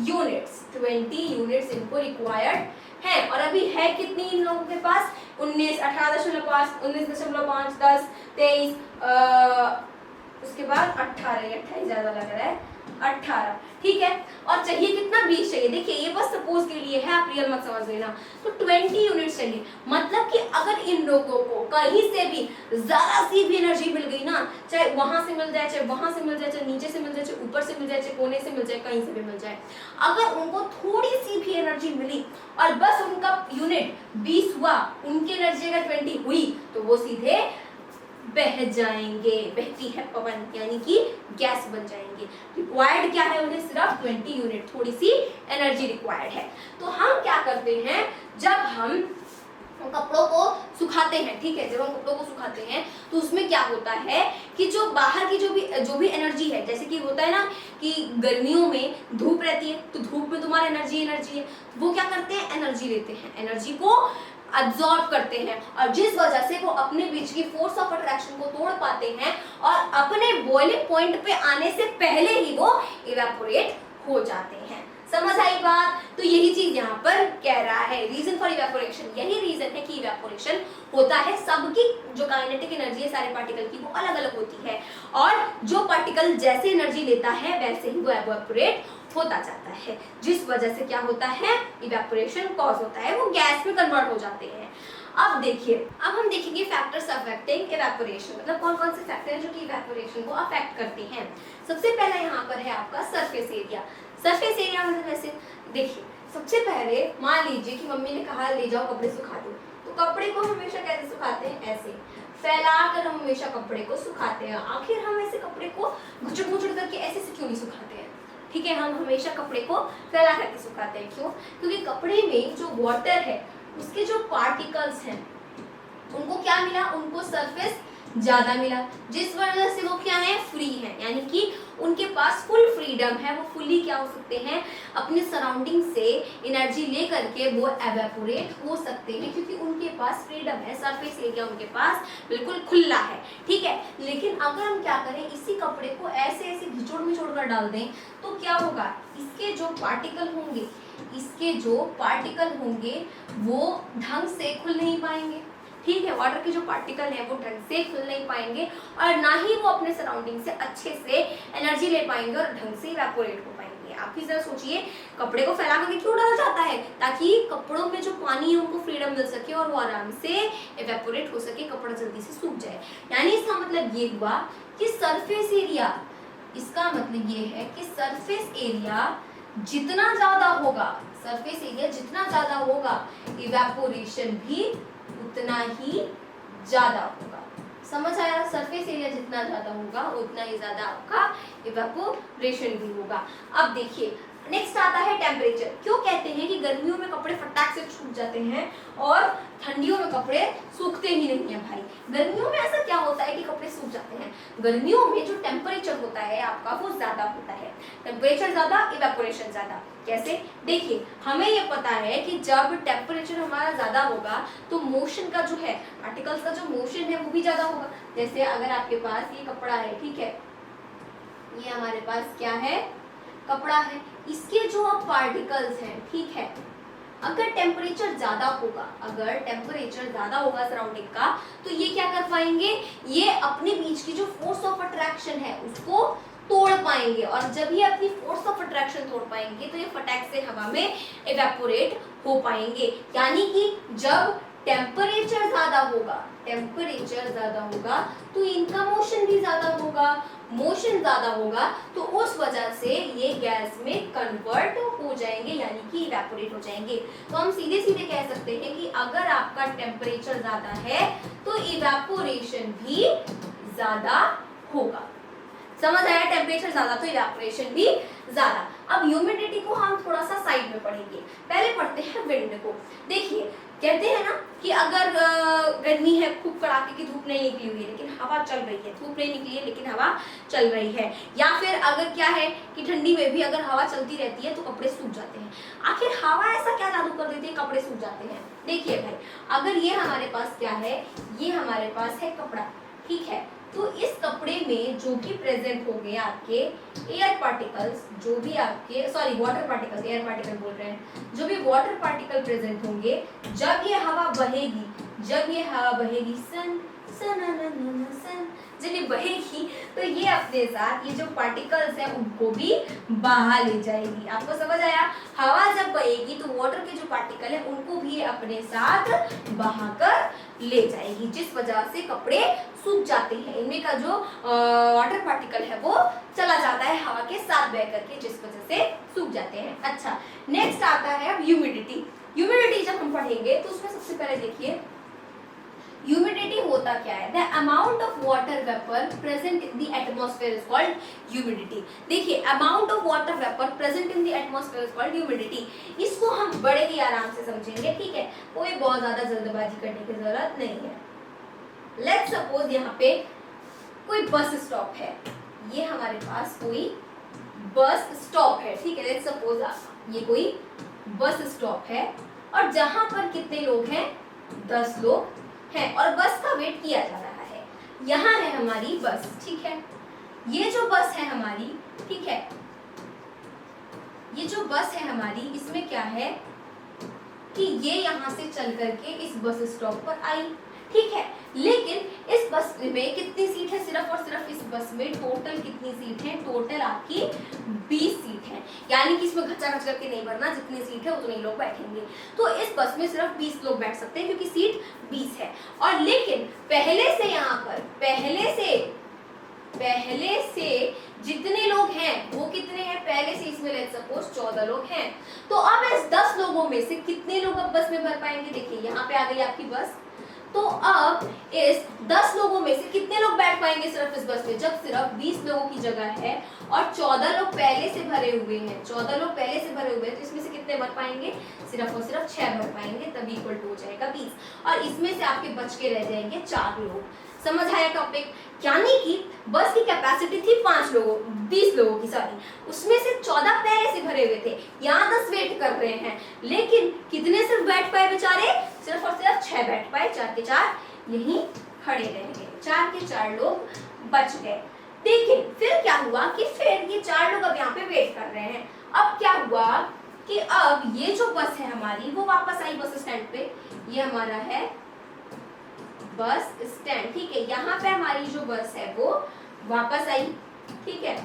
यूनिट्स इनको रिक्वायर्ड है, और अभी है कितनी इन लोगों के पास, 19, 18.5, 19.5, 10, 23, उसके बाद 18, 28 ज्यादा लग रहा है, 18, ठीक है, और चाहिए कितना, 20 चाहिए। देखिए ये बस सपोज के लिए है, आप रियल मत समझ लेना। तो 20 यूनिट चाहिए, मतलब कि अगर इन लोगों को कहीं से भी जरा सी भी एनर्जी मिल गई ना, चाहे वहां से मिल जाए, चाहे वहां से मिल जाए, चाहे नीचे से मिल जाए, चाहे ऊपर से मिल जाए, चाहे कोने से मिल जाए, कहीं से भी मिल जाए, अगर उनको थोड़ी सी भी एनर्जी मिली और बस उनका यूनिट 20 हुआ, उनकी एनर्जी अगर 20 हुई तो वो सीधे बह जाएंगे, बहती है पवन, यानी कि गैस बन जाएंगे। रिक्वायर्ड क्या है, उन्हें सिर्फ 20 यूनिट, थोड़ी सी एनर्जी रिक्वायर्ड है। तो हम क्या करते हैं, जब हम कपड़ों को सुखाते हैं, ठीक है, जब हम कपड़ों को सुखाते हैं तो उसमें क्या होता है कि जो बाहर की जो भी एनर्जी है, जैसे कि होता है ना कि गर्मियों में धूप रहती है, तो धूप में तुम्हारा एनर्जी है, वो क्या करते हैं, एनर्जी लेते हैं, एनर्जी को अब्सॉर्ब करते हैं और जिस वजह से वो अपने बीच की फोर्स ऑफ अट्रैक्शन को तोड़ पाते हैं और अपने बॉइलिंग पॉइंट पे आने से पहले ही वो इवेपोरेट हो जाते हैं। समझ आई बात? तो यही चीज यहाँ पर कह रहा है, रीजन फॉर इवेपोरेशन, यही रीजन है कि इवेपोरेशन होता है। सबकी जो काइनेटिक एनर्जी है सारे पार्टिकल की वो अलग अलग होती है और जो पार्टिकल जैसे एनर्जी लेता है वैसे ही वो इवेपोरेट होता जाता है, जिस वजह से क्या होता है, इवेपोरेशन कॉज होता है, वो गैस में कन्वर्ट हो जाते हैं। अब देखिए, अब हम देखेंगे फैक्टर्स अफेक्टिंग इवेपोरेशन, मतलब कौन कौन से फैक्टर हैं जो कि इवेपोरेशन को अफेक्ट करते हैं। सबसे पहला यहाँ पर है आपका सरफेस एरिया। सरफेस एरिया मतलब वैसे देखिए, सबसे पहले मान लीजिए कि मम्मी ने कहा ले जाओ कपड़े सुखा दो, तो कपड़े को हमेशा कैसे सुखाते हैं, ऐसे फैला कर हम हमेशा कपड़े को सुखाते हैं। आखिर हम ऐसे कपड़े को घुचड़ घुचड़ करके ऐसे से क्यों नहीं सुखाते हैं, ठीक है, हम हमेशा कपड़े को फैला करके सुखाते हैं। क्यों? क्योंकि कपड़े में जो वाटर है उसके जो पार्टिकल्स हैं उनको क्या मिला, उनको सरफेस ज्यादा मिला, जिस वजह से वो क्या है, फ्री है, यानी कि उनके पास फुल फ्रीडम है, वो फुली क्या हो सकते हैं, अपने सराउंडिंग से एनर्जी ले करके वो एवेपोरेट हो सकते हैं, क्योंकि उनके पास फ्रीडम है, सरफेस एरिया उनके पास बिल्कुल खुला है, ठीक है। लेकिन अगर हम क्या करें, इसी कपड़े को ऐसे ऐसे घिचोड़ मिचोड़ कर डाल दें तो क्या होगा, इसके जो पार्टिकल होंगे, इसके जो पार्टिकल होंगे वो ढंग से खुल नहीं पाएंगे, ठीक है, वाटर के जो पार्टिकल है वो ढंग से खुल नहीं पाएंगे और ना ही वो अपने सराउंडिंग से अच्छे से एनर्जी ले पाएंगे और ढंग से इवेपोरेट हो पाएंगे। आप ही जरा सोचिए, कपड़े को फैला करके क्यों डाला जाता है, ताकि कपड़ों में जो पानी है उनको फ्रीडम मिल सके और वो आराम से इवेपोरेट हो सके, कपड़ा जल्दी से सूख जाए। यानी इसका मतलब ये हुआ कि सरफेस एरिया, इसका मतलब ये है कि सरफेस एरिया जितना ज्यादा होगा, सरफेस एरिया जितना ज्यादा होगा, इवेपोरेशन भी उतना ही ज्यादा होगा। समझ आया? सरफेस एरिया जितना ज्यादा होगा उतना ही ज्यादा आपका इवेपोरेशन भी होगा। अब देखिए, नेक्स्ट आता है टेम्परेचर। क्यों कहते हैं कि गर्मियों में कपड़े फटाक से सूख जाते हैं और ठंडियों में कपड़े सूखते ही नहीं है भाई? गर्मियों में ऐसा क्या होता है कि कपड़े सूख जाते हैं? गर्मियों में जो टेम्परेचर होता है आपका वो ज्यादा होता है, टेम्परेचर ज्यादा, इवेपोरेशन ज्यादा। कैसे? देखिए, हमें ये पता है कि जब टेम्परेचर हमारा ज्यादा होगा तो मोशन का जो है, पार्टिकल्स का जो मोशन है वो भी ज्यादा होगा। जैसे अगर आपके पास ये कपड़ा है, ठीक है, ये हमारे पास क्या है, कपड़ा है, इसके जो अब पार्टिकल्स हैं, ठीक है, अगर टेम्परेचर ज्यादा होगा, अगर टेम्परेचर ज्यादा होगा सराउंडिंग का, तो ये क्या कर पाएंगे, ये अपने बीच की जो फोर्स ऑफ अट्रैक्शन है उसको तोड़ पाएंगे और जब ये अपनी फोर्स ऑफ अट्रैक्शन तोड़ पाएंगे तो ये फटाक से हवा में इवेपोरेट हो पाएंगे। यानी कि जब टेम्परेचर ज्यादा होगा, टेम्परेचर ज्यादा होगा तो इनका मोशन भी ज्यादा होगा, मोशन ज्यादा होगा तो उस वजह से ये गैस में कन्वर्ट हो जाएंगे, यानी कि इवेपोरेट हो जाएंगे। तो हम सीधे सीधे कह सकते हैं कि अगर आपका टेम्परेचर ज्यादा है तो इवेपोरेशन भी ज्यादा होगा। समझ आया? टेम्परेचर ज्यादा तो इवेपोरेशन भी ज्यादा। अब ह्यूमिडिटी को हम थोड़ा सा साइड में पढ़ेंगे, पहले पढ़ते हैं विंड को। देखिए, कहते हैं ना कि अगर गर्मी है, खूब कड़ाके की धूप नहीं निकली हुई है लेकिन हवा चल रही है, धूप नहीं निकली है लेकिन हवा चल रही है, या फिर अगर क्या है कि ठंडी में भी अगर हवा चलती रहती है तो कपड़े सूख जाते हैं। आखिर हवा ऐसा क्या जादू कर देती है, कपड़े सूख जाते हैं? देखिए भाई, अगर ये हमारे पास क्या है, ये हमारे पास है कपड़ा, ठीक है, तो इस कपड़े में जो भी प्रेजेंट हो गए आपके एयर पार्टिकल्स, जो भी आपके वाटर पार्टिकल्स, एयर पार्टिकल बोल रहे हैं, जो भी वाटर पार्टिकल प्रेजेंट होंगे, जब ये हवा बहेगी, जब ये हवा बहेगी, सन सन, जब ये बहेगी तो ये अपने साथ ये जो पार्टिकल्स हैं उनको भी बहा ले जाएगी। आपको समझ आया? हवा जब बहेगी तो वाटर के जो पार्टिकल है उनको भी अपने साथ बहाकर ले जाएगी, जिस वजह से कपड़े सूख जाते हैं। इनमें का जो वाटर पार्टिकल है वो चला जाता है हवा के साथ बह करके, जिस वजह से सूख जाते हैं। अच्छा, नेक्स्ट आता है अब ह्यूमिडिटी। ह्यूमिडिटी जब हम पढ़ेंगे तो उसमें सबसे पहले देखिए, ह्यूमिडिटी होता क्या है, the amount of water vapour present in the atmosphere is called humidity. देखिए, amount of water vapour present in the atmosphere is called humidity. इसको हम बड़े ही आराम से समझेंगे, ठीक है, कोई बहुत ज्यादा जल्दबाजी करने की जरूरत नहीं है। लेट्स सपोज यहाँ पे कोई बस स्टॉप है, ये हमारे पास कोई बस स्टॉप है, ठीक है, लेट्स सपोज ये कोई बस स्टॉप है और जहां पर कितने लोग हैं, 10 लोग हैं और बस का वेट किया जा रहा है। यहाँ है हमारी बस, ठीक है, ये जो बस है हमारी, ठीक है, ये जो बस है हमारी, इसमें क्या है कि ये यहाँ से चल करके इस बस स्टॉप पर आई, ठीक है, लेकिन इस बस में कितनी सीट है, सिर्फ और सिर्फ इस बस में टोटल कितनी सीट है, टोटल आपकी 20 सीट है, यानी कि इसमें घचा घच करके नहीं भरना, जितनी सीट है उतने लोग बैठेंगे। तो इस बस में सिर्फ 20 लोग बैठ सकते हैं क्योंकि सीट 20 है। और लेकिन पहले से यहाँ पर पहले से जितने लोग हैं वो कितने हैं, पहले से इसमें लेट्स सपोज 14 लोग हैं। तो अब इस 10 लोगों में से कितने लोग अब बस में भर पाएंगे, देखिए यहाँ पे आ गई आपकी बस। तो अब इस 10 लोगों में से कितने लोग बैठ पाएंगे सिर्फ इस बस में, जब सिर्फ 20 लोगों की जगह है और 14 लोग पहले से भरे हुए हैं, 14 लोग पहले से भरे हुए हैं, तो इसमें से कितने भर पाएंगे, सिर्फ और सिर्फ 6 भर पाएंगे, तब इक्वल टू हो जाएगा 20 और इसमें से आपके बच के रह जाएंगे 4 लोग। समझ आया टॉपिक? यानी कि बस की कैपेसिटी थी 20 लोगों की, सॉरी, उसमें से 14 पहले से भरे हुए थे, यहाँ 10 वेट कर रहे हैं, लेकिन कितने सिर्फ बैठ पाए बेचारे, सिर्फ और सिर्फ 6 बैठ पाए, 4 के 4 यहीं खड़े रह गए, 4 के 4 लोग बच गए। लेकिन फिर क्या हुआ कि फिर ये 4 लोग अब यहाँ पे वेट कर रहे हैं। अब क्या हुआ कि अब ये जो बस है हमारी वो वापस आई बस स्टैंड पे, ये हमारा है बस स्टैंड, ठीक है, यहाँ पे हमारी जो बस है वो वापस आई, ठीक है।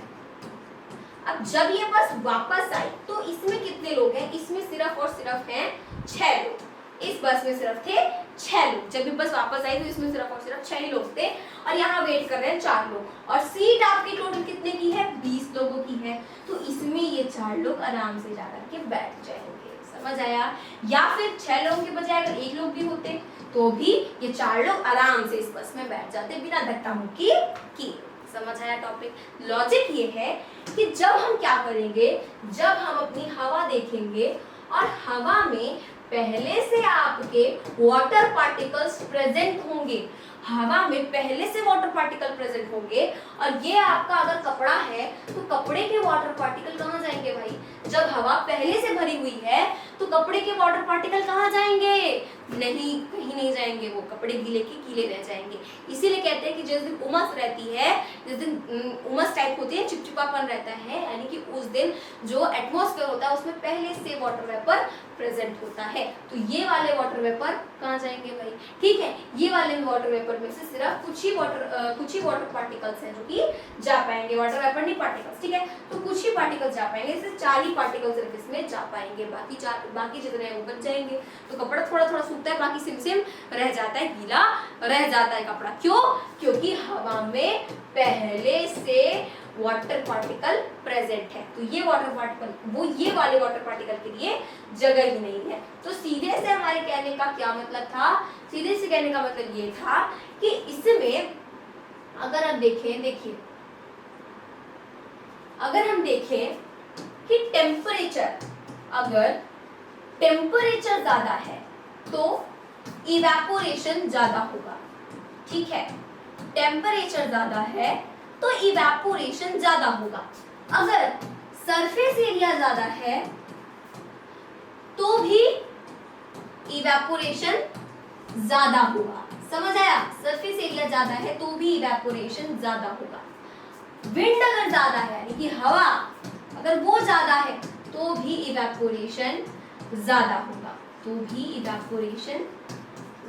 अब जब ये बस वापस आई तो इसमें कितने लोग हैं, इसमें सिर्फ और सिर्फ हैं 6 लोग, इस बस में सिर्फ थे 6 लोग। जब ये बस वापस आई तो इसमें सिर्फ और सिर्फ 6 ही लोग थे और यहाँ वेट कर रहे हैं 4 लोग और सीट आपकी टोटल कितने की है, 20 लोगों की है, तो इसमें ये 4 लोग आराम से जाकर के बैठ जाएंगे। समझ आया? या फिर 6 लोगों के बजाय अगर 1 लोग भी होते तो भी ये 4 लोग आराम से इस बस में बैठ जाते बिना धक्का मुक्की किए। समझ आया टॉपिक? लॉजिक ये है कि जब हम क्या करेंगे, जब हम अपनी हवा देखेंगे और हवा में पहले से आपके वाटर पार्टिकल्स प्रेजेंट होंगे, हवा में पहले से वाटर पार्टिकल प्रेजेंट होंगे और ये आपका अगर कपड़ा है तो कपड़े के वाटर पार्टिकल कहाँ जाएंगे भाई, जब हवा पहले से भरी हुई है तो कपड़े के वाटर पार्टिकल कहाँ जाएंगे, नहीं, कहीं नहीं जाएंगे, वो कपड़े गीले के गीले रह जाएंगे। इसीलिए कहते हैं कि जिस दिन उमस रहती है, जिस दिन उमस टाइप होती है, चिपचिपापन रहता है, यानी कि उस दिन जो एटमॉस्फेयर होता है उसमें पहले से वाटर वेपर प्रेजेंट होता है। तो ये वाले वाटर वेपर कहाँ जाएंगे भाई, ठीक है, ये वाले वाटर वेपर में से सिर्फ कुछ ही वाटर पार्टिकल्स हैं जो कि जा पाएंगे, वाटर वेपर नहीं पार्टिकल्स, ठीक है, तो कुछ ही पार्टिकल्स जा पाएंगे, सिर्फ 4 ही पार्टिकल्स सिर्फ इसमें जा पाएंगे, बाकी जितने हैं वो बच जाएंगे। तो कपड़ा थोड़ा थोड़ा सूखता है, बाकी सिम रह जाता है, गीला रह जाता है कपड़ा, क्यों, क्योंकि हवा में पहले से वाटर पार्टिकल प्रेजेंट है, तो ये वाटर पार्टिकल, वो ये वाले वाटर पार्टिकल के लिए जगह ही नहीं है। तो सीधे से हमारे कहने का क्या मतलब था, सीधे से कहने का मतलब ये था कि इसमें अगर हम देखें, देखिए अगर हम देखें कि टेम्परेचर, अगर टेम्परेचर ज्यादा है तो इवेपोरेशन ज्यादा होगा, ठीक है, टेम्परेचर ज्यादा है तो इवेपोरेशन ज्यादा होगा। अगर सरफेस एरिया ज्यादा है तो भी इवेपोरेशन ज्यादा होगा। समझ आया? सरफेस एरिया ज्यादा है तो भी इवेपोरेशन ज्यादा होगा। विंड अगर ज्यादा है, यानी कि हवा अगर वो ज्यादा है तो भी इवेपोरेशन ज्यादा होगा, तो भी इवेपोरेशन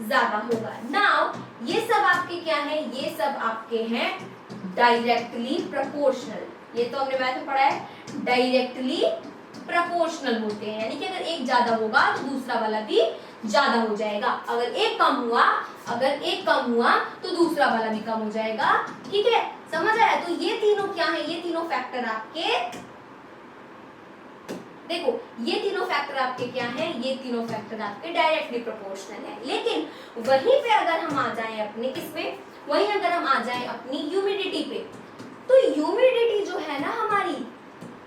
ज्यादा होगा। नाउ ये सब आपके क्या है, ये सब आपके हैं डायरेक्टली प्रोपोर्शनल। ये तो हमने मैथ में पढ़ा है, डायरेक्टली प्रोपोर्शनल होते हैं, यानी कि अगर एक ज्यादा होगा तो दूसरा वाला भी ज्यादा हो जाएगा, अगर एक कम हुआ तो दूसरा वाला भी कम हो जाएगा, ठीक है, समझ आया? तो ये तीनों क्या है, ये तीनों फैक्टर आपके, देखो ये तीनों फैक्टर आपके क्या हैं, ये तीनों फैक्टर आपके डायरेक्टली प्रोपोर्शनल है। लेकिन वहीं पे अगर हम आ जाएं अपने किसमें, वहीं अगर हम आ जाएं अपनी ह्यूमिडिटी पे, तो ह्यूमिडिटी जो है ना हमारी,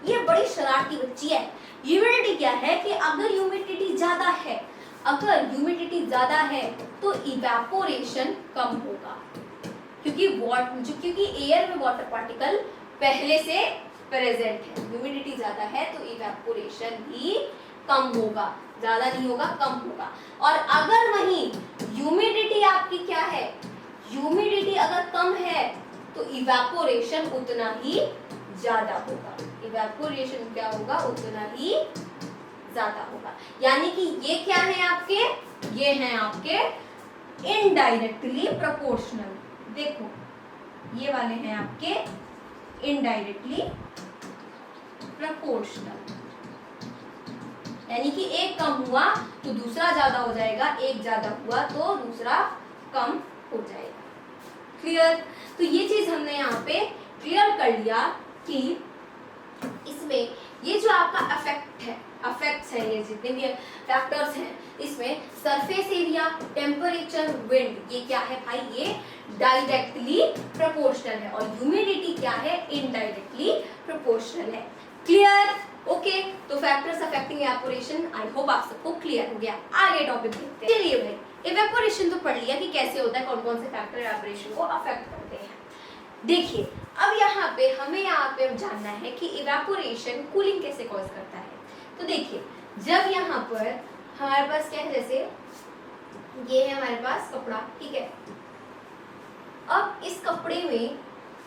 ये बड़ी शरारती बच्ची है। ह्यूमिडिटी क्या है कि अगर ह्यूमिडिटी ज्यादा है, अगर ह्यूमिडिटी ज्यादा है तो इवेपोरेशन कम होगा, क्योंकि एयर में वाटर पार्टिकल पहले से प्रेजेंट है। ह्यूमिडिटी ज्यादा है तो इवेपोरेशन भी कम होगा, ज्यादा नहीं होगा, कम होगा। और अगर वहीं ह्यूमिडिटी आपकी क्या है, ह्यूमिडिटी अगर कम है तो इवेपोरेशन उतना ही ज्यादा होगा, इवेपोरेशन क्या होगा, उतना ही ज्यादा होगा। यानी कि ये क्या है आपके, ये हैं आपके इनडायरेक्टली प्रोपोर्शनल। देखो ये वाले हैं आपके इनडायरेक्टली प्रोपोर्शनल, यानी कि एक कम हुआ तो दूसरा ज्यादा हो जाएगा, एक ज्यादा हुआ तो दूसरा कम हो जाएगा। क्लियर? तो ये चीज हमने यहाँ पे क्लियर कर लिया कि इसमें ये जो आपका अफेक्ट है, अफेक्ट्स है, ये जितने भी फैक्टर्स हैं इसमें सरफेस एरिया, टेम्परेचर, विंड, ये क्या है भाई, ये डायरेक्टली प्रोपोर्शनल है, और ह्यूमिडिटी क्या है, इनडायरेक्टली प्रोपोर्शनल है। क्लियर? ओके, तो factors affecting evaporation, I hope आप सबको क्लियर हो गया। आगे टॉपिक देखते हैं। चलिए भाई, इवेपोरेशन तो पढ़ लिया कि कैसे होता है, कौन कौन से फैक्टर इवेपोरेशन को अफेक्ट करते हैं। देखिए अब यहाँ पे हमें जानना है कि इवेपोरेशन कूलिंग कैसे कॉज करता है। तो देखिए जब यहाँ पर हमारे पास क्या है, जैसे ये है हमारे पास कपड़ा, ठीक है, अब इस कपड़े में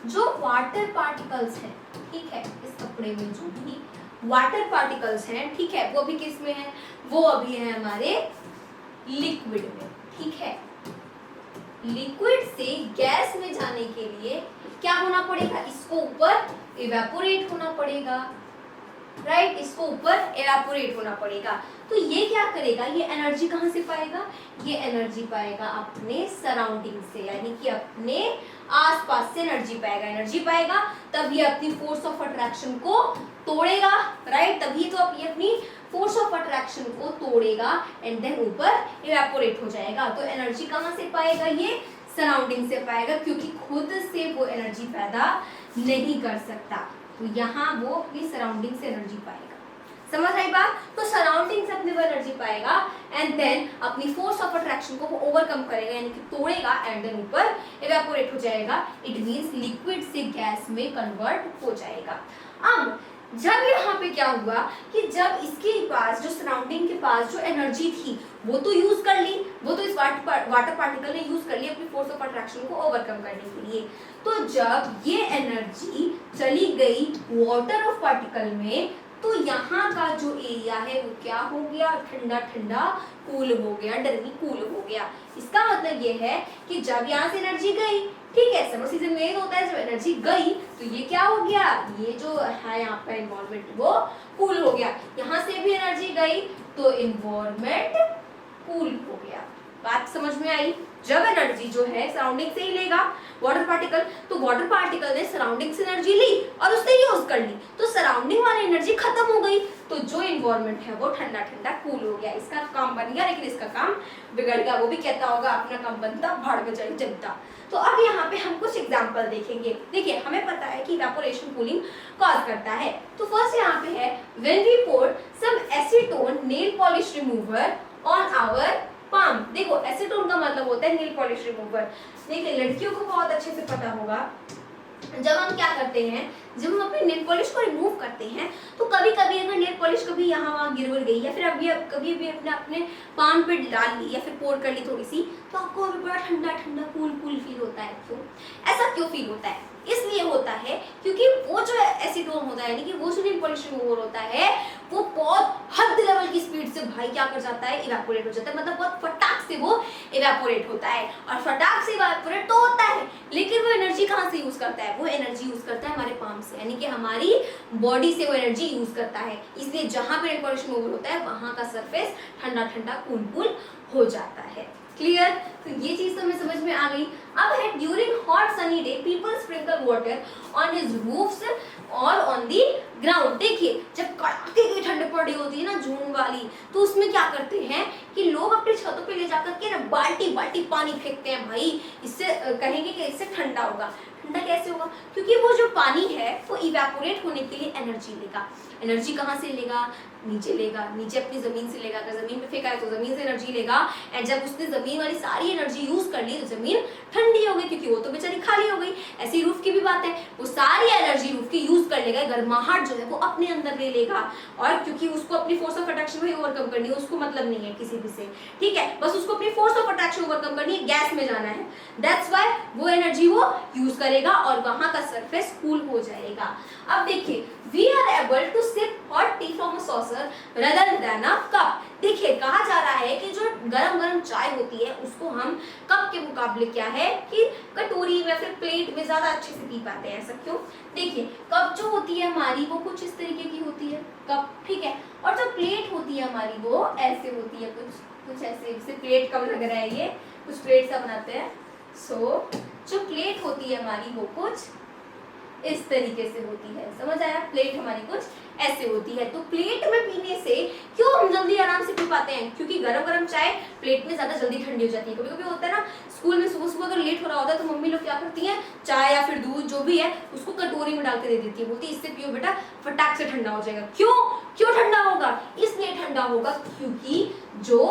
जो वाटर पार्टिकल्स हैं, ठीक है, इस कपड़े में जो भी वाटर पार्टिकल्स हैं, ठीक है, वो भी किस में है, वो अभी है हमारे लिक्विड में, ठीक है। लिक्विड से गैस में जाने के लिए क्या होना पड़ेगा, इसको ऊपर इवेपोरेट होना पड़ेगा, राइट, इसको ऊपर इवेपोरेट होना पड़ेगा। तो ये क्या करेगा, ये एनर्जी कहाँ से पाएगा, ये एनर्जी पाएगा अपने सराउंडिंग से, यानी कि अपने आसपास से एनर्जी पाएगा, एनर्जी पाएगा तब ये अपनी फोर्स ऑफ अट्रैक्शन को तोड़ेगा, राइट, तभी तो अब ये अपनी फोर्स ऑफ अट्रैक्शन को तोड़ेगा एंड देन ऊपर इवेपोरेट हो जाएगा। तो एनर्जी कहाँ से पाएगा, ये सराउंडिंग से पाएगा, क्योंकि खुद से वो एनर्जी पैदा नहीं कर सकता, तो यहाँ वो अपनी सराउंडिंग से एनर्जी पाएगा। समझ आई बात? तो सराउंडिंग से अपने वो एनर्जी पाएगा एंड देन अपनी फोर्स ऑफ अट्रैक्शन को वो ओवरकम करेगा, यानी कि तोड़ेगा एंड देन ऊपर इवेपोरेट हो जाएगा। इट मींस लिक्विड से गैस में कन्वर्ट हो जाएगा। अब जब यहाँ पे क्या हुआ कि जब इसके पास जो सराउंडिंग के पास जो एनर्जी थी वो तो यूज कर ली, वो तो इस वाटर पार्टिकल ने यूज कर ली अपनी फोर्स ऑफ अट्रैक्शन को ओवरकम करने के लिए। तो जब ये एनर्जी चली गई वाटर ऑफ पार्टिकल में, तो यहाँ का जो एरिया है वो क्या हो गया, ठंडा ठंडा कूल हो गया, डरनी कूल हो गया। इसका मतलब ये है कि जब यहाँ से एनर्जी गई, ठीक है, समर सीजन में होता है, जब एनर्जी गई तो ये क्या हो गया, ये जो है यहाँ पर एनवायरमेंट वो कूल हो गया। यहाँ से भी एनर्जी गई तो एनवायरमेंट कूल हो गया। बात समझ में आई? जब एनर्जी जो है सराउंडिंग से ही लेगा वाटर पार्टिकल, तो वाटर पार्टिकल ने सराउंडिंग से एनर्जी ली और उसने यूज कर ली, तो सराउंडिंग वाली एनर्जी खत्म हो गई, तो जो एनवायरमेंट है वो ठंडा ठंडा कूल हो गया। इसका काम बन गया, लेकिन इसका काम बिगड़ गया। वो भी कहता होगा अपना काम बनता भाड़ में जाए जनता। तो अब यहाँ पे हम कुछ एग्जाम्पल देखेंगे। देखिए हमें पता है कि इवेपोरेशन कूलिंग कॉज करता है। तो फर्स्ट यहाँ पे है when we pour some acetone nail polish remover on our palm. देखो एसीटोन का मतलब होता है नेल पॉलिश रिमूवर। देखिए लड़कियों को बहुत अच्छे से पता होगा, जब हम क्या करते हैं, जब हम अपने नेल पॉलिश को रिमूव करते हैं तो कभी कभी अगर नेल पॉलिश कभी यहाँ वहाँ गिर गई या फिर अभी कभी भी अपने पाम पे डाल ली या फिर पोर कर ली थोड़ी सी, तो आपको अभी बड़ा ठंडा ठंडा कूल कूल फील होता है। क्यों ऐसा क्यों फील होता है? इसलिए होता है क्योंकि वो जो एसीटोन होता है, यानी कि वो जो नेल पॉलिश रिमूवर होता है, वो बहुत हद लेवल की स्पीड से भाई क्या कर जाता है, इवेपोरेट हो जाता है। मतलब बहुत फटाक से वो इवेपोरेट होता है, और फटाक से इवेपोरेट तो होता है, लेकिन वो एनर्जी कहाँ से यूज करता है? वो एनर्जी यूज करता है हमारे पाम से, यानी कि हमारी बॉडी से वो एनर्जी यूज करता है। इसलिए जहां पे नेल पॉलिश रिमूवर होता है वहां का सरफेस ठंडा ठंडा कूल कूल हो जाता है। क्लियर? तो ये चीज तो हमें समझ में आ गई। अब है during hot sunny day people sprinkle water on his roofs और ऑन दी ग्राउंड। देखिए जब कड़ाके की ठंड पड़ी होती है ना जून वाली, तो उसमें क्या करते हैं कि लोग अपने छतों पे ले जाकर के ना बाल्टी बाल्टी पानी फेंकते हैं। भाई इससे कहेंगे कि इससे ठंडा होगा। ठंडा कैसे होगा? क्योंकि वो जो पानी है वो इवेपोरेट होने के लिए एनर्जी लेगा। एनर्जी कहाँ से लेगा? नीचे लेगा, नीचे अपनी जमीन से लेगा। अगर जमीन पे फेंका है तो जमीन से एनर्जी लेगा, एंड जब उसने जमीन वाली सारी एनर्जी यूज कर ली तो जमीन ठंडी हो गई, क्योंकि वो तो बेचारी खाली हो गई। ऐसी रूफ की भी बात है, वो सारी एनर्जी रूफ की यूज कर लेगा, गर्माहट जो है वो अपने अंदर ले लेगा, और क्योंकि उसको अपनी force of attraction he overcome करनी है, उसको मतलब नहीं है किसी भी से, ठीक है, बस उसको अपनी फोर्स ऑफ अट्रैक्शन ओवरकम करनी है, गैस में जाना है, दैट्स व्हाई वो एनर्जी वो यूज करेगा और वहां का सरफेस कूल हो जाएगा। अब देखिए, we are able to sip hot tea from a saucer rather than a cup. देखिए, कहा जा रहा है कि जो गरम गरम चाय होती है उसको हम कप के मुकाबले क्या है कि कटोरी में फिर प्लेट में ज्यादा अच्छे से पी पाते हैं। ऐसा क्यों? देखिए, कप जो होती है हमारी वो कुछ इस तरीके की होती है, कप, ठीक है, और जो प्लेट होती है हमारी वो ऐसे होती है, कुछ ऐसे, जैसे प्लेट कम लग रहा है, ये कुछ प्लेट सा बनाते हैं। सो जो प्लेट होती है हमारी वो कुछ इस तरीके से होती है, समझ आया? प्लेट हमारी कुछ ऐसे होती है। तो प्लेट में पीने से क्यों हम जल्दी आराम से पी पाते हैं? क्योंकि गरम गरम चाय प्लेट में ज्यादा जल्दी ठंडी हो जाती है। कभी कभी होता है ना, स्कूल में सुबह सुबह अगर लेट हो रहा होता है तो मम्मी लोग क्या करती हैं, चाय या फिर दूध जो भी है उसको कटोरी में डाल के दे देती है, बोलती है इससे पियो बेटा, फटाक से ठंडा हो जाएगा। क्यों ठंडा होगा? इसलिए ठंडा होगा क्योंकि जो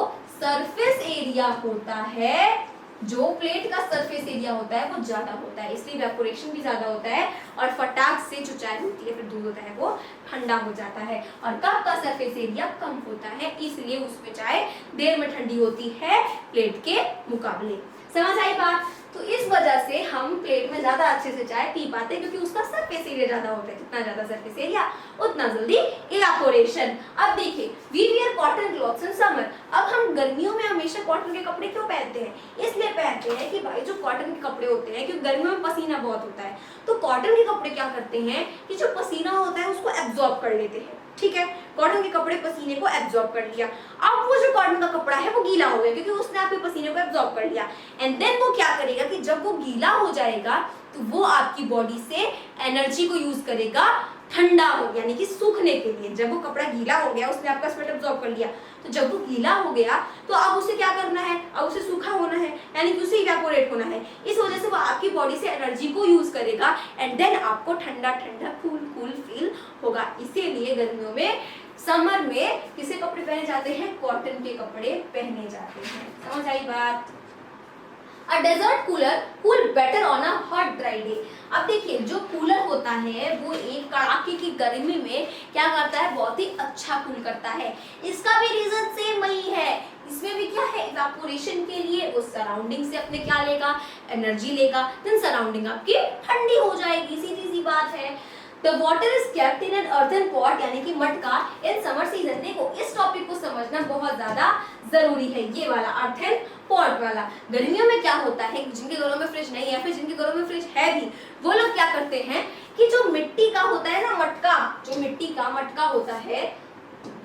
सरफेस एरिया होता है, जो प्लेट का सरफेस एरिया होता है वो ज्यादा होता है, इसलिए इवेपोरेशन भी ज्यादा होता है, और फटाक से जो चाय होती है फिर दूध होता है वो ठंडा हो जाता है। और कप का सरफेस एरिया कम होता है, इसलिए उसमें चाय देर में ठंडी होती है प्लेट के मुकाबले। समझ आई बात? तो इस वजह से हम प्लेट में ज्यादा अच्छे से चाय पी पाते हैं, क्योंकि उसका सरफेस एरिया ज्यादा होता है, जितना ज्यादा सरफेस एरिया उतना जल्दी इवेपोरेशन। अब देखिए, we wear cotton clothes in summer. अब हम गर्मियों में हमेशा कॉटन के कपड़े क्यों पहनते हैं? इसलिए पहनते हैं कि भाई जो कॉटन के कपड़े होते हैं, क्योंकि गर्मियों में पसीना बहुत होता है, तो कॉटन के कपड़े क्या करते हैं कि जो पसीना होता है उसको एब्जॉर्ब कर लेते हैं, ठीक है, कॉटन के कपड़े पसीने को एब्जॉर्ब कर लिया। अब वो जो कॉटन का कपड़ा है वो गीला हो गया, क्योंकि उसने आपके पसीने को एब्जॉर्ब कर लिया, एंड देन वो क्या करेगा कि जब वो गीला हो जाएगा तो वो आपकी बॉडी से एनर्जी को यूज करेगा ठंडा हो, यानी कि सूखने के लिए। जब वो कपड़ा गीला हो गया, उसने आपका स्वेट एब्जॉर्ब कर लिया, तो जब वो गीला हो गया तो अब उसे क्या करना है, अब उसे सूखा होना है, यानी कि उसे इवेपोरेट होना है। इस वजह से वो आपकी बॉडी से एनर्जी को यूज करेगा, एंड देन आपको ठंडा ठंडा कूल फील होगा। इसीलिए गर्मियों में, समर में किसे कपड़े पहने जाते हैं? कॉटन के कपड़े पहने जाते हैं। समझ आई बात? A desert cooler cool better on a hot dry day। अब देखिए, जो कूलर होता है वो एक कड़ाके की गर्मी में क्या करता है, बहुत ही अच्छा कूल करता है। इसका भी रीजन सेम वही है, इसमें भी क्या है, इवेपोरेशन के लिए वो सराउंडिंग से अपने क्या लेगा, एनर्जी लेगा, देन सराउंडिंग आपकी ठंडी हो जाएगी, सीधी सी बात है। The water is kept in an earthen pot, यानी कि मटका, इन समर सीजन। देखो, इस टॉपिक को समझना बहुत ज्यादा जरूरी है, ये वाला अर्थन पॉट वाला। गर्मियों में क्या होता है, जिनके घरों में फ्रिज नहीं है, फिर जिनके घरों में फ्रिज है भी, वो लोग क्या करते हैं कि जो मिट्टी का होता है ना मटका, जो मिट्टी का मटका होता है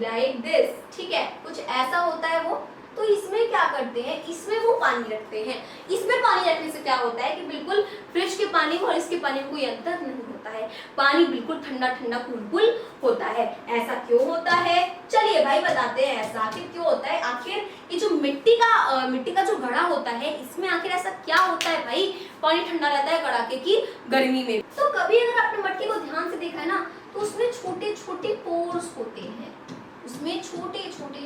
लाइक दिस, ठीक है, कुछ ऐसा होता है वो, तो इसमें क्या करते हैं, इसमें वो पानी रखते हैं। इसमें पानी रखने से क्या होता है कि बिल्कुल फ्रिज के पानी और इसके पानी में कोई अंतर नहीं होता है, पानी बिल्कुल ठंडा ठंडा कूल होता है। ऐसा क्यों होता है? चलिए भाई बताते हैं ऐसा आखिर क्यों होता है। आखिर ये जो मिट्टी का जो घड़ा होता है, इसमें आखिर ऐसा क्या होता है भाई, पानी ठंडा रहता है कड़ाके की गर्मी में। तो कभी अगर आपने मटके को ध्यान से देखा है ना, तो उसमें छोटे छोटे पोर्स होते हैं, उसमें छोटे छोटे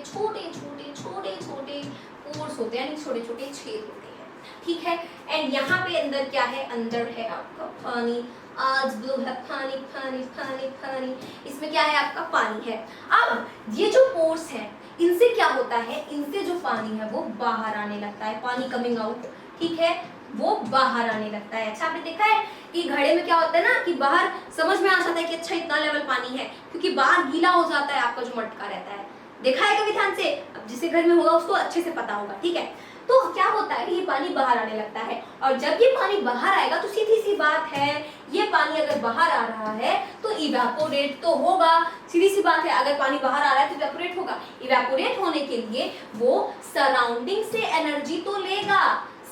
पोर्स होते हैं, यानी छोटे छोटे छेद होते हैं, ठीक है। एंड यहाँ पे अंदर क्या है, अंदर है आपका पानी, आज ब्लू है पानी पानी पानी पानी, इसमें क्या है, आपका पानी है। अब ये जो पोर्स है, इनसे क्या होता है, इनसे जो पानी है वो बाहर आने लगता है, पानी कमिंग आउट, ठीक है, वो बाहर आने लगता है। अच्छा, आपने देखा है कि घड़े में क्या होता है ना, कि बाहर समझ में आ जाता है कि अच्छा इतना लेवल पानी है, क्योंकि बाहर गीला हो जाता है आपका जो मटका रहता है। देखा है कभी ध्यान से? अब जिसके घर में होगा उसको अच्छे से पता होगा, ठीक है। तो क्या होता है, ये पानी बाहर आने लगता है, और जब ये पानी बाहर आएगा तो सीधी सी बात है, ये पानी अगर बाहर आ रहा है तो इवेपोरेट तो होगा, सीधी सी बात है, अगर पानी बाहर आ रहा है तो इवेपोरेट होगा। इवेपोरेट होने के लिए वो सराउंडिंग से एनर्जी तो लेगा,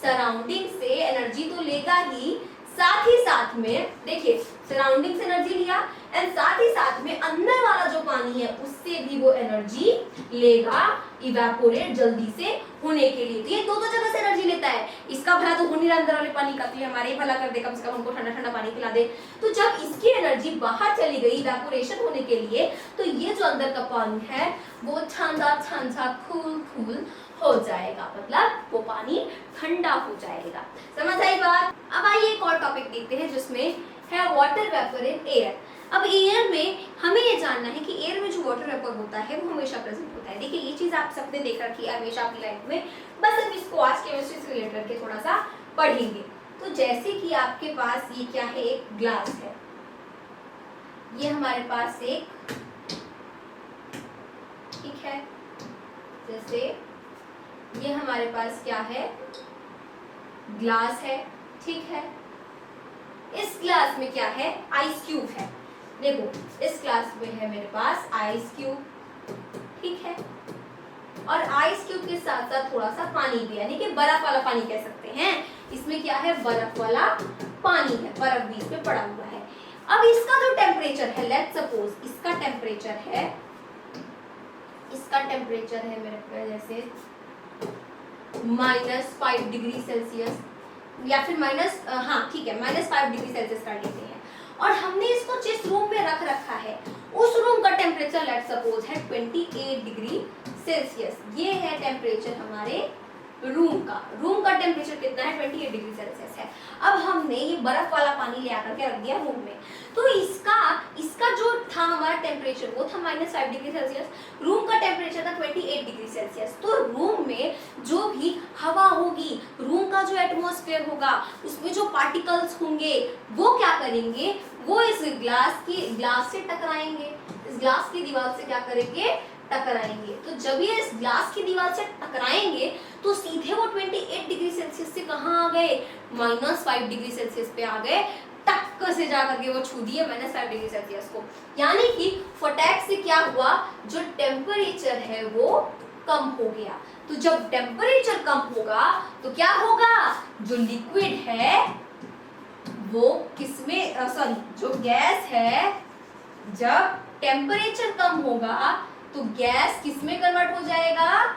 सराउंडिंग से एनर्जी तो लेगा ही, साथ ही साथ में देखिए सराउंडिंग से एनर्जी लिया, एंड साथ ही साथ में अंदर वाला जो पानी है उससे भी वो एनर्जी लेगा इवेपोरेट जल्दी से होने के लिए। तो ये दो जगह से एनर्जी लेता है, इसका भला तो हो नहीं रहा अंदर वाले पानी का, तो ये हमारे ही भला कर दे, कम से कम हमको ठंडा ठंडा पानी पिला दे। तो जब इसकी एनर्जी बाहर चली गई इवेपोरेशन होने के लिए, तो ये जो अंदर का पानी है वो ठंडा ठंडा कूल हो जाएगा, मतलब वो पानी ठंडा हो जाएगा। समझ आई बात? अब आइए एक और टॉपिक देखते हैं जिसमें है वाटर वेपर इन एयर। अब एयर में हमें ये जानना है कि एयर में जो वाटर वेपर होता है वो हमेशा प्रेजेंट होता है। देखिए ये चीज आप सबने देख रखी है हमेशा अपनी लाइफ में, बस हम इसको आज केमिस्ट्री से रिलेट करके थोड़ा सा पढ़ेंगे। तो जैसे कि आपके पास ये क्या है, एक ग्लास है, ये हमारे पास एक, ठीक है, जैसे ये हमारे पास क्या है, ग्लास है, ठीक है। इस ग्लास में क्या है, आइस क्यूब है। देखो इस ग्लास में है मेरे पास आइस क्यूब, ठीक है, और आइस क्यूब के साथ साथ थोड़ा सा पानी भी, यानी कि बर्फ वाला पानी कह सकते हैं। इसमें क्या है, बर्फ वाला पानी है, बर्फ भी इसमें पड़ा हुआ है। अब इसका जो टेम्परेचर है, लेट्स सपोज इसका टेम्परेचर है, मेरे पास जैसे -5 डिग्री सेल्सियस, या फिर हाँ ठीक है, -5 डिग्री सेल्सियस कर लेते हैं। और हमने इसको जिस रूम में रख रखा है उस रूम का टेम्परेचर लेट्स सपोज है 28 डिग्री सेल्सियस। ये है टेम्परेचर हमारे रूम का टेम्परेचर कितना है, 28 डिग्री सेल्सियस है। अब हमने ये बर्फ वाला पानी ले आकर के रख दिया रूम में, तो इसका जो था हमारा टेम्परेचर वो था -5 डिग्री सेल्सियस, रूम का टेम्परेचर था 28 डिग्री सेल्सियस। तो रूम में जो भी हवा होगी, रूम का जो एटमॉस्फेयर होगा, उसमें जो पार्टिकल्स होंगे वो क्या करेंगे, वो इस ग्लास से टकराएंगे, इस ग्लास की दीवार से क्या करेंगे, टकराएंगे। तो जब ये इस ग्लास की दीवार से टकराएंगे तो सीधे वो 28 डिग्री सेल्सियस से कहाँ आ गए, -5 डिग्री सेल्सियस पे आ गए, टक्क से जाकर के वो छू दिए -5 डिग्री सेल्सियस को। यानी कि फटाक से क्या हुआ, जो टेम्परेचर है वो कम हो गया। तो जब टेम्परेचर कम होगा तो क्या होगा, जो लिक्विड है वो किसमें, जो गैस है, जब टेम्परेचर कम होगा तो गैस किसमें कन्वर्ट हो जाएगा,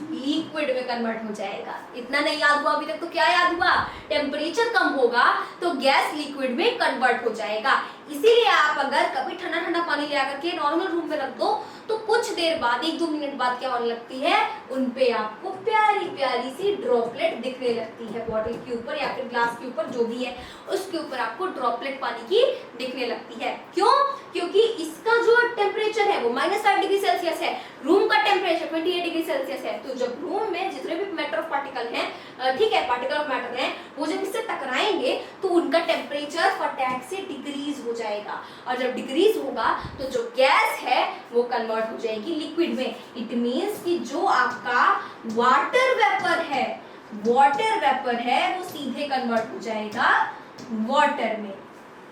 लिक्विड में कन्वर्ट हो जाएगा। इतना नहीं याद हुआ अभी तक, तो क्या याद हुआ, टेम्परेचर कम होगा तो गैस लिक्विड में कन्वर्ट हो जाएगा। इसीलिए आप अगर कभी ठंडा ठंडा पानी ले आकर के नॉर्मल रूम में रख दो तो कुछ देर बाद 1-2 मिनट बाद क्या होने लगती है, उन पे आपको प्यारी प्यारी सी ड्रॉपलेट दिखने लगती है, बॉटल के ऊपर या फिर ग्लास के ऊपर, जो भी है उसके ऊपर आपको ड्रॉपलेट पानी की दिखने लगती है। क्यों, क्योंकि इसका जो टेम्परेचर है वो -5 डिग्री सेल्सियस है, रूम का टेम्परेचर 28 डिग्री सेल्सियस है। तो जब रूम में जितने भी मैटर ऑफ पार्टिकल हैं, ठीक है, पार्टिकल ऑफ मैटर हैं, वो जब इससे टकराएंगे तो उनका टेम्परेचर फटाक से डिक्रीज हो जाएगा, और जब डिक्रीज होगा तो जो गैस है वो कन्वर्ट हो जाएगी लिक्विड में। इट मींस कि जो आपका वाटर वेपर है वो सीधे कन्वर्ट हो जाएगा वाटर में।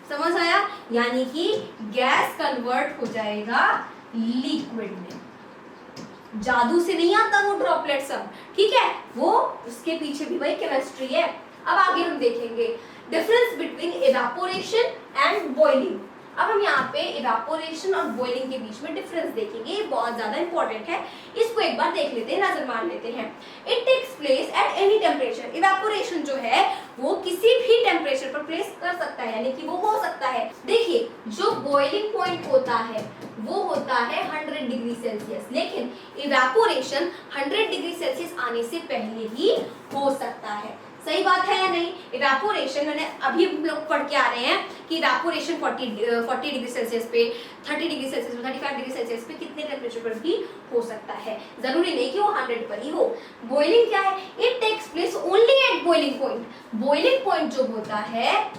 समझ आया, यानी कि गैस कन्वर्ट हो जाएगा लिक्विड में। जादू से नहीं आता वो ड्रॉपलेट सब, ठीक है, वो उसके पीछे भी वही केमिस्ट्री है। अब आगे हम देखेंगे difference between evaporation and boiling. अब हम यहाँ पे इवेपोरेशन और बॉइलिंग के बीच में डिफरेंस देखेंगे, ये बहुत ज्यादा इंपॉर्टेंट है, इसको एक बार देख लेते हैं, नजर मार लेते हैं। It takes place at any temperature. Evaporation जो है वो किसी भी टेम्परेचर पर प्लेस कर सकता है, यानी कि वो हो सकता है। देखिए जो बॉइलिंग पॉइंट होता है वो होता है 100 डिग्री सेल्सियस, लेकिन इवेपोरेशन 100 डिग्री सेल्सियस आने से पहले ही हो सकता है। सही बात है या नहीं? इवेपोरेशन मैंने अभी हम लोग पढ़ के आ रहे हैं कि इवेपोरेशन 40 डिग्री सेल्सियस पे, 30 डिग्री सेल्सियस पे, 35 डिग्री सेल्सियस पे कितने टेम्परेचर पर भी हो सकता है, जरूरी नहीं कि वो 100 पर ही हो। बॉइलिंग क्या है? It takes place only at boiling point. Boiling point जो होता है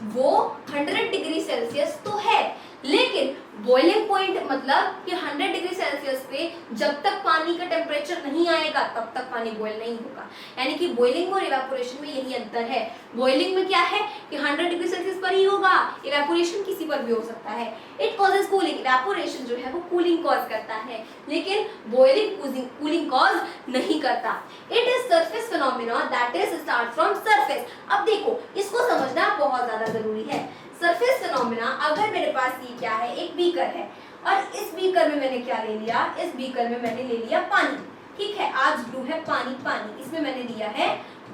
वो 100 डिग्री सेल्सियस तो है, लेकिन बॉइलिंग पॉइंट मतलब कि 100 डिग्री सेल्सियस पे जब तक पानी का टेम्परेचर नहीं आएगा तब तक पानी बॉइल नहीं होगा। यानी कि बॉइलिंग और इवेपोरेशन में यही अंतर है। बॉइलिंग में क्या है कि 100 डिग्री सेल्सियस पर ही होगा, इवेपोरेशन किसी पर भी हो सकता है। It causes cooling. इवेपोरेशन जो है वो कूलिंग कॉज करता है, लेकिन बॉइलिंग कूलिंग कॉज नहीं करता। It is surface phenomena that is start from surface. अब देखो इसको समझना बहुत ज्यादा जरूरी है। सरफेस फिनोमेना, अगर मेरे पास ये क्या है, एक बीकर है, और इस बीकर में मैंने क्या ले लिया, इस बीकर में मैंने ले लिया पानी, ठीक है, आज ब्लू है पानी, इसमें मैंने लिया है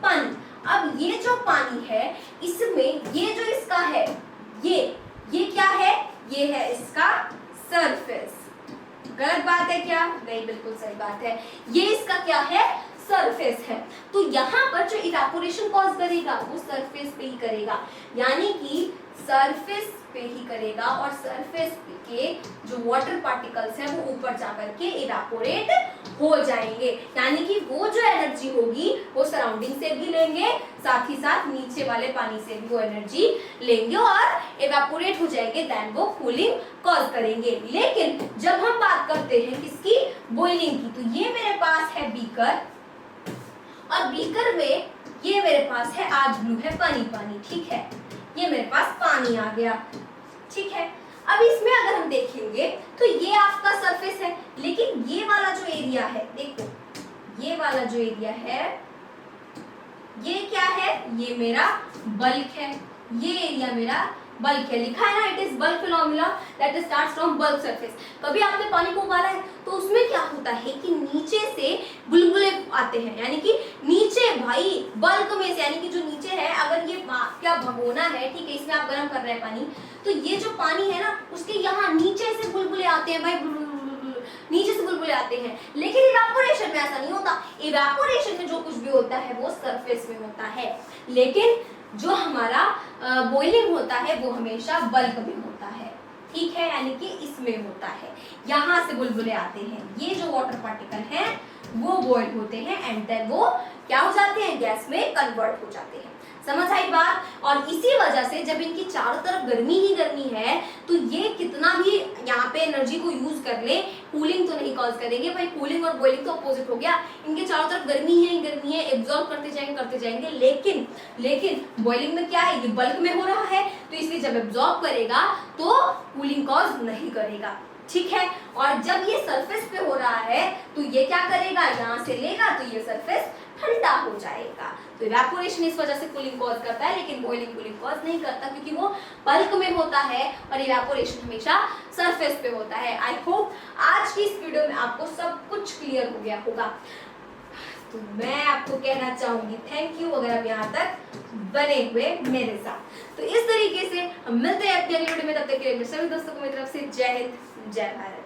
पानी। अब ये जो पानी है इसमें ये जो इसका है ये क्या है, ये है इसका सरफेस। गलत बात है क्या? नहीं, बिल्कुल सही बात है। ये इसका क्या है? सरफेस है। तो यहाँ पर जो इवेपोरेशन कॉज करेगा वो सरफेस पे ही करेगा, यानी कि सरफेस पे ही करेगा, और सरफेस के जो वाटर पार्टिकल्स हैं वो ऊपर जाकर के इवेपोरेट हो जाएंगे, यानी कि वो जो एनर्जी होगी वो सराउंडिंग से भी लेंगे, साथ ही साथ नीचे वाले पानी से भी वो एनर्जी लेंगे और इवेपोरेट हो जाएंगे, देन वो कूलिंग कॉज करेंगे। लेकिन जब हम बात करते हैं किसकी? बॉइलिंग की, तो ये मेरे पास है बीकर, और बीकर में ये मेरे पास है आज ब्लू है पानी पानी, ठीक है, ये मेरे पास पानी आ गया, ठीक है। अब इसमें अगर हम देखेंगे तो ये आपका सरफेस है, लेकिन ये वाला जो एरिया है, देखो ये वाला जो एरिया है ये क्या है? ये मेरा बल्क है, ये एरिया मेरा बल्क है, लिखा है ना, it is bulk phenomena that starts from bulk surface. कभी आपने पानी को उबाला है तो उसमें क्या होता है कि नीचे से बुलबुले आते हैं, यानी कि नीचे भाई बल्क में से, यानी कि जो नीचे है, अगर ये क्या भगोना है, ठीक है, इसमें आप गर्म कर रहे हैं पानी, तो ये जो पानी है ना उसके यहाँ नीचे से बुलबुले आते हैं भाई, नीचे से बुलबुले आते हैं। लेकिन इवेपोरेशन में ऐसा नहीं होता, इवेपोरेशन में जो कुछ भी होता है वो सरफेस में होता है, लेकिन जो हमारा बॉइलिंग होता है वो हमेशा बल्क में होता है, ठीक है, यानी कि इसमें होता है, यहाँ से बुलबुले आते हैं, ये जो वाटर पार्टिकल हैं वो बॉइल होते हैं एंड देन वो क्या हो जाते हैं? गैस में कन्वर्ट हो जाते हैं। समझ आई बात? और इसी वजह से जब इनकी चारों तरफ गर्मी ही गर्मी है तो ये कितना भी यहाँ पे एनर्जी को यूज कर ले, कूलिंग तो नहीं कॉज करेंगे भाई। कूलिंग और बॉइलिंग तो अपोजिट हो गया, इनके चारों तरफ गर्मी है, एब्जॉर्ब करते जाएंगे, लेकिन बॉइलिंग में क्या है? ये बल्क में हो रहा है, तो इसलिए जब एब्जॉर्ब करेगा तो कूलिंग कॉज नहीं करेगा, ठीक है। और जब ये सरफेस पे हो रहा है तो ये क्या करेगा? यहाँ से लेगा तो ये सरफेस ठंडा हो जाएगा। तो इवेपोरेशन इस वजह से कूलिंग कॉज करता है, लेकिन बॉइलिंग कूलिंग कॉज नहीं करता, क्योंकि वो बल्क में होता है और इवेपोरेशन हमेशा सरफेस पे होता है। आई होप आज की इस वीडियो में आपको सब कुछ क्लियर हो गया होगा। तो मैं आपको कहना चाहूंगी थैंक यू अगर आप यहाँ तक बने हुए मेरे साथ। तो इस तरीके से हम मिलते हैं अपनी अगली वीडियो में, तब तक के लिए सभी दोस्तों को मेरी तरफ से जय हिंद, जय भारत।